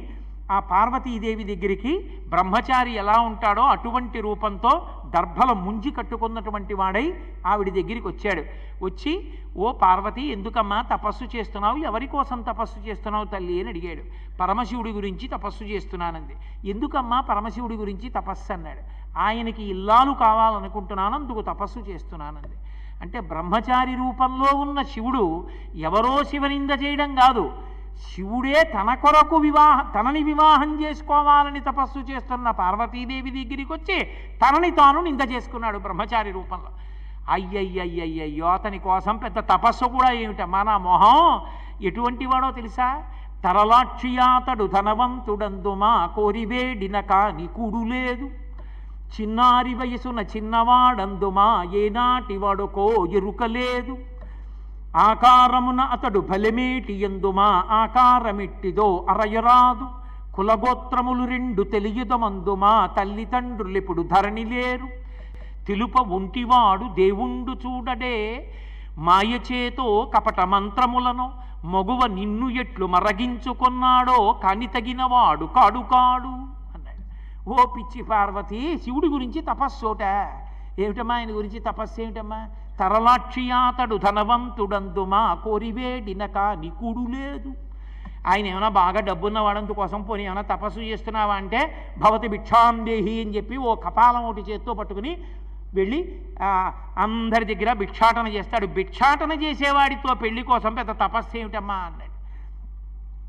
Speaker 2: ఆ పార్వతీదేవి దగ్గరికి బ్రహ్మచారి ఎలా ఉంటాడో అటువంటి రూపంతో దర్భల ముంజి కట్టుకున్నటువంటి వాడై ఆవిడ దగ్గరికి వచ్చాడు. వచ్చి, ఓ పార్వతి, ఎందుకమ్మా తపస్సు చేస్తున్నావు? ఎవరి కోసం తపస్సు చేస్తున్నావు తల్లి అని అడిగాడు. పరమశివుడి గురించి తపస్సు చేస్తున్నానంది. ఎందుకమ్మా పరమశివుడి గురించి తపస్సు అన్నాడు. ఆయనకి ఇల్లాలు కావాలనుకుంటున్నాను, అందుకు తపస్సు చేస్తున్నానంది. అంటే బ్రహ్మచారి రూపంలో ఉన్న శివుడు ఎవరో శివనింద చేయడం కాదు, శివుడే తన కొరకు తనని వివాహం చేసుకోవాలని తపస్సు చేస్తున్న పార్వతీదేవి దగ్గరికి వచ్చి తనని తాను నింద చేసుకున్నాడు బ్రహ్మచారి రూపంలో. అయ్యయ్యయ్యయ్యో, అతని కోసం పెద్ద తపస్సు కూడా ఏమిటమ్మా, నా మొహం ఎటువంటి వాడో తెలుసా? తరలాక్షియాతడు ధనవంతుడందుమా కోరివేడిన కాని కూడు లేదు, చిన్నారి వయసున చిన్నవాడందుమా ఏనాటి వాడుకో ఎరుకలేదు, ఆకారమున అతడు బలమేటి ఎందుమా ఆకారమిట్టిదో అరయరాదు, కులగోత్రములు 2 తెలియదమందుమా తల్లిదండ్రులెప్పుడు ధరణి లేరు, తెలుప ఒంటివాడు దేవుండు చూడడే మాయచేతో కపట మంత్రములను మగువ నిన్ను ఎట్లు మరగించుకున్నాడో కాని తగినవాడు కాడు అన్నాడు. ఓ పిచ్చి పార్వతి, శివుడి గురించి తపస్సోట ఏమిటమ్మా? ఆయన గురించి తపస్సు ఏమిటమ్మా? తరలాక్షియాతడు ధనవంతుడందుమా కోరివేడిన కాని కూడు లేదు. ఆయన ఏమైనా బాగా డబ్బున్నవాడంత కోసం పోనీ ఏమైనా తపస్సు చేస్తున్నావా అంటే భవతి భిక్షాందేహి అని చెప్పి ఓ కపాలం ఒకటి చేత్తో పట్టుకుని వెళ్ళి అందరి దగ్గర భిక్షాటన చేస్తాడు. భిక్షాటన చేసేవాడితో పెళ్లి కోసం పెద్ద తపస్సు ఏమిటమ్మా అన్నాడు.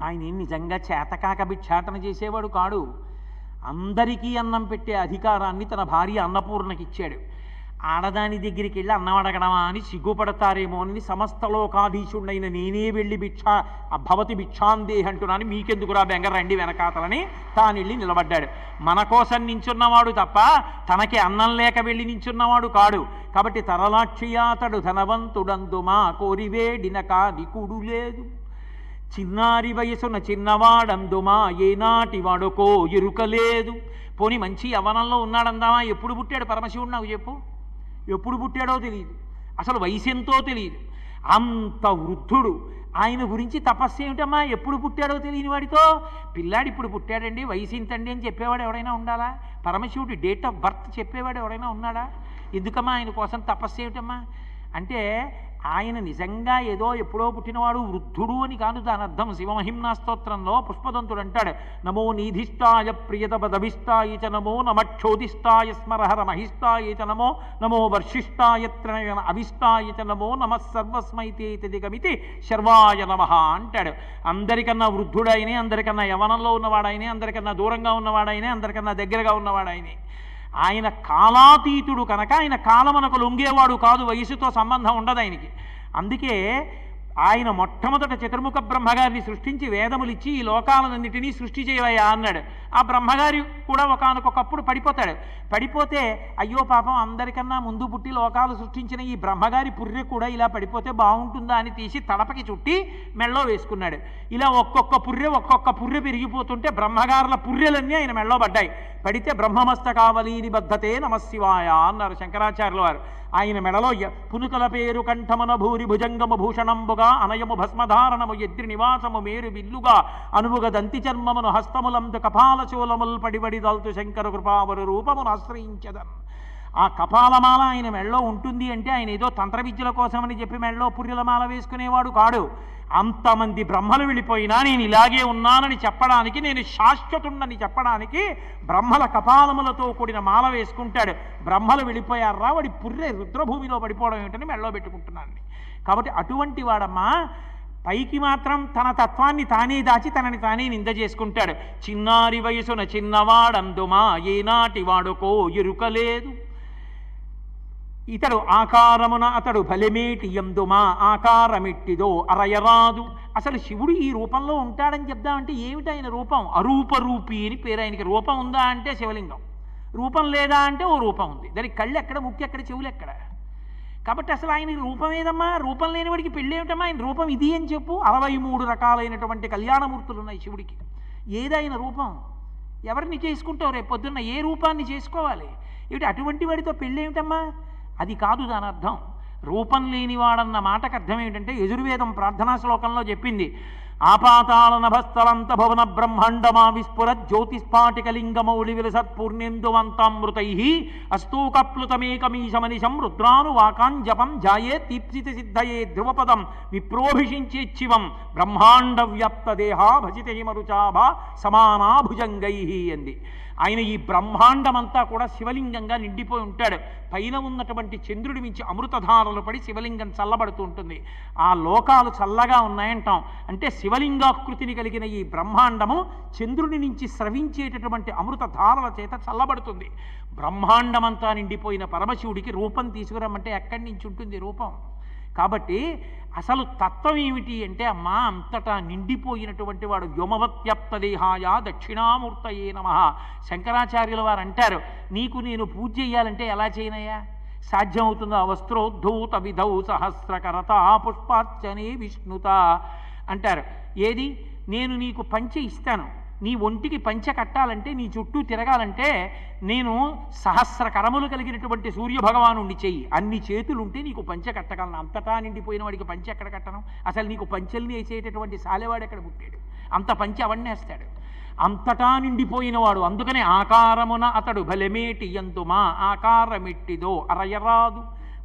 Speaker 2: ఆయన ఏం నిజంగా చేతకాక భిక్షాటన చేసేవాడు కాడు. అందరికీ అన్నం పెట్టే అధికారాన్ని తన భార్య అన్నపూర్ణకి ఇచ్చాడు. ఆడదాని దగ్గరికి వెళ్ళి అన్నం అడగడమా అని సిగ్గుపడతారేమో అని సమస్త లోకాధీశుడైన నేనే వెళ్ళి భవతి భిక్షాందేహి అంటున్నాను, మీకెందుకురా బెంగ, రండి వెనకాతలని తాను వెళ్ళి నిలబడ్డాడు. మన కోసం నించున్నవాడు తప్ప తనకి అన్నం లేక వెళ్ళి నించున్నవాడు కాడు. కాబట్టి తరలాక్షియాతడు ధనవంతుడందుమా కోరివేడిన కాదికుడు లేదు, చిన్నారి వయసున చిన్నవాడందుమా ఏనాటి వాడుకో ఎరుకలేదు. పోని మంచి యవ్వనంలో ఉన్నాడందామా, ఎప్పుడు పుట్టాడు పరమశివుడు నాకు చెప్పు, ఎప్పుడు పుట్టాడో తెలియదు, అసలు వయసు ఎంతో తెలియదు, అంత వృద్ధుడు. ఆయన గురించి తపస్సు ఏమిటమ్మా, ఎప్పుడు పుట్టాడో తెలియని వాడితో పిల్లాడు ఇప్పుడు పుట్టాడండి వయసు ఇంతండి అని చెప్పేవాడు ఎవరైనా ఉండాలా? పరమశివుడి డేట్ ఆఫ్ బర్త్ చెప్పేవాడు ఎవరైనా ఉన్నాడా? ఎందుకమ్మా ఆయన కోసం తపస్సు ఏమిటమ్మా అంటే ఆయన నిజంగా ఏదో ఎప్పుడో పుట్టినవాడు వృద్ధుడు అని కాదు దాని అర్థం. శివమహిమ్నా స్తోత్రంలో పుష్పదంతుడు అంటాడు, నమో నీధిష్టాయ ప్రియతపదభిష్టాయ చ నమో నమక్షోధిష్టాయ స్మరహర మహిష్టాయ చ నమో నమో వర్షిష్టాయ త్రణయన అవిష్టాయ చ నమో నమః సర్వస్మైతే దిగమితి శర్వాయ నమః అంటాడు. అందరికన్నా వృద్ధుడైనే, అందరికన్నా యవనంలో ఉన్నవాడైనే, అందరికన్నా దూరంగా ఉన్నవాడైనే, అందరికన్నా దగ్గరగా ఉన్నవాడైనే. ఆయన కాలాతీతుడు కనుక ఆయన కాలమునకు లొంగేవాడు కాదు, వయసుతో సంబంధం ఉండదు ఆయనకి. అందుకే ఆయన మొట్టమొదట చతుర్ముఖ బ్రహ్మగారిని సృష్టించి వేదములిచ్చి ఈ లోకాలన్నింటినీ సృష్టి చేయవయ్యా అన్నాడు. ఆ బ్రహ్మగారి కూడా ఒకానొకప్పుడు పడిపోతాడు. పడిపోతే అయ్యో పాపం అందరికన్నా ముందు పుట్టి లోకాలు సృష్టించిన ఈ బ్రహ్మగారి పుర్రె కూడా ఇలా పడిపోతే బాగుంటుందా అని తీసి తలపకి చుట్టి మెళ్ళో వేసుకున్నాడు. ఇలా ఒక్కొక్క పుర్రె పెరిగిపోతుంటే బ్రహ్మగారుల పుర్రెలన్నీ ఆయన మెళ్ళో పడ్డాయి. పడితే బ్రహ్మమస్తకావలీని బద్ధతే నమశివాయ అన్నారు శంకరాచార్యుల వారు. ఆయన మెడలో పునుకల పేరు కంఠమన భూరి భుజంగము భూషణంబుగా అనయము భస్మధారణము ఎద్రి నివాసము మేరు విల్లుగా అనువుగ దంతి చర్మమును హస్తములందు కపాలచూలముల్ పడిబడి దల్తు శంకర కృపావరు రూపమును ఆశ్రయించదన్. ఆ కపాలమాల ఆయన మెళ్ళో ఉంటుంది అంటే ఆయన ఏదో తంత్ర విద్యల కోసమని చెప్పి మెళ్ళో పుర్రెలమాల వేసుకునేవాడు కాడు. అంతమంది బ్రహ్మలు వెళ్ళిపోయినా నేను ఇలాగే ఉన్నానని చెప్పడానికి, నేను శాశ్వతుండని చెప్పడానికి బ్రహ్మల కపాలములతో కూడిన మాల వేసుకుంటాడు. బ్రహ్మలు వెళ్ళిపోయారా, వాడి పుర్రె రుద్రభూమిలో పడిపోవడం ఏమిటని మెళ్ళో పెట్టుకుంటున్నాను. కాబట్టి అటువంటి వాడమ్మా పైకి మాత్రం తన తత్వాన్ని తానే దాచి తనని తానే నింద చేసుకుంటాడు. చిన్నారి వయసున చిన్నవాడందుమా ఏనాటి వాడుకో ఎరుకలేదు, ఇతడు ఆకారమున అతడు బలిమేటి ఎందుమా ఆకారమిట్టిదో అరయరాదు. అసలు శివుడు ఈ రూపంలో ఉంటాడని చెప్దామంటే ఏమిటి ఆయన రూపం? అరూపరూపి అని పేరు ఆయనకి. రూపం ఉందా అంటే శివలింగం, రూపం లేదా అంటే ఓ రూపం ఉంది. దానికి కళ్ళు ఎక్కడ, ముక్కు ఎక్కడ, చెవులు ఎక్కడ? కాబట్టి అసలు ఆయన రూపం ఏదమ్మా? రూపం లేనివాడికి పెళ్ళి ఏమిటమ్మా? ఆయన రూపం ఇది అని చెప్పు. 63 రకాలైనటువంటి కళ్యాణమూర్తులు ఉన్నాయి శివుడికి. ఏదైనా రూపం ఎవరిని చేసుకుంటావు? రేపు పొద్దున్న ఏ రూపాన్ని చేసుకోవాలి? ఏమిటి అటువంటి వాడితో పెళ్ళి ఏమిటమ్మా? అది కాదు దాని అర్థం. రూపం లేనివాడన్న మాటకు అర్థం ఏమిటంటే యజుర్వేదం ప్రార్థనా శ్లోకంలో చెప్పింది, ఆపాతాళ నభస్థలంత భవన బ్రహ్మాండమా విస్ఫుర జ్యోతిస్ఫాటికలింగమౌళి విలసత్పూర్ణేందువంతామృతై అస్తూకప్లుతమేకమీశమనిశం రుద్రాను వాకాంజపం జాయే దీప్సిత సిద్ధయే ధ్రువపదం విప్రోభిషించేచ్చివం బ్రహ్మాండ వ్యాప్త దేహా భజితే మరుచాభా సమానా భుజంగై అంది. ఆయన ఈ బ్రహ్మాండమంతా కూడా శివలింగంగా నిండిపోయి ఉంటాడు. పైన ఉన్నటువంటి చంద్రుడి మించి అమృతధారలు పడి శివలింగం చల్లబడుతూ ఉంటుంది. ఆ లోకాలు చల్లగా ఉన్నాయంటాం. అంటే శివలింగాకృతిని కలిగిన ఈ బ్రహ్మాండము చంద్రుడి నుంచి స్రవించేటటువంటి అమృతధారల చేత చల్లబడుతుంది. బ్రహ్మాండమంతా నిండిపోయిన పరమశివుడికి రూపం తీసుకురమ్మంటే ఎక్కడి నుంచి ఉంటుంది రూపం? కాబట్టి అసలు తత్వం ఏమిటి అంటే అమ్మా అంతటా నిండిపోయినటువంటి వాడు. వ్యోమవత్యప్త దేహాయ దక్షిణామూర్తయే నమః. శంకరాచార్యుల వారు అంటారు, నీకు నేను పూజ చేయాలంటే ఎలా చేయనయ్యా? సాధ్యమవుతుందో? వస్త్రోద్ధూత విధౌ సహస్రకరత పుష్పార్చనే విష్ణుత అంటారు. ఏది? నేను నీకు పంచె ఇస్తాను, నీ ఒంటికి పంచె కట్టాలంటే, నీ చుట్టూ తిరగాలంటే నేను సహస్ర కరములు కలిగినటువంటి సూర్యభగవానుండి చెయ్యి, అన్ని చేతులుంటే నీకు పంచె కట్టగలను. అంతటా నిండిపోయిన వాడికి పంచె ఎక్కడ కట్టను? అసలు నీకు పంచెల్ని వేసేటటువంటి సాలెవాడు ఎక్కడ పుట్టాడు? అంత పంచె అవన్నేస్తాడు. అంతటా నిండిపోయినవాడు. అందుకనే ఆకారమున అతడు బలమేటి ఎందుమా ఆకారమిట్టిదో అరయరాదు,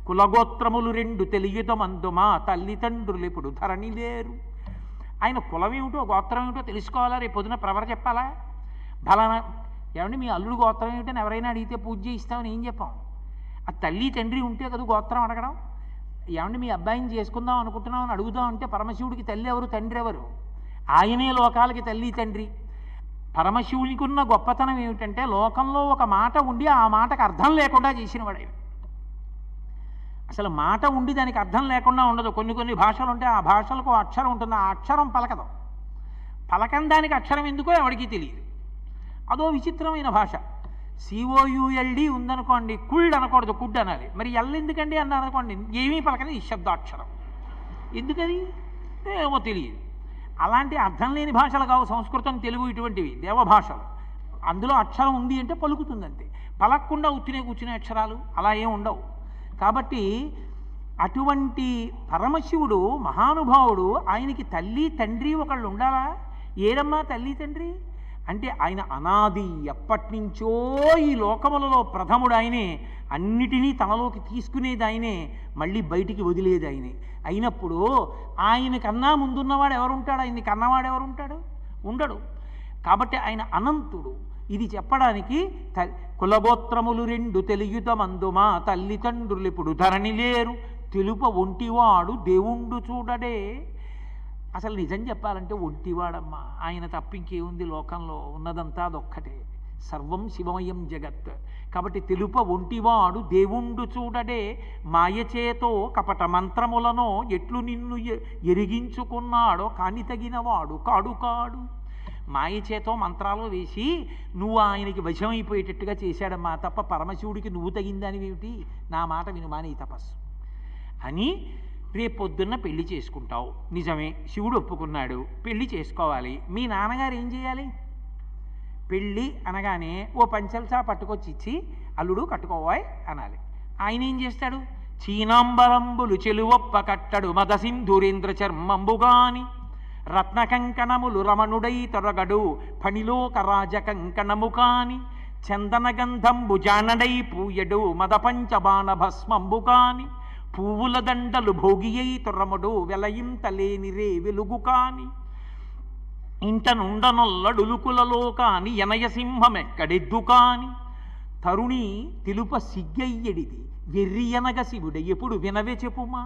Speaker 2: కులగోత్రములు 2 తెలియుదమందుమా తల్లిదండ్రులెప్పుడు ధరణి లేరు. ఆయన కులం ఏమిటో గోత్రం ఏమిటో తెలుసుకోవాలా, రేపు పొద్దున ప్రవర చెప్పాలా? బలానా ఏమంటే మీ అల్లుడు గోత్రం ఏమిటని ఎవరైనా అడిగితే పూజ చేయిస్తామని ఏం చెప్పాం? ఆ తల్లి తండ్రి ఉంటే కదా గోత్రం అడగడం. ఏమంటే మీ అబ్బాయిని చేసుకుందాం అనుకుంటున్నాం అని అడుగుదాం అంటే పరమశివుడికి తల్లి ఎవరు, తండ్రి ఎవరు? ఆయనే లోకాలకి తల్లి తండ్రి. పరమశివునికి ఉన్న గొప్పతనం ఏమిటంటే లోకంలో ఒక మాట ఉండి ఆ మాటకు అర్థం లేకుండా చేసినవాడు ఆయన. అసలు మాట ఉండి దానికి అర్థం లేకుండా ఉండదు. కొన్ని భాషలు ఉంటే ఆ భాషలకు అక్షరం ఉంటుంది, ఆ అక్షరం పలకదు. పలకని దానికి అక్షరం ఎందుకో ఎవరికి తెలియదు. అదో విచిత్రమైన భాష. COULD ఉందనుకోండి, కుల్డ్ అనకూడదు, కుడ్ అనాలి. మరి ఎల్ ఎందుకండి అన్నారు అనుకోండి, ఏమీ పలకని నిశ్శబ్దాక్షరం. ఎందుకది ఏమో తెలియదు. అలాంటి అర్థం లేని భాషలు కావు సంస్కృతం, తెలుగు, ఇటువంటివి దేవభాషలు. అందులో అక్షరం ఉంది అంటే పలుకుతుందంతే, పలకకుండా ఉత్తినే కూర్చునే అక్షరాలు అలా ఏం ఉండవు. కాబట్టి అటువంటి పరమశివుడు మహానుభావుడు, ఆయనకి తల్లి తండ్రి ఒకళ్ళు ఉండాలా? ఏరమ్మా తల్లి తండ్రి అంటే ఆయన అనాది, ఎప్పటి నుంచో ఈ లోకములలో ప్రథముడు ఆయనే, అన్నిటినీ తనలోకి తీసుకునేది ఆయనే, మళ్ళీ బయటికి వదిలేది ఆయనే. అయినప్పుడు ఆయన కన్నా ముందున్నవాడు ఎవరుంటాడు? ఆయన్ని కన్నవాడు ఎవరుంటాడు? ఉండడు. కాబట్టి ఆయన అనంతుడు. ఇది చెప్పడానికి కులగోత్రములు రెండు తెలియుత మందుమా తల్లిదండ్రులు ఇప్పుడు ధరణి లేరు, తెలుప ఒంటివాడు దేవుండు చూడడే. అసలు నిజం చెప్పాలంటే ఒంటివాడమ్మా, ఆయన తప్పింకేముంది లోకంలో, ఉన్నదంతా అదొక్కటే, సర్వం శివమయం జగత్. కాబట్టి తెలుప ఒంటివాడు దేవుండు చూడడే, మాయచేతో కపట మంత్రములను ఎట్లు నిన్ను ఎరిగించుకున్నాడో కాని తగినవాడు కాడు కాడు. మాయచేతో మంత్రాలు వేసి నువ్వు ఆయనకి వశమైపోయేటట్టుగా చేశాడమ్మా, తప్ప పరమశివుడికి నువ్వు తగిందానివేమిటి? నా మాట విను మాని తపస్సు అని. రేపొద్దున్న పెళ్లి చేసుకుంటావు, నిజమే, శివుడు ఒప్పుకున్నాడు, పెళ్లి చేసుకోవాలి. మీ నాన్నగారు ఏం చేయాలి? పెళ్ళి అనగానే ఓ పంచల్సా పట్టుకొచ్చి ఇచ్చి అల్లుడు కట్టుకోవాయ్ అనాలి. ఆయన ఏం చేస్తాడు? చీనాంబరంబులు చెలువొప్ప కట్టడు మదసింధురేంద్ర చర్మంబుగాని, రత్న కంకణములు రమణుడై తొరగడు ఫణిలోక రాజ కంకణము కాని, చందన గంధంబు జానడై పూయడు మదపంచబాణ భస్మంబు కాని, పువ్వుల దండలు భోగియై తొర్రముడు వెలయింతలేని రే వెలుగు కాని, ఇంట నుండనొల్లడులుకులలో కాని యనయసింహమెక్కడెద్దు కాని, తరుణి తెలుప సిగ్గయ్యడిది వెర్రియనగ శివుడ ఎప్పుడు వినవే చెప్పుమా.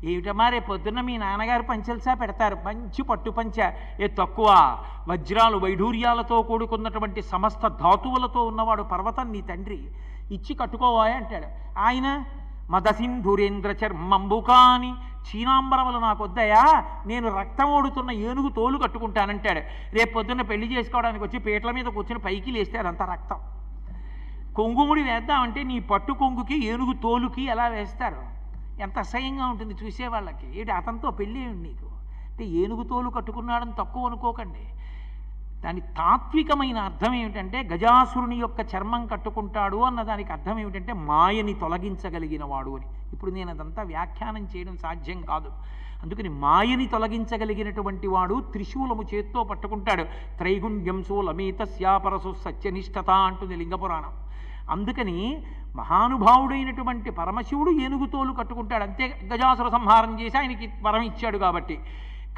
Speaker 2: ఏమిటమ్మా రేపు పొద్దున్న మీ నాన్నగారు పంచల్సా పెడతారు, మంచి పట్టు పంచ, తక్కువ వజ్రాలు వైఢూర్యాలతో కూడుకున్నటువంటి సమస్త ధాతువులతో ఉన్నవాడు పర్వతం నీ తండ్రి, ఇచ్చి కట్టుకోవాయి అంటాడు. ఆయన మదసింధురేంద్ర చర్మంబు కాని, చీనాంబరములు నాకొద్దయా, నేను రక్తం ఓడుతున్న ఏనుగు తోలు కట్టుకుంటానంటాడు. రేపు పొద్దున్న పెళ్లి చేసుకోవడానికి వచ్చి పీటల మీద కూర్చొని పైకి లేస్తే అదంతా రక్తం. కొంగుముడి వేద్దామంటే నీ పట్టు కొంగుకి ఏనుగు తోలుకి ఎలా వేస్తారు? ఎంత అసహ్యంగా ఉంటుంది చూసేవాళ్ళకి. ఏంటి అతనితో పెళ్ళి ఏమిటి నీకు అంటే ఏనుగు తోలు కట్టుకున్నాడని తక్కువ అనుకోకండి. దాని తాత్వికమైన అర్థం ఏమిటంటే గజాసురుని యొక్క చర్మం కట్టుకుంటాడు అన్న దానికి అర్థం ఏమిటంటే మాయని తొలగించగలిగిన వాడు అని. ఇప్పుడు నేను అదంతా వ్యాఖ్యానం చేయడం సాధ్యం కాదు. అందుకని మాయని తొలగించగలిగినటువంటి వాడు త్రిశూలము చేత్తో పట్టుకుంటాడు. త్రైగుణ్యం శూలమేతస్యాపరసు సత్యనిష్టత అంటుంది లింగపురాణం. అందుకని మహానుభావుడైనటువంటి పరమశివుడు ఏనుగుతోలు కట్టుకుంటాడు, అంతే గజాసుర సంహారం చేసి ఆయనకి వరం ఇచ్చాడు కాబట్టి.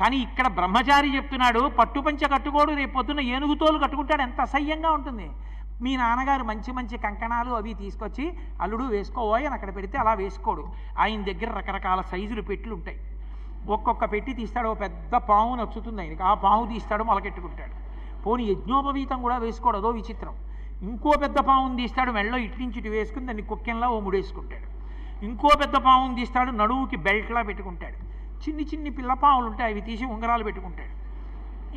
Speaker 2: కానీ ఇక్కడ బ్రహ్మచారి చెప్తున్నాడు పట్టుపంచ కట్టుకోడు, రేపు పొద్దున్న ఏనుగుతోలు కట్టుకుంటాడు. ఎంత అసహ్యంగా ఉంటుంది. మీ నాన్నగారు మంచి మంచి కంకణాలు అవి తీసుకొచ్చి అల్లుడు వేసుకోవాలి అని అక్కడ పెడితే అలా వేసుకోడు. ఆయన దగ్గర రకరకాల సైజులు పెట్లు ఉంటాయి. ఒక్కొక్క పెట్టి తీస్తాడు, ఓ పెద్ద పాము నచ్చుతుంది ఆయనకి, ఆ పాము తీస్తాడు, మొలకెట్టుకుంటాడు. పోనీ యజ్ఞోపవీతం కూడా వేసుకోడు, అదో విచిత్రం. ఇంకో పెద్ద పావును తీస్తాడు, మెళ్ళో ఇటు నుంచి ఇటు వేసుకుని దాన్ని కుక్కెంలా ఓ ముడేసుకుంటాడు. ఇంకో పెద్ద పావును తీస్తాడు, నడువుకి బెల్ట్లా పెట్టుకుంటాడు. చిన్ని చిన్ని పిల్ల పావులు ఉంటాయి, అవి తీసి ఉంగరాలు పెట్టుకుంటాడు.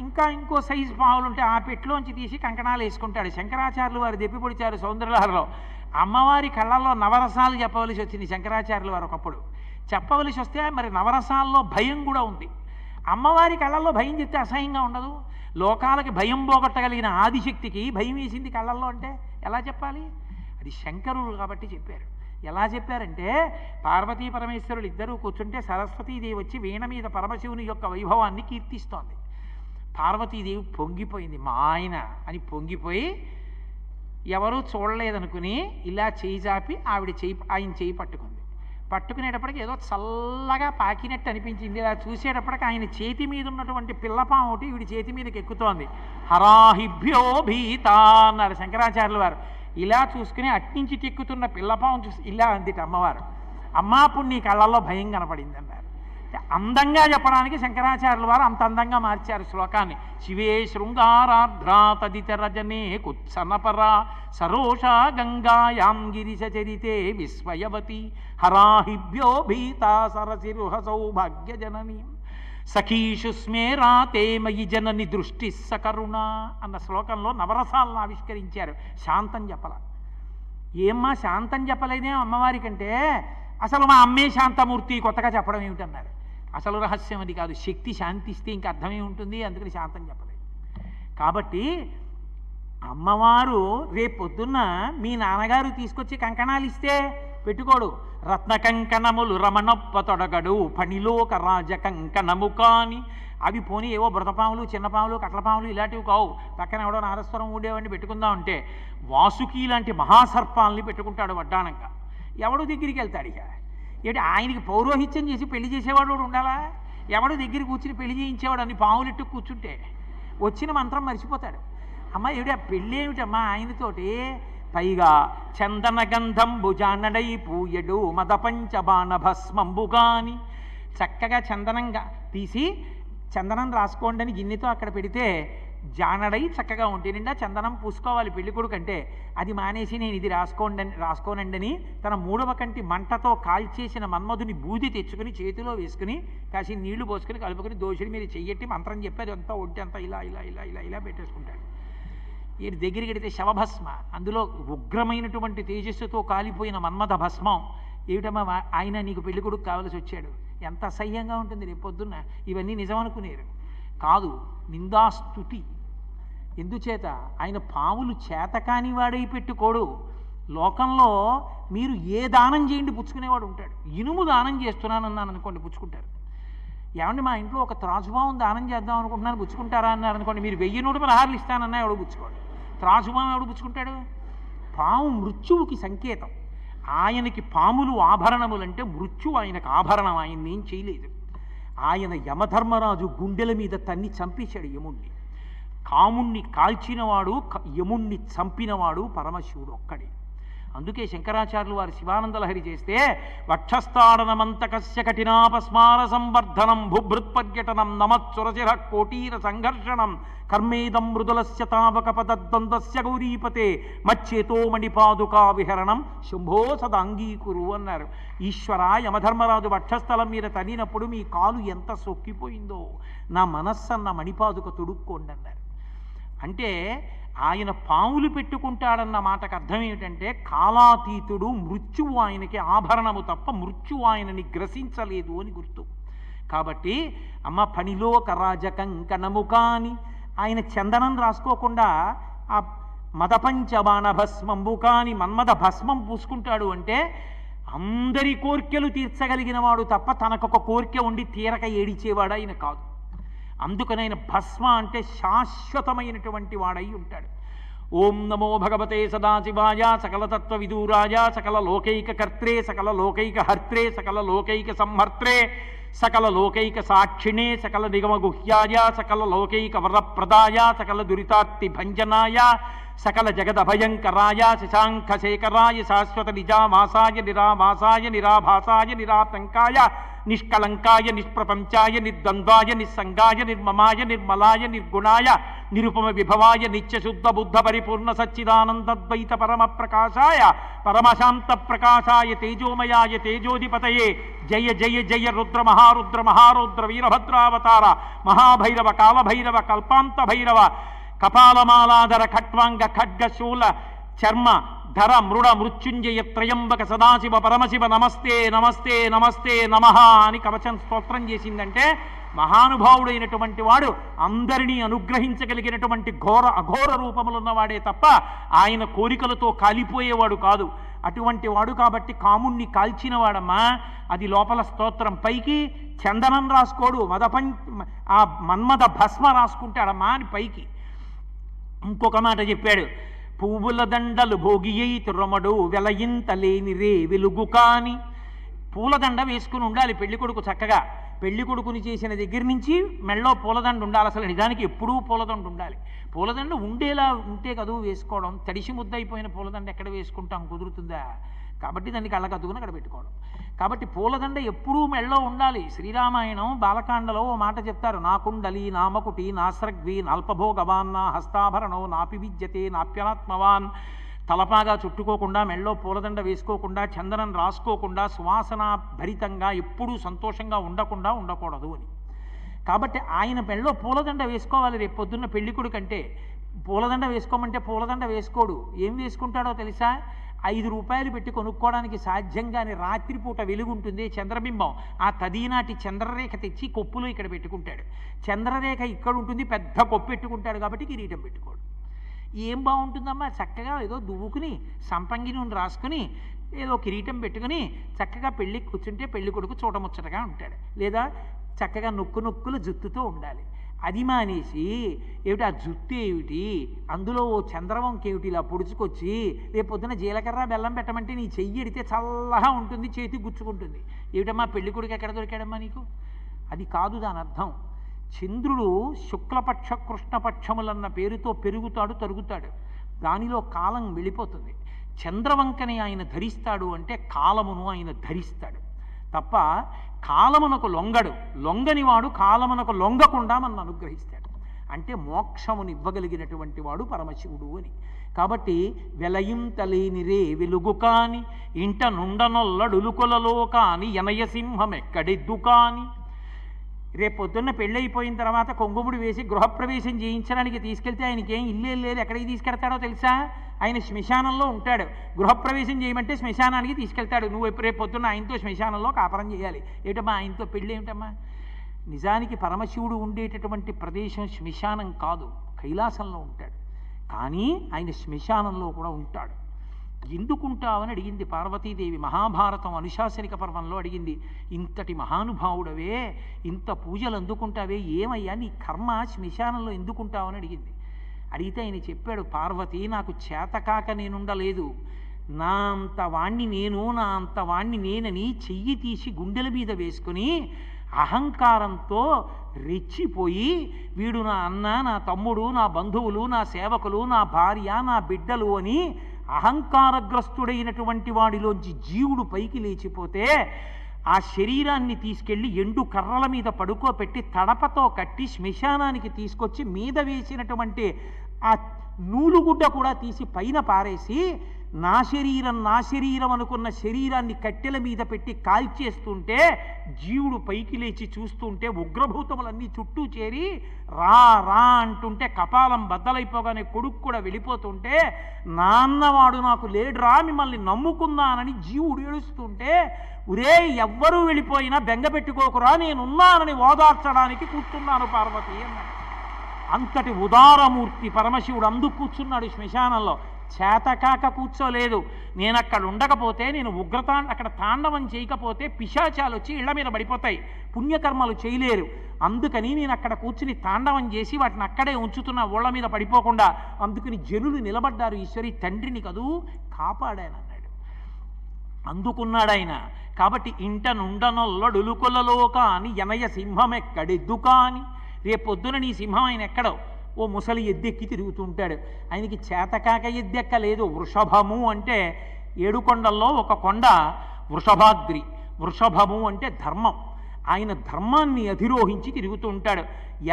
Speaker 2: ఇంకా ఇంకో సైజు పావులు ఉంటాయి, ఆ పెట్టులోంచి తీసి కంకణాలు వేసుకుంటాడు. శంకరాచార్యులు వారు దెప్పి పొడిచారు సౌందర్యలహరిలో. అమ్మవారి కళ్ళల్లో నవరసాలు చెప్పవలసి వచ్చింది శంకరాచార్యులు వారు ఒకప్పుడు. చెప్పవలసి వస్తే మరి నవరసాల్లో భయం కూడా ఉంది. అమ్మవారి కళ్ళల్లో భయం చెప్తే అసహ్యంగా ఉండదు. లోకాలకి భయం పోగొట్టగలిగిన ఆదిశక్తికి భయం వేసింది కళ్ళల్లో అంటే ఎలా చెప్పాలి? అది శంకరులు కాబట్టి చెప్పారు. ఎలా చెప్పారంటే పార్వతీ పరమేశ్వరులు ఇద్దరూ కూర్చుంటే సరస్వతీదేవి వచ్చి వీణ మీద పరమశివుని యొక్క వైభవాన్ని కీర్తిస్తోంది. పార్వతీదేవి పొంగిపోయింది, మా ఆయన అని పొంగిపోయి ఎవరూ చూడలేదనుకుని ఇలా చేయి చాపి ఆయన చేయి పట్టుకుంది. పట్టుకునేటప్పటికి ఏదో చల్లగా పాకినట్టు అనిపించింది. ఇలా చూసేటప్పటికి ఆయన చేతి మీద ఉన్నటువంటి పిల్లపాము ఒకటి వీడి చేతి మీదకి ఎక్కుతోంది. హరాహిభ్యో భీత అన్నారు శంకరాచార్యుల వారు. ఇలా చూసుకుని అట్నుంచి ఎక్కుతున్న పిల్లపాము చూసి ఇలా అందిట అమ్మవారు. అమ్మా అప్పుడు నీ కళ్ళల్లో భయం కనపడింది అన్నారు. అందంగా చెప్పడానికి శంకరాచార్యుల వారు అంత అందంగా మార్చారు శ్లోకాన్ని. శివే శృంగారార్ధ్రా తదిత రజనే కుత్సనపరా సరోషా గంగాయాం గిరిశ చరితే విస్మయవతి హరాహిభ్యో భీతా సరసిరుహ సౌభాగ్య జననీ సఖీషు స్మేరాతే మయి జనని దృష్టి సకరుణ అన్న శ్లోకంలో నవరసాలను ఆవిష్కరించారు. శాంతం చెప్పల. ఏమ్మా శాంతం చెప్పలేదే అమ్మవారి కంటే, అసలు మా అమ్మే శాంతమూర్తి కొత్తగా చెప్పడం ఏమిటన్నారు. అసలు రహస్యం అది కాదు. శక్తి శాంతిస్తే ఇంక అర్థమే ఉంటుంది, అందుకని శాంతం చెప్పలేదు. కాబట్టి అమ్మవారు రేపొద్దున్న మీ నాన్నగారు తీసుకొచ్చి కంకణాలు ఇస్తే పెట్టుకోడు. రత్న కంకణములు రమణప్ప తొడగడు పణిలోక రాజ కంకణము కాని. అవి పోనీ ఏవో బ్రతపాములు చిన్నపాములు కట్లపాములు ఇలాంటివి కావు. పక్కన ఎవడో నారస్వరం ఊడేవాడిని పెట్టుకుందాం అంటే వాసుకి లాంటి మహాసర్పాలని పెట్టుకుంటాడు వడ్డానంగా. ఎవడు దగ్గరికి వెళ్తాడు? ఇక ఏంటి ఆయనకి పౌరోహిత్యం చేసి పెళ్లి చేసేవాడు ఉండాలా? ఎవడు దగ్గర కూర్చుని పెళ్లి చేయించేవాడు అన్ని పాములెట్టు కూర్చుంటే వచ్చిన మంత్రం మర్చిపోతాడు. అమ్మ ఏమిటి ఆ పెళ్ళి ఏమిటమ్మా ఆయనతోటి? పైగా చందన గంధం భుజానడై పూయడు మదపంచ బాణ భస్మంబుగాని. చక్కగా చందనంగా తీసి చందనం రాసుకోండి అని గిన్నెతో అక్కడ పెడితే జానడై చక్కగా ఉంటే నిండా చందనం పూసుకోవాలి పెళ్లి కొడుకు అంటే. అది మానేసి నేను ఇది రాసుకోనండి అని తన మూడవ కంటి మంటతో కాల్చేసిన మన్మధుని బూది తెచ్చుకుని చేతిలో వేసుకుని కాసి నీళ్లు పోసుకుని కలుపుకొని దోషుడి మీద చెయ్యట్టి మంత్రం చెప్పేది అంతా ఒంటి అంతా ఇలా ఇలా ఇలా ఇలా ఇలా పెట్టేసుకుంటాడు. ఈ దగ్గరికి వెడితే శవభస్మ, అందులో ఉగ్రమైనటువంటి తేజస్సుతో కాలిపోయిన మన్మథ భస్మం. ఏమిటమ్మా ఆయన నీకు పెళ్లి కొడుకు కావలసి వచ్చాడు? ఎంత అసహ్యంగా ఉంటుంది రేపొద్దున్న. ఇవన్నీ నిజమనుకునేరు కాదు, నిందాస్తుతి. ఎందుచేత ఆయన పాములు చేతకాని వాడై పెట్టుకోడు. లోకంలో మీరు ఏ దానం చేయండి పుచ్చుకునేవాడు ఉంటాడు. ఇనుము దానం చేస్తున్నానన్నాను అనుకోండి పుచ్చుకుంటారు. ఏమండి మా ఇంట్లో ఒక త్రాసుభావం దానం చేద్దాం అనుకుంటున్నాను పుచ్చుకుంటారా అన్నారు అనుకోండి, మీరు 1000 116 ఇస్తానన్నా ఎవడు పుచ్చుకోడు. త్రాసుభావం ఎవడు పుచ్చుకుంటాడు? పాము మృత్యువుకి సంకేతం. ఆయనకి పాములు ఆభరణములంటే మృత్యువు ఆయనకు ఆభరణం. ఆయన్ని ఏం చేయలేదు. ఆయన యమధర్మరాజు గుండెల మీద తన్ని చంపేశాడు యముణ్ణి. కాముణ్ణి కాల్చినవాడు యముణ్ణి చంపినవాడు పరమశివుడు ఒక్కడే. అందుకే శంకరాచార్యులు వారు శివానందలహరి చేస్తే వక్షస్థాడనమంతకస్య కఠినాపస్మార సంవర్ధనం భుభృత్పర్యటనం నమత్సురశిర కోటీర సంఘర్షణం కర్మేదం మృదులస్య తావక పదద్వంద్వస్య గౌరీపతే మచ్చేతో మణిపాదుకా విహరణం శంభో సదాంగీకురు అన్నారు. ఈశ్వర యమధర్మరాజు వక్షస్థలం మీద తనినప్పుడు మీ కాలు ఎంత సొక్కిపోయిందో నా మనస్సన్న మణిపాదుక తొడుక్కోండి అన్నారు. అంటే ఆయన పాములు పెట్టుకుంటాడన్న మాటకు అర్థం ఏమిటంటే కాలాతీతుడు, మృత్యువు ఆయనకి ఆభరణము తప్ప మృత్యువు ఆయనని గ్రసించలేదు అని గుర్తు. కాబట్టి అమ్మ పనిలోక రాజకంకణము కాని ఆయన చందనం రాసుకోకుండా ఆ మదపంచబాణ భస్మంబు కాని మన్మథ భస్మం పూసుకుంటాడు అంటే అందరి కోర్కెలు తీర్చగలిగిన వాడు తప్ప తనకొక కోరిక ఉండి తీరక ఏడిచేవాడు ఆయన కాదు. అందుకనైన భస్మ అంటే శాశ్వతమైనటువంటి వాడై ఉంటాడు. ఓం నమో భగవతే సదాశివాయ సకలతత్వ విదూరాయ సకల లోకైక కర్త్రే సకల లోకైక హర్త్రే సకల లోకైక సంహర్త్రే సకల లోకైక సాక్షిణే సకల నిగమ గుహ్యాయ సకల లోకైక వరప్రదాయ సకల దురితార్తి భంజనాయ సకల జగదభయంకరాయ శశాంఖశేఖరాయ శాశ్వత నిజామాసాయ నిరామాసాయ నిరాభాసాయ నిరాతంకాయ నిష్కలంకాయ నిష్ప్రపంచాయ నిర్ద్వంద్వాయ నిస్సంగాయ నిర్మమాయ నిర్మలాయ నిర్గుణాయ నిరుపమ విభవాయ నిత్యశుద్ధ బుద్ధ పరిపూర్ణ సచ్చిదానందద్వైత పరమ ప్రకాశాయ పరమశాంత ప్రకాశాయ తేజోమయాయ తేజోధిపతయే జయ జయ జయ రుద్ర మహారుద్ర వీరభద్రావతార మహాభైరవ కాలభైరవ కల్పాంత భైరవ కపాలమాలాధర ఖట్వాంగ ఖడ్గశూల చర్మ ధర మృడ మృత్యుంజయ త్రయంబక సదాశివ పరమశివ నమస్తే నమస్తే నమస్తే నమః అని కవచం స్తోత్రం చేసిందంటే మహానుభావుడైనటువంటి వాడు అందరినీ అనుగ్రహించగలిగినటువంటి అఘోర రూపములున్నవాడే తప్ప ఆయన కోరికలతో కాలిపోయేవాడు కాదు. అటువంటి వాడు కాబట్టి కాముణ్ణి కాల్చినవాడమ్మా. అది లోపల స్తోత్రం. పైకి చందనం రాసుకోడు, ఆ మన్మథ భస్మ రాసుకుంటాడమ్మా అని పైకి. ఇంకొక మాట చెప్పాడు, పువ్వుల దండలు భోగియై తురమడు వెలయింతలేని రే వెలుగు కాని పూలదండ వేసుకుని ఉండాలి పెళ్ళికొడుకు చక్కగా. పెళ్ళికొడుకుని చేసిన దగ్గర నుంచి మెళ్ళో పూలదండ ఉండాలి. అసలు నిజానికి ఎప్పుడూ పూలదండ ఉండాలి. పూలదండ ఉండేలా ఉంటే కదూ వేసుకోవడం. తడిసి ముద్దయిపోయిన పూలదండ ఎక్కడ వేసుకుంటాం, కుదురుతుందా? కాబట్టి దాన్ని కళ్ళకు అద్దుకుని అక్కడ పెట్టుకోవడం. కాబట్టి పూలదండ ఎప్పుడూ మెళ్ళో ఉండాలి. శ్రీరామాయణం బాలకాండలో ఓ మాట చెప్తారు, నాకుండలి నామకుటి నాస్రగ్వి నాల్పభోగవాన్ నా హస్తాభరణో నాపి విద్యతే నాప్యనాత్మవాన్. తలపాగా చుట్టుకోకుండా, మెళ్ళో పూలదండ వేసుకోకుండా, చందనం రాసుకోకుండా, సువాసన భరితంగా ఎప్పుడూ సంతోషంగా ఉండకూడదు అని. కాబట్టి ఆయన మెళ్ళో పూలదండ వేసుకోవాలి. రేపు పొద్దున్న పెళ్ళికొడుకు కంటే పూలదండ వేసుకోమంటే పూలదండ వేసుకోడు. ఏం వేసుకుంటాడో తెలుసా? 5 రూపాయలు పెట్టి కొనుక్కోవడానికి సాధ్యంగాని రాత్రిపూట వెలుగుంటుంది చంద్రబింబం. ఆ తదీనాటి చంద్రరేఖ తెచ్చి కొప్పులో ఇక్కడ పెట్టుకుంటాడు. చంద్రరేఖ ఇక్కడ ఉంటుంది, పెద్ద కొప్పు పెట్టుకుంటాడు. కాబట్టి కిరీటం పెట్టుకోడు. ఏం బాగుంటుందమ్మా? చక్కగా ఏదో దువ్వుకుని సంపంగి నూనె రాసుకుని ఏదో కిరీటం పెట్టుకుని చక్కగా పెళ్ళికి కూర్చుంటే పెళ్లి కొడుకు చూడముచ్చటగా ఉంటాడు. లేదా చక్కగా నొక్కులు జుత్తుతో ఉండాలి. అది మానేసి ఏమిటి ఆ జుత్తు ఏమిటి, అందులో ఓ చంద్రవంక ఏమిటి ఇలా పొడుచుకొచ్చి రేపు పొద్దున జీలకర్ర బెల్లం పెట్టమంటే నీ చెయ్యి ఎడితే చల్లగా ఉంటుంది, చేతి గుచ్చుకుంటుంది. ఏమిటమ్మా పెళ్లి కొడుకు ఎక్కడ దొరికాడమ్మా నీకు? అది కాదు దాని అర్థం. చంద్రుడు శుక్లపక్ష కృష్ణపక్షములన్న పేరుతో పెరుగుతాడు, తరుగుతాడు. దానిలో కాలం వెళ్ళిపోతుంది. చంద్రవంకని ఆయన ధరిస్తాడు అంటే కాలమును ఆయన ధరిస్తాడు తప్ప కాలమునకు లొంగడు. లొంగని వాడు కాలమునకు లొంగకుండా మనం అనుగ్రహిస్తాడు. అంటే మోక్షమును ఇవ్వగలిగినటువంటి వాడు పరమశివుడు అని. కాబట్టి వెలయింతలేని రే వెలుగు కాని ఇంట నుండనొల్లడులుకొలలో కాని యనయసింహం ఎక్కడెద్దు కాని. రేపొద్దున్న పెళ్ళైపోయిన తర్వాత కొంగుముడి వేసి గృహప్రవేశం చేయించడానికి తీసుకెళ్తే ఆయనకి ఏం ఇల్లు లేదు. ఎక్కడికి తీసుకెళ్తాడో తెలుసా? ఆయన శ్మశానంలో ఉంటాడు. గృహప్రవేశం చేయమంటే శ్మశానానికి తీసుకెళ్తాడు. నువ్వు రేపొద్దున్న ఆయనతో శ్మశానంలో కాపురం చేయాలి. ఏమిటమ్మా ఆయనతో పెళ్ళి ఏమిటమ్మా? నిజానికి పరమశివుడు ఉండేటటువంటి ప్రదేశం శ్మశానం కాదు, కైలాసంలో ఉంటాడు. కానీ ఆయన శ్మశానంలో కూడా ఉంటాడు. ఎందుకుంటావని అడిగింది పార్వతీదేవి. మహాభారతం అనుశాసనిక పర్వంలో అడిగింది. ఇంతటి మహానుభావుడవే, ఇంత పూజలు అందుకుంటావే, ఏమయ్యా నీ కర్మ శ్మశానంలో ఎందుకుంటావని అడిగింది. అడిగితే ఆయన చెప్పాడు, పార్వతి నాకు చేతకాక నేనుండలేదు. నా అంత వాణ్ణి నేనని చెయ్యి తీసి గుండెల మీద వేసుకుని అహంకారంతో రెచ్చిపోయి వీడు నా అన్న, నా తమ్ముడు, నా బంధువులు, నా సేవకులు, నా భార్య, నా బిడ్డలు అని అహంకారగ్రస్తుడైనటువంటి వాడిలోంచి జీవుడు పైకి లేచిపోతే ఆ శరీరాన్ని తీసుకెళ్ళి ఎండు కర్రల మీద పడుకోబెట్టి తడపతో కట్టి శ్మశానానికి తీసుకొచ్చి మీద వేసినటువంటి ఆ నూలుగుడ్డ కూడా తీసి పైన పారేసి నా శరీరం అనుకున్న శరీరాన్ని కట్టెల మీద పెట్టి కాల్చేస్తుంటే జీవుడు పైకి లేచి చూస్తుంటే ఉగ్రభూతములన్నీ చుట్టూ చేరి రా రా అంటుంటే కపాలం బద్దలైపోగానే కొడుకు కూడా వెళ్ళిపోతుంటే నాన్నవాడు నాకు లేడురా మిమ్మల్ని నమ్ముకున్నానని జీవుడు ఏడుస్తుంటే ఒరే ఎవ్వరూ వెళ్ళిపోయినా బెంగ పెట్టుకోకురా నేనున్నానని ఓదార్చడానికి కూర్చున్నాను పార్వతి అన్నాడు. అంతటి ఉదారమూర్తి పరమశివుడు అందుకు కూర్చున్నాడు శ్మశానంలో. చేతకాక కూర్చోలేదు. నేను అక్కడ ఉండకపోతే, నేను అక్కడ తాండవం చేయకపోతే పిశాచాలు వచ్చి ఇళ్ల మీద పడిపోతాయి, పుణ్యకర్మలు చేయలేరు. అందుకని నేను అక్కడ కూర్చుని తాండవం చేసి వాటిని అక్కడే ఉంచుతున్న ఓళ్ల మీద పడిపోకుండా. అందుకని జనులు నిలబడ్డారు, ఈశ్వరి తండ్రిని కదూ కాపాడానన్నాడు. అందుకున్నాడు ఆయన. కాబట్టి ఇంట నుండనొల్లడులుకొలలో కాని యనయ సింహం ఎక్కడెద్దు కాని. రేపొద్దున నీ సింహం ఆయన ఎక్కడో ఓ ముసలి ఎద్దెక్కి తిరుగుతుంటాడు. ఆయనకి చేతకాక ఎద్దెక్కలేదు. వృషభము అంటే 7 కొండల్లో ఒక కొండ వృషభాద్రి. వృషభము అంటే ధర్మం. ఆయన ధర్మాన్ని అధిరోహించి తిరుగుతూ ఉంటాడు.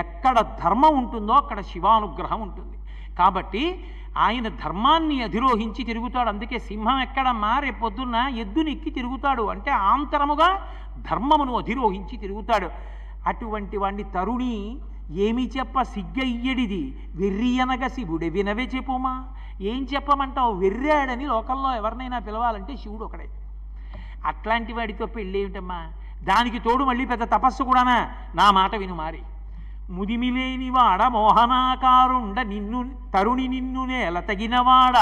Speaker 2: ఎక్కడ ధర్మం ఉంటుందో అక్కడ శివానుగ్రహం ఉంటుంది. కాబట్టి ఆయన ధర్మాన్ని అధిరోహించి తిరుగుతాడు. అందుకే సింహం ఎక్కడమ్మా? రేపొద్దున్న ఎద్దుని ఎక్కి తిరుగుతాడు. అంటే ఆంతరముగా ధర్మమును అధిరోహించి తిరుగుతాడు. అటువంటి వాణ్ణి తరుణి ఏమి చెప్ప సిగ్గయ్యడిది వెర్రి అనగ శివుడే వినవే చెప్పుమా. ఏం చెప్పమంటావు? వెర్రాడని లోకంలో ఎవరినైనా పిలవాలంటే శివుడు ఒకడే. అట్లాంటి వాడితో పెళ్ళి ఏమిటమ్మా? దానికి తోడు మళ్ళీ పెద్ద తపస్సు కూడానా? నా మాట విను మారి. ముదిమిలేనివాడ మోహనాకారుండ నిన్ను తరుణి నిన్ను నేల తగినవాడ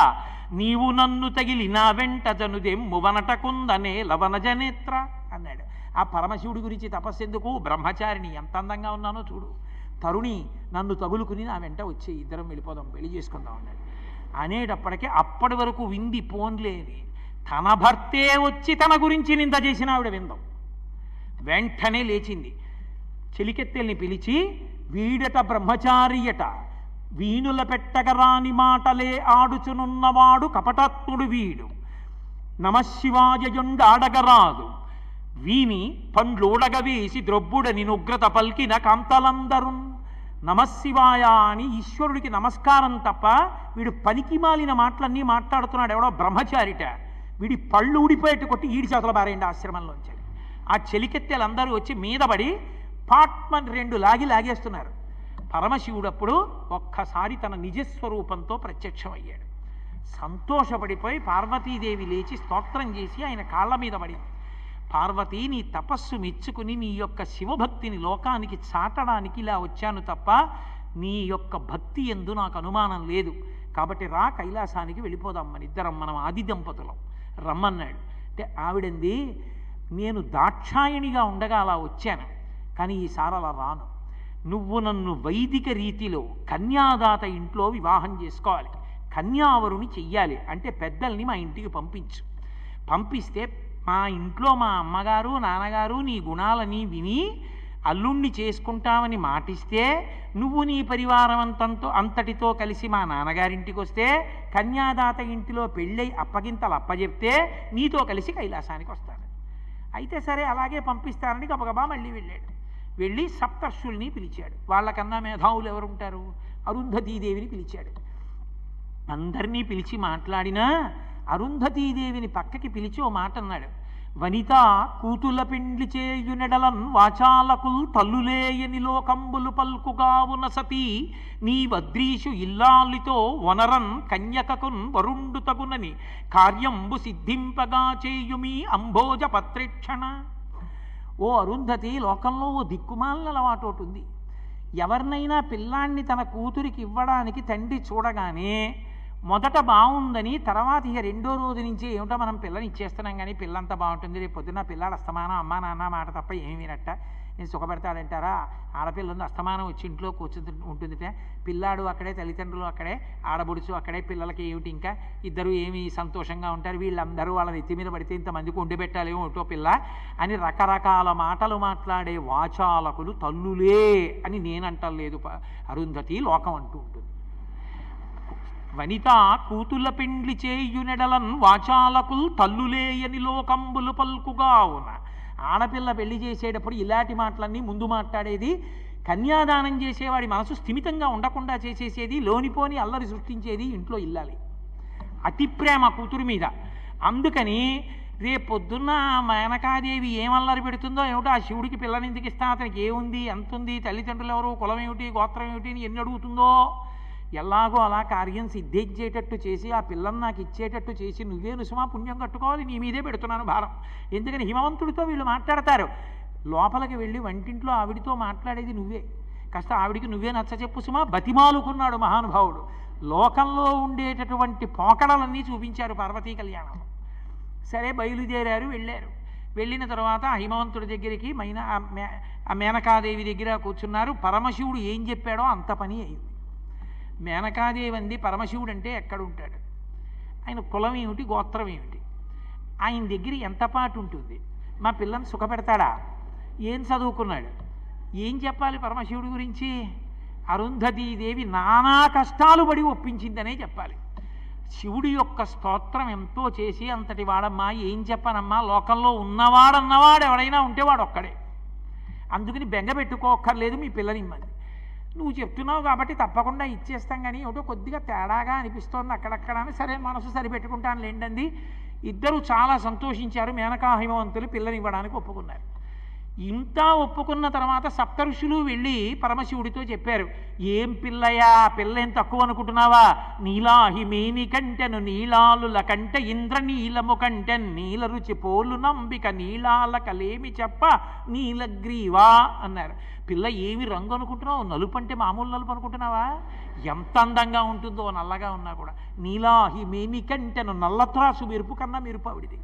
Speaker 2: నీవు నన్ను తగిలి నా వెంట జనుదెమ్ము వనటకుందనే లవనజనేత్ర అన్నాడు. ఆ పరమశివుడి గురించి తపస్సెందుకు? బ్రహ్మచారిని ఎంత అందంగా ఉన్నానో చూడు, తరుణి నన్ను తగులుకుని నా వెంట వచ్చే, ఇద్దరం వెళ్ళిపోదాం, పెళ్లి చేసుకుందాం అన్నాడు. అనేటప్పటికీ అప్పటి వరకు వింది పోన్లేని తన భర్తే వచ్చి తన గురించి నింద చేసిన ఆవిడ విందాం. వెంటనే లేచింది, చెలికెత్తెల్ని పిలిచి, వీడట బ్రహ్మచారియట, వీణుల పెట్టగరాని మాటలే ఆడుచునున్నవాడు కపటాత్ముడు వీడు, నమశివాయయుండాడగరాదు, వీని పండ్లోడగ వేసి ద్రొబ్బుడని నుగ్రత పల్కిన కాంతలందరూ. నమశివాయ అని ఈశ్వరుడికి నమస్కారం తప్ప వీడు పనికి మాలిన మాటలన్నీ మాట్లాడుతున్నాడు. ఎవడో బ్రహ్మచారిట, వీడి పళ్ళు ఊడిపోయేట్టు కొట్టి ఈడి చేతుల బారేయండి ఆశ్రమంలోంచి. ఆ చెలికెత్తెలందరూ వచ్చి మీదపడి పాట్మని 2 లాగేస్తున్నారు. పరమశివుడప్పుడు ఒక్కసారి తన నిజస్వరూపంతో ప్రత్యక్షమయ్యాడు. సంతోషపడిపోయి పార్వతీదేవి లేచి స్తోత్రం చేసి ఆయన కాళ్ళ మీద పడింది. పార్వతీ, నీ తపస్సు మెచ్చుకుని నీ యొక్క శివభక్తిని లోకానికి చాటడానికి ఇలా వచ్చాను తప్ప నీ యొక్క భక్తి యందు నాకు అనుమానం లేదు. కాబట్టి రా, కైలాసానికి వెళ్ళిపోదాం, మన ఇద్దరం, మనం ఆది దంపతులం రమ్మన్నాడు. అంటే ఆవిడంది, నేను దాక్షాయణిగా ఉండగా అలా వచ్చాను, కానీ ఈసారి అలా రాను. నువ్వు నన్ను వైదిక రీతిలో కన్యాదాత ఇంట్లో వివాహం చేసుకోవాలి, కన్యావరుని చెయ్యాలి. అంటే పెద్దల్ని మా ఇంటికి పంపించు. పంపిస్తే మా ఇంట్లో మా అమ్మగారు నాన్నగారు నీ గుణాలని విని అల్లుణ్ణి చేసుకుంటామని మాటిస్తే, నువ్వు నీ పరివారం అంతటితో కలిసి మా నాన్నగారింటికి వస్తే, కన్యాదాత ఇంటిలో పెళ్ళై అప్పగింతలు అప్పచెప్తే నీతో కలిసి కైలాసానికి వస్తాను. అయితే సరే అలాగే పంపిస్తానని గబగబా మళ్ళీ వెళ్ళాడు. వెళ్ళి సప్తర్షుల్ని పిలిచాడు. వాళ్ళకన్నా మేధావులు ఎవరుంటారు? అరుంధతీదేవిని పిలిచాడు. అందరినీ పిలిచి మాట్లాడినా అరుంధతీదేవిని పక్కకి పిలిచి ఓ మాట అన్నాడు. వనిత కూతుల పెండ్లి చేయునెడలన్ వాచాలకుల్ తల్లులేయని లోకంబులు పల్కుగావున సతీ, నీ వద్రీషు ఇల్లాలితో వనరన్ కన్యకకున్ వరుండు తగునని కార్యంబు సిద్ధింపగా చేయుమీ అంభోజ పత్రేక్షణ. ఓ అరుంధతి, లోకంలో ఓ దిక్కుమాలిన అలవాటు ఒకటి ఉంది. ఎవరినైనా పిల్లాన్ని తన కూతురికి ఇవ్వడానికి తండ్రి చూడగానే మొదట బాగుందని, తర్వాత ఇక 2వ రోజు నుంచి ఏమిటో మనం పిల్లని ఇచ్చేస్తున్నాం కానీ పిల్లంతా బాగుంటుంది, రేపు పొద్దున్న పిల్లాడు అస్తమానం అమ్మా నాన్న మాట తప్ప ఏమి వినట్ట, నేను సుఖపెడతాడంటారా? ఆడపిల్ల ఉంది, అస్తమానం వచ్చి ఇంట్లో కూర్చుంటు ఉంటుందిట, పిల్లాడు అక్కడే, తల్లిదండ్రులు అక్కడే, ఆడబుడుచు అక్కడే, పిల్లలకి ఏమిటి ఇంకా, ఇద్దరు ఏమి సంతోషంగా ఉంటారు, వీళ్ళందరూ వాళ్ళ నెత్తి మీద పడితే ఇంతమందికి వండి పెట్టాలేమో ఒకటో పిల్ల అని రకరకాల మాటలు మాట్లాడే వాచాలకులు తల్లులే అని నేనంటలేదు అరుంధతి, లోకం అంటూ ఉంటుంది. వనిత కూతుల పెండ్లి చేయునెడలన్ వాచాలకుల్ తల్లులేయని లోకంబులు పల్కుగావున. ఆడపిల్ల పెళ్లి చేసేటప్పుడు ఇలాంటి మాటలన్నీ ముందు మాట్లాడేది, కన్యాదానం చేసేవాడి మనసు స్థిమితంగా ఉండకుండా చేసేసేది, లోనిపోని అల్లరి సృష్టించేది ఇంట్లో ఇల్లాలి. అతి ప్రేమ కూతురు మీద. అందుకని రేపొద్దున్న మేనకాదేవి ఏమల్లరి పెడుతుందో ఏమిటో, ఆ శివుడికి పిల్లని ఎందుకు ఇస్తా, అతనికి ఏముంది, ఎంతుంది, తల్లిదండ్రులు ఎవరు, కులం ఏమిటి, గోత్రం ఏమిటి అని ఎన్ని అడుగుతుందో, ఎలాగో అలా కార్యం సిద్ధించేటట్టు చేసి ఆ పిల్లని నాకు ఇచ్చేటట్టు చేసి నువ్వే నుసుమా పుణ్యం కట్టుకోవాలి, నీ మీదే పెడుతున్నాను భారం. ఎందుకని హిమవంతుడితో వీళ్ళు మాట్లాడతారు, లోపలికి వెళ్ళి వంటింట్లో ఆవిడితో మాట్లాడేది నువ్వే, కాస్త ఆవిడికి నువ్వే నచ్చ చెప్పు సుమా, బతిమాలుకున్నాడు మహానుభావుడు. లోకంలో ఉండేటటువంటి పోకడలన్నీ చూపించారు పార్వతీ కళ్యాణం. సరే బయలుదేరారు, వెళ్ళారు. వెళ్ళిన తర్వాత హిమవంతుడి దగ్గరికి ఆ మేనకాదేవి దగ్గర కూర్చున్నారు. పరమశివుడు ఏం చెప్పాడో అంత పని అయింది. మేనకాదేవి అంది, పరమశివుడు అంటే ఎక్కడుంటాడు, ఆయన కులం ఏమిటి, గోత్రం ఏమిటి, ఆయన దగ్గర ఎంత పాటు ఉంటుంది, మా పిల్లని సుఖపెడతాడా, ఏం చదువుకున్నాడు, ఏం చెప్పాలి పరమశివుడి గురించి? అరుంధతీదేవి నానా కష్టాలు పడి ఒప్పించిందనే చెప్పాలి. శివుడి యొక్క స్తోత్రం ఎంతో చేసి, అంతటి వాడమ్మా ఏం చెప్పనమ్మా, లోకంలో ఉన్నవాడన్నవాడు ఎవడైనా ఉంటే వాడు ఒక్కడే, అందుకని బెంగ పెట్టుకోక్కర్లేదు, మీ పిల్లని ఇమ్మంది. నువ్వు చెప్తున్నావు కాబట్టి తప్పకుండా ఇచ్చేస్తాం, కానీ ఏమిటో కొద్దిగా తేడాగా అనిపిస్తోంది అక్కడక్కడ అని, సరే మనసు సరిపెట్టుకుంటాను లేండంది. ఇద్దరు చాలా సంతోషించారు. మేనకా హిమవంతులు పిల్లని ఇవ్వడానికి ఒప్పుకున్నారు. ఇంత ఒప్పుకున్న తర్వాత సప్తఋషులు వెళ్ళి పరమశివుడితో చెప్పారు, ఏం పిల్లయా, పిల్ల ఏం తక్కువ అనుకుంటున్నావా, నీలాహి మేని కంటెను నీలాలుల కంటే ఇంద్రనీలము కంటె నీల రుచి పోలు నంబిక నీలాల కలేమి చెప్ప నీలగ్రీవా అన్నారు. పిల్ల ఏమి రంగు అనుకుంటున్నావు, నలుపు అంటే మామూలు నలుపు అనుకుంటున్నావా, ఎంత అందంగా ఉంటుందో నల్లగా ఉన్నా కూడా. నీలాహి మేమి కంటెను, నల్లత్రాసు మెరుపు కన్నా మెరుపు ఆవిడిది.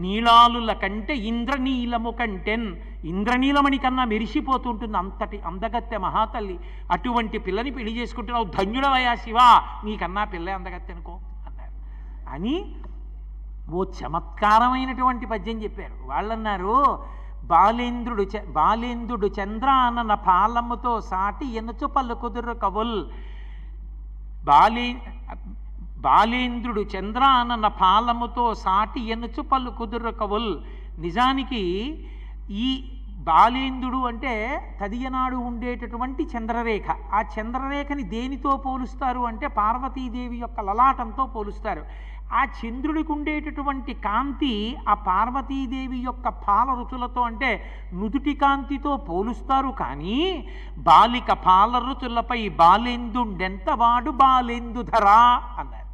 Speaker 2: నీలాలుల కంటే ఇంద్రనీలము కంటెన్, ఇంద్రనీలమణి కన్నా మెరిసిపోతుంటుంది, అంతటి అందగత్తె మహాతల్లి. అటువంటి పిల్లని పెళ్లి చేసుకుంటున్నావు, ధన్యుడవయ్యా శివ, నీకన్నా పిల్ల అందగత్తె అనుకో అన్నారు. అని ఓ చమత్కారమైనటువంటి పద్యం చెప్పారు. వాళ్ళన్నారు, బాలేంద్రుడు చంద్రానన పాలముతో సాటి ఎనుచు పలుకుదురు కవుల్. బాలేంద్రుడు చంద్రానన పాలముతో సాటి ఎనుచు పలుకుదురు కవుల్. నిజానికి ఈ బాలేంద్రుడు అంటే తదియనాడు ఉండేటటువంటి చంద్రరేఖ. ఆ చంద్రరేఖని దేనితో పోలుస్తారు అంటే పార్వతీదేవి యొక్క లలాటంతో పోలుస్తారు. ఆ చంద్రుడికి ఉండేటటువంటి కాంతి ఆ పార్వతీదేవి యొక్క పాల రుచులతో అంటే నుదుటి కాంతితో పోలుస్తారు. కానీ బాలిక పాల రుచులపై బాలేందుండెంతవాడు బాలేందుధరా అన్నారు.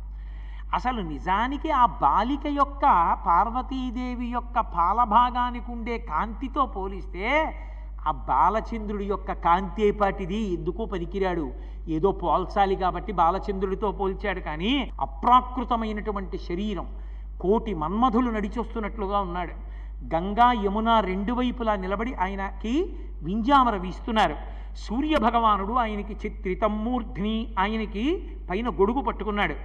Speaker 2: అసలు నిజానికి ఆ బాలిక యొక్క పార్వతీదేవి యొక్క పాలభాగానికి ఉండే కాంతితో పోలిస్తే ఆ బాలచంద్రుడి యొక్క కాంతి ఏపాటిది, ఎందుకో పనికిరాడు. ఏదో పోల్చాలి కాబట్టి బాలచంద్రుడితో పోల్చాడు. కానీ అప్రాకృతమైనటువంటి శరీరం, కోటి మన్మధులు నడిచొస్తున్నట్లుగా ఉన్నాడు. గంగా యమున రెండు వైపులా నిలబడి ఆయనకి వింజామర వీస్తున్నారు. సూర్యభగవానుడు ఆయనకి చిత్రితమూర్ధ్ని, ఆయనకి పైన గొడుగు పట్టుకున్నాడు.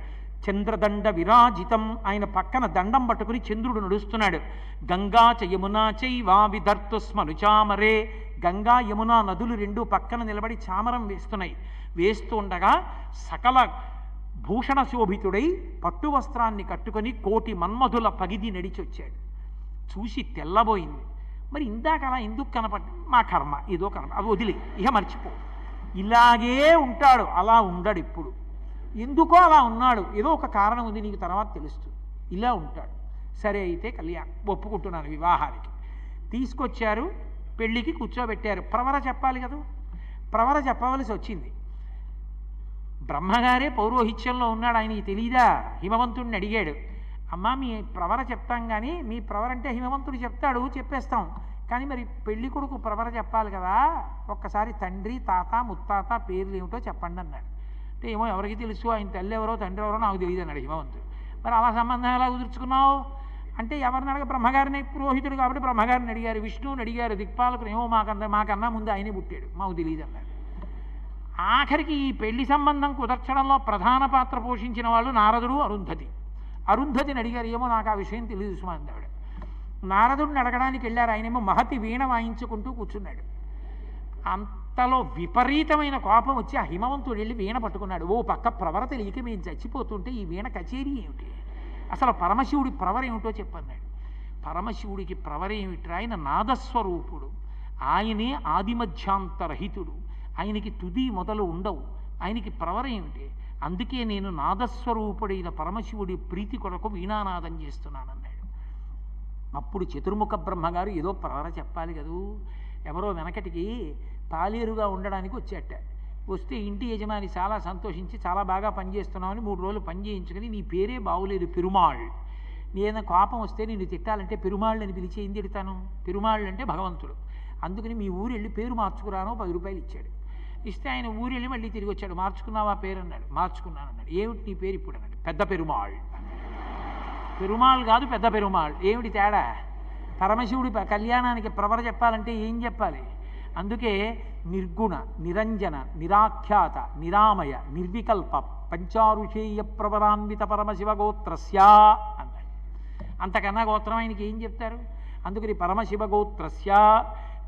Speaker 2: చంద్రదండ విరాజితం, ఆయన పక్కన దండం పట్టుకుని చంద్రుడు నడుస్తున్నాడు. గంగా చ యమునా చైవా విధర్తుస్మనుచామరే, గంగా యమున నదులు రెండు పక్కన నిలబడి చామరం వేస్తున్నాయి. వేస్తూ ఉండగా సకల భూషణ శోభితుడై పట్టు వస్త్రాన్ని కట్టుకొని కోటి మన్మధుల పగిది నడిచొచ్చాడు. చూసి తెల్లబోయింది. మరి ఇందాక అలా ఎందుకు కనపడ్డా? మా కర్మ, ఏదో కర్మ, అవి వదిలి ఇక మర్చిపో. ఇలాగే ఉంటాడు, అలా ఉండడు ఇప్పుడు. ఎందుకో అలా ఉన్నాడు, ఏదో ఒక కారణం ఉంది, నీకు తర్వాత తెలుస్తుంది. ఇలా ఉంటాడు. సరే అయితే కళ్యాణ్ ఒప్పుకుంటున్నాను వివాహానికి. తీసుకొచ్చారు, పెళ్ళికి కూర్చోబెట్టారు. ప్రవర చెప్పాలి కదా, ప్రవర చెప్పవలసి వచ్చింది. బ్రహ్మగారే పౌరోహిత్యంలో ఉన్నాడు, ఆయనకి తెలీదా? హిమవంతుడిని అడిగాడు, అమ్మా మీ ప్రవర చెప్తాం కానీ, మీ ప్రవర అంటే హిమవంతుడు చెప్తాడు, చెప్పేస్తాం, కానీ మరి పెళ్లి కొడుకు ప్రవర చెప్పాలి కదా, ఒక్కసారి తండ్రి తాత ముత్తాత పేర్లు ఏమిటో చెప్పండి అన్నాడు. అంటే ఏమో ఎవరికి తెలుసు, ఆయన తల్లి ఎవరో తండ్రి ఎవరో నాకు తెలియదు అన్నాడు హిమవంతుడు. మరి అలా సంబంధం ఎలా కుదుర్చుకున్నావు అంటే, ఎవరిని అడగ, బ్రహ్మగారిని, పురోహితుడు కాబట్టి బ్రహ్మగారిని అడిగారు, విష్ణువుని అడిగారు, దిక్పాలకులు ఏమో మాకన్నా ముందు ఆయనే పుట్టాడు, మాకు తెలియదు అన్నాడు. ఆఖరికి ఈ పెళ్లి సంబంధం కుదర్చడంలో ప్రధాన పాత్ర పోషించిన వాళ్ళు నారదుడు, అరుంధతిని అడిగారు, ఏమో నాకు ఆ విషయం తెలియదు సుమా అందావిడ. నారదుడిని అడగడానికి వెళ్ళారు. ఆయనేమో మహతి వీణ వాయించుకుంటూ కూర్చున్నాడు. అంతలో విపరీతమైన కోపం వచ్చి ఆ హిమవంతుడు వెళ్ళి వీణ పట్టుకున్నాడు. ఓ పక్క ప్రవర తెలియక మేము చచ్చిపోతుంటే ఈ వీణ కచేరీ ఏమిటి, అసలు పరమశివుడి ప్రవర ఏమిటో చెప్పన్నాడు. పరమశివుడికి ప్రవర ఏమిటి? ఆయన నాదస్వరూపుడు, ఆయనే ఆదిమధ్యాంతరహితుడు, ఆయనకి తుది మొదలు ఉండవు, ఆయనకి ప్రవర ఏమిటి? అందుకే నేను నాదస్వరూపుడైన పరమశివుడి ప్రీతి కొరకు వీణానాదం చేస్తున్నానన్నాడు. అప్పుడు చతుర్ముఖ బ్రహ్మగారు ఏదో ప్రవర చెప్పాలి కదూ. ఎవరో వెనకటికి పాలేరుగా ఉండడానికి వచ్చేట. వస్తే ఇంటి యజమాని చాలా సంతోషించి, చాలా బాగా పనిచేస్తున్నామని 3 రోజులు పని చేయించుకుని, నీ పేరే బాగులేదు పెరుమాళ్, నేన కోపం వస్తే నిన్ను తిట్టాలంటే పెరుమాళ్ళు అని పిలిచి ఏం తిడతాను? పెరుమాళ్ళు అంటే భగవంతుడు, అందుకని మీ ఊరు వెళ్ళి పేరు మార్చుకురాను, 10 రూపాయలు ఇచ్చాడు. ఇస్తే ఆయన ఊరు వెళ్ళి మళ్ళీ తిరిగి వచ్చాడు. మార్చుకున్నావా పేరు అన్నాడు. మార్చుకున్నాను అన్నాడు. ఏమిటి నీ పేరు ఇప్పుడు అన్నాడు. పెద్ద పెరుమాళ్. పెరుమాళ్ కాదు పెద్ద పెరుమాళ్. ఏమిటి తేడా? పరమశివుడి కళ్యాణానికి ప్రవర చెప్పాలంటే ఏం చెప్పాలి? అందుకే నిర్గుణ, నిరంజన, నిరాఖ్యాత, నిరామయ, నిర్వికల్ప పంచారుషేయ ప్రవరాన్విత పరమశివ గోత్రస్య అన్నాడు. అంతకన్నా గోత్రం ఆయనకి ఏం చెప్తారు? అందుకని పరమశివ గోత్రస్య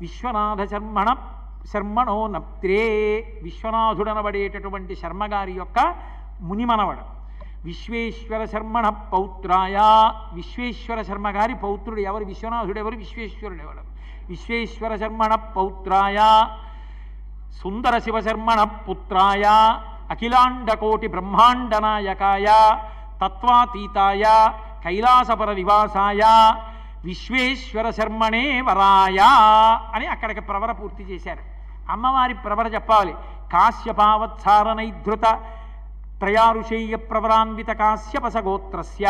Speaker 2: విశ్వనాథ శర్మణో నప్త్రే, విశ్వనాథుడనబడేటటువంటి శర్మగారి యొక్క మునిమనవడు. విశ్వేశ్వర శర్మణ పౌత్రాయ, విశ్వేశ్వర శర్మగారి పౌత్రుడు ఎవరు? విశ్వనాథుడు ఎవరు? విశ్వేశ్వరుడు ఎవరు? విశ్వేశ్వర శర్మణ పౌత్రాయ, సుందర శివశర్మణ పుత్రాయ, అఖిలాండకోటి బ్రహ్మాండ నాయకాయ, తత్వాతీతాయ, కైలాసపర నివాసాయ, విశ్వేశ్వర శర్మణే వరాయ అని అక్కడికి ప్రవర పూర్తి చేశారు. అమ్మవారి ప్రవర చెప్పాలి. కాశ్యపావత్సారనైధృత త్రయారుషేయ ప్రవరాన్విత కాశ్యపస గోత్రస్య,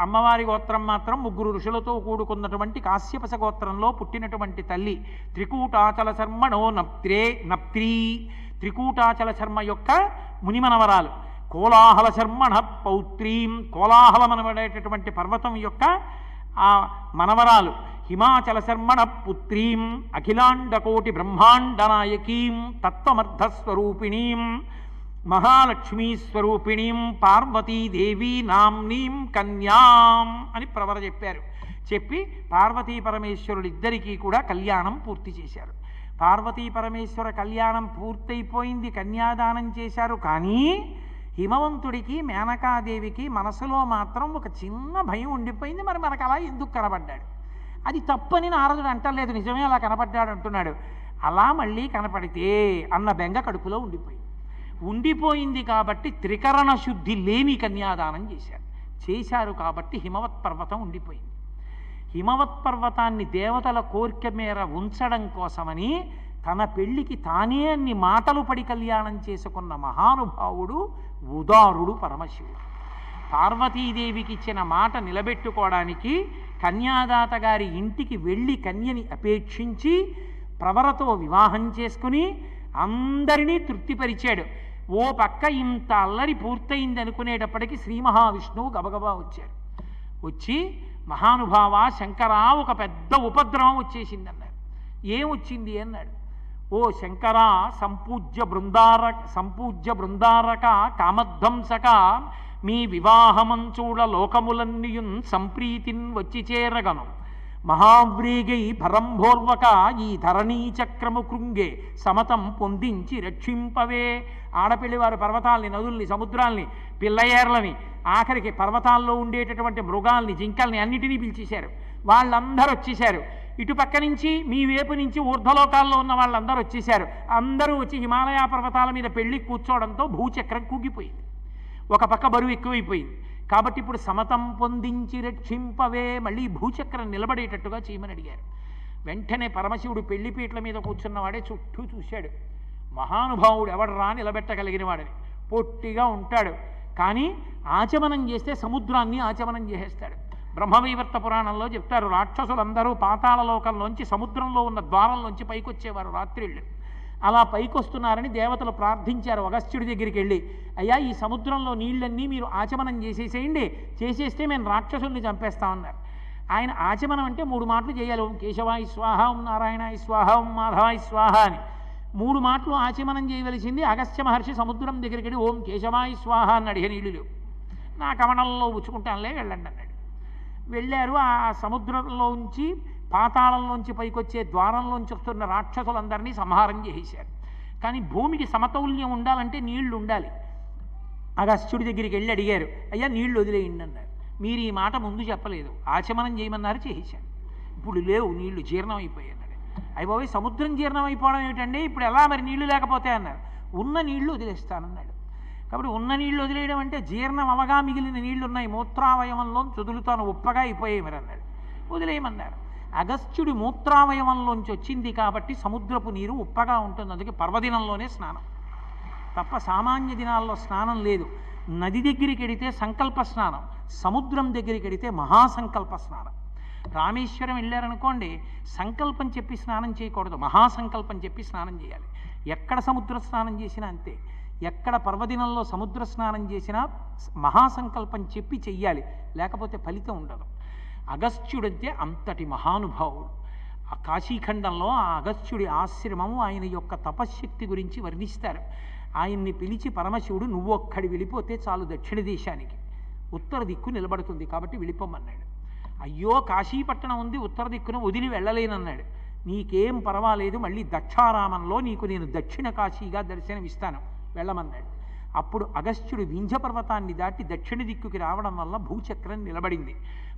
Speaker 2: అమ్మవారి గోత్రం మాత్రం 3 ఋషులతో కూడుకున్నటువంటి కాశ్యపస గోత్రంలో పుట్టినటువంటి తల్లి. త్రికూటాచల శర్మణో నప్త్రీ, త్రికూటాచల శర్మ యొక్క మునిమనవరాలు. కోలాహల శర్మణ పౌత్రీం, కోలాహలమనబడేటటువంటి పర్వతం యొక్క ఆ మనవరాలు. హిమాచల శర్మణ పుత్రీం, అఖిలాండకోటి బ్రహ్మాండ నాయకీం, తత్వమర్థస్వరూపిణీం, మహాలక్ష్మీ స్వరూపిణీం పార్వతీదేవీ నామ్నీం కన్యాం అని ప్రవర చెప్పారు. చెప్పి పార్వతీ పరమేశ్వరులిద్దరికీ కూడా కళ్యాణం పూర్తి చేశారు. పార్వతీ పరమేశ్వర కళ్యాణం పూర్తయిపోయింది, కన్యాదానం చేశారు. కానీ హిమవంతుడికి మేనకాదేవికి మనసులో మాత్రం ఒక చిన్న భయం ఉండిపోయింది. మరి మనకు అలా ఎందుకు కనపడ్డాడు? అది తప్పని నారదుడు అంటలేదు, నిజమే అలా కనపడ్డాడు అంటున్నాడు. అలా మళ్ళీ కనపడితే అన్న బెంగ కడుపులో ఉండిపోయింది కాబట్టి త్రికరణ శుద్ధి లేని కన్యాదానం చేశారు కాబట్టి హిమవత్ పర్వతం ఉండిపోయింది. హిమవత్ పర్వతాన్ని దేవతల కోరిక మేర ఉంచడం కోసమని తన పెళ్లికి తానే అన్ని మాటలు పడి కళ్యాణం చేసుకున్న మహానుభావుడు ఉదారుడు పరమశివుడు. పార్వతీదేవికి ఇచ్చిన మాట నిలబెట్టుకోవడానికి కన్యాదాత గారి ఇంటికి వెళ్ళి కన్యని అపేక్షించి ప్రవరతో వివాహం చేసుకుని అందరినీ తృప్తిపరిచాడు. ఓ పక్క ఇంత అల్లరి పూర్తయింది అనుకునేటప్పటికీ శ్రీ మహావిష్ణువు గబగబా వచ్చారు. వచ్చి మహానుభావ శంకర, ఒక పెద్ద ఉపద్రవం వచ్చేసిందన్నారు. ఏమొచ్చింది అన్నాడు. ఓ శంకర, సంపూజ్య బృందారక కామధ్వంసక, మీ వివాహమంచూడ లోకములన్నియున్ సంప్రీతిన్ వచ్చి చేరగను. మహావ్రీగై భరంభోర్వక ఈ ధరణీ చక్రము కృంగే సమతం పొందించి రక్షింపవే. ఆడపిల్లివారు పర్వతాల్ని, నదుల్ని, సముద్రాల్ని, పిల్లయేర్లని, ఆఖరికి పర్వతాల్లో ఉండేటటువంటి మృగాల్ని, జింకల్ని అన్నిటినీ పిలిచేశారు. వాళ్ళందరూ వచ్చేశారు. ఇటుపక్క నుంచి మీ వైపు నుంచి ఊర్ధ్వలోకాల్లో ఉన్న వాళ్ళందరూ వచ్చేశారు. అందరూ వచ్చి హిమాలయ పర్వతాల మీద పెళ్లి కూర్చోవడంతో భూచక్రం కూగిపోయింది. ఒక పక్క బరువు ఎక్కువైపోయింది. కాబట్టి ఇప్పుడు సమతం పొందించి రక్షింపవే, మళ్ళీ భూచక్రం నిలబడేటట్టుగా చేయమని అడిగారు. వెంటనే పరమశివుడు పెళ్లిపీటల మీద కూర్చున్నవాడే చుట్టూ చూశాడు. మహానుభావుడు ఎవడరా నిలబెట్టగలిగిన వాడని. పొట్టిగా ఉంటాడు, కానీ ఆచమనం చేస్తే సముద్రాన్ని ఆచమనం చేసేస్తాడు. బ్రహ్మవైవర్త పురాణంలో చెప్తారు, రాక్షసులందరూ పాతాళలోకంలోంచి సముద్రంలో ఉన్న ద్వారంలోంచి పైకొచ్చేవారు రాత్రిళ్ళు. అలా పైకొస్తున్నారని దేవతలు ప్రార్థించారు అగస్త్యుడి దగ్గరికి వెళ్ళి, అయ్యా ఈ సముద్రంలో నీళ్ళన్నీ మీరు ఆచమనం చేసేసేయండి, చేసేస్తే మేము రాక్షసుల్ని చంపేస్తామన్నారు. ఆయన ఆచమనం అంటే 3 మాటలు చేయాలి. ఓం కేశవాయ స్వాహ, ఓం నారాయణాయ స్వాహ, ఓం మాధవాయ స్వాహ అని 3 మాటలు ఆచమనం చేయవలసింది. అగస్త్య మహర్షి సముద్రం దగ్గరికి వెళ్ళి ఓం కేశవాయ స్వాహ అని అడిగే, నీళ్ళు నా కమణంలో ఉచ్చుకుంటానులే వెళ్ళండి అన్నాడు. వెళ్ళారు. ఆ సముద్రంలోంచి పాతాళంలోంచి పైకొచ్చే ద్వారంలోంచి వస్తున్న రాక్షసులందరినీ సంహారం చేసేశారు. కానీ భూమికి సమతౌల్యం ఉండాలంటే నీళ్లు ఉండాలి. అగస్త్యుడి దగ్గరికి వెళ్ళి అడిగారు, అయ్యా నీళ్లు వదిలేయండి అన్నారు. మీరు ఈ మాట ముందు చెప్పలేదు, ఆచమనం చేయమన్నారు, చేసేశారు. ఇప్పుడు లేవు నీళ్లు, జీర్ణం అయిపోయాయి అన్నాడు. అయిపోయి సముద్రం జీర్ణం అయిపోవడం ఏమిటండి, ఇప్పుడు ఎలా మరి నీళ్లు లేకపోతే అన్నారు. ఉన్న నీళ్లు వదిలేస్తానన్నాడు. కాబట్టి ఉన్న నీళ్లు వదిలేయడం అంటే జీర్ణం అవగా మిగిలిన నీళ్లు ఉన్నాయి, మూత్రావయవంలో చదులుతాను ఉప్పగా అయిపోయాయి మరి అన్నాడు. వదిలేయమన్నారు. అగస్త్యుడి మూత్రావయవంలోంచి వచ్చింది కాబట్టి సముద్రపు నీరు ఉప్పగా ఉంటుంది. అందుకే పర్వదినంలోనే స్నానం తప్ప సామాన్య దినాల్లో స్నానం లేదు. నది దగ్గరికి వెడితే సంకల్ప స్నానం, సముద్రం దగ్గరికి వెడితే మహాసంకల్ప స్నానం. రామేశ్వరం వెళ్ళారనుకోండి, సంకల్పం చెప్పి స్నానం చేయకూడదు, మహాసంకల్పం చెప్పి స్నానం చేయాలి. ఎక్కడ సముద్ర స్నానం చేసినా అంతే. ఎక్కడ పర్వదినంలో సముద్ర స్నానం చేసినా మహాసంకల్పం చెప్పి చెయ్యాలి, లేకపోతే ఫలితం ఉండదు. అగస్త్యుడంటే అంతటి మహానుభావుడు. ఆ కాశీఖండంలో ఆ అగస్త్యుడి ఆశ్రమము, ఆయన యొక్క తపశ్శక్తి గురించి వర్ణిస్తారు. ఆయన్ని పిలిచి పరమశివుడు, నువ్వు ఒక్కడి వెళ్ళిపోతే చాలు దక్షిణ దేశానికి, ఉత్తర దిక్కు నిలబడుతుంది కాబట్టి వెళ్ళిపోమన్నాడు. అయ్యో కాశీపట్టణం ఉంది, ఉత్తర దిక్కున వదిలి వెళ్ళలేనన్నాడు. నీకేం పర్వాలేదు, మళ్ళీ దక్షారామంలో నీకు నేను దక్షిణ కాశీగా దర్శనమిస్తాను, వెళ్ళమన్నాడు. అప్పుడు అగస్త్యుడు వింధ్య పర్వతాన్ని దాటి దక్షిణ దిక్కుకి రావడం వల్ల భూచక్రం నిలబడింది.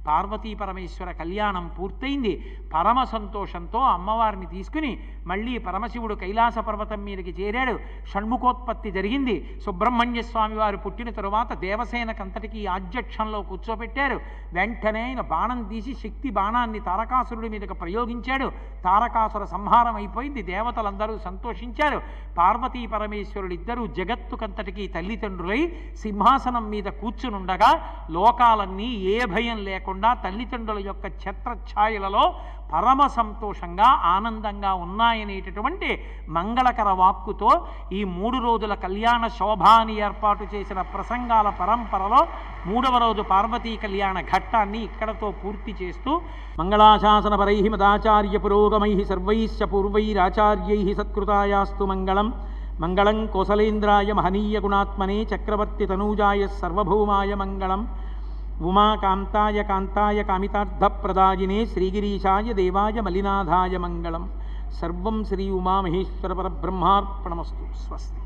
Speaker 2: పార్వతీ పరమేశ్వర కళ్యాణం పూర్తయింది. పరమ సంతోషంతో అమ్మవారిని తీసుకుని మళ్ళీ పరమశివుడు కైలాస పర్వతం మీదకి చేరాడు. షణ్ముఖోత్పత్తి జరిగింది. సుబ్రహ్మణ్య స్వామి వారు పుట్టిన తరువాత దేవసేనకంతటికి ఆధ్యక్షంలో కూర్చోబెట్టారు. వెంటనే ఆయన బాణం తీసి శక్తి బాణాన్ని తారకాసురుడి మీదకి ప్రయోగించాడు. తారకాసుర సంహారం అయిపోయింది. దేవతలందరూ సంతోషించారు. పార్వతీ పరమేశ్వరుడు ఇద్దరూ జగత్తుకంతటికి తల్లిదండ్రులై సింహాసనం మీద కూర్చునుండగా లోకాలన్నీ ఏ భయం లేకుండా తల్లిదండ్రుల యొక్క ఛత్రఛాయలలో పరమ సంతోషంగా ఆనందంగా ఉన్నాయనేటటువంటి మంగళకర వాక్కుతో ఈ 3 రోజుల కళ్యాణ శోభాని ఏర్పాటు చేసిన ప్రసంగాల పరంపరలో 3వ రోజు పార్వతీ కళ్యాణ ఘట్టాన్ని ఇక్కడతో పూర్తి చేస్తూ మంగళాశాసన పరై మదాచార్య పురోగమై సర్వైశ్చ పూర్వైరాచార్యై సత్కృతాయాస్తు మంగళం. మంగళం కోసలేంద్రాయ మహనీయ గుణాత్మనే చక్రవర్తి తనూజాయ సర్వభౌమాయ మంగళం. ఉమాకాంతాయ కాంతాయ కామితార్థప్రదాయినే శ్రీగిరీశాయ దేవాయ మలినాథాయ మంగళం. సర్వం శ్రీ ఉమామహేశ్వర పరబ్రహ్మార్పణమస్తు. స్వస్తి.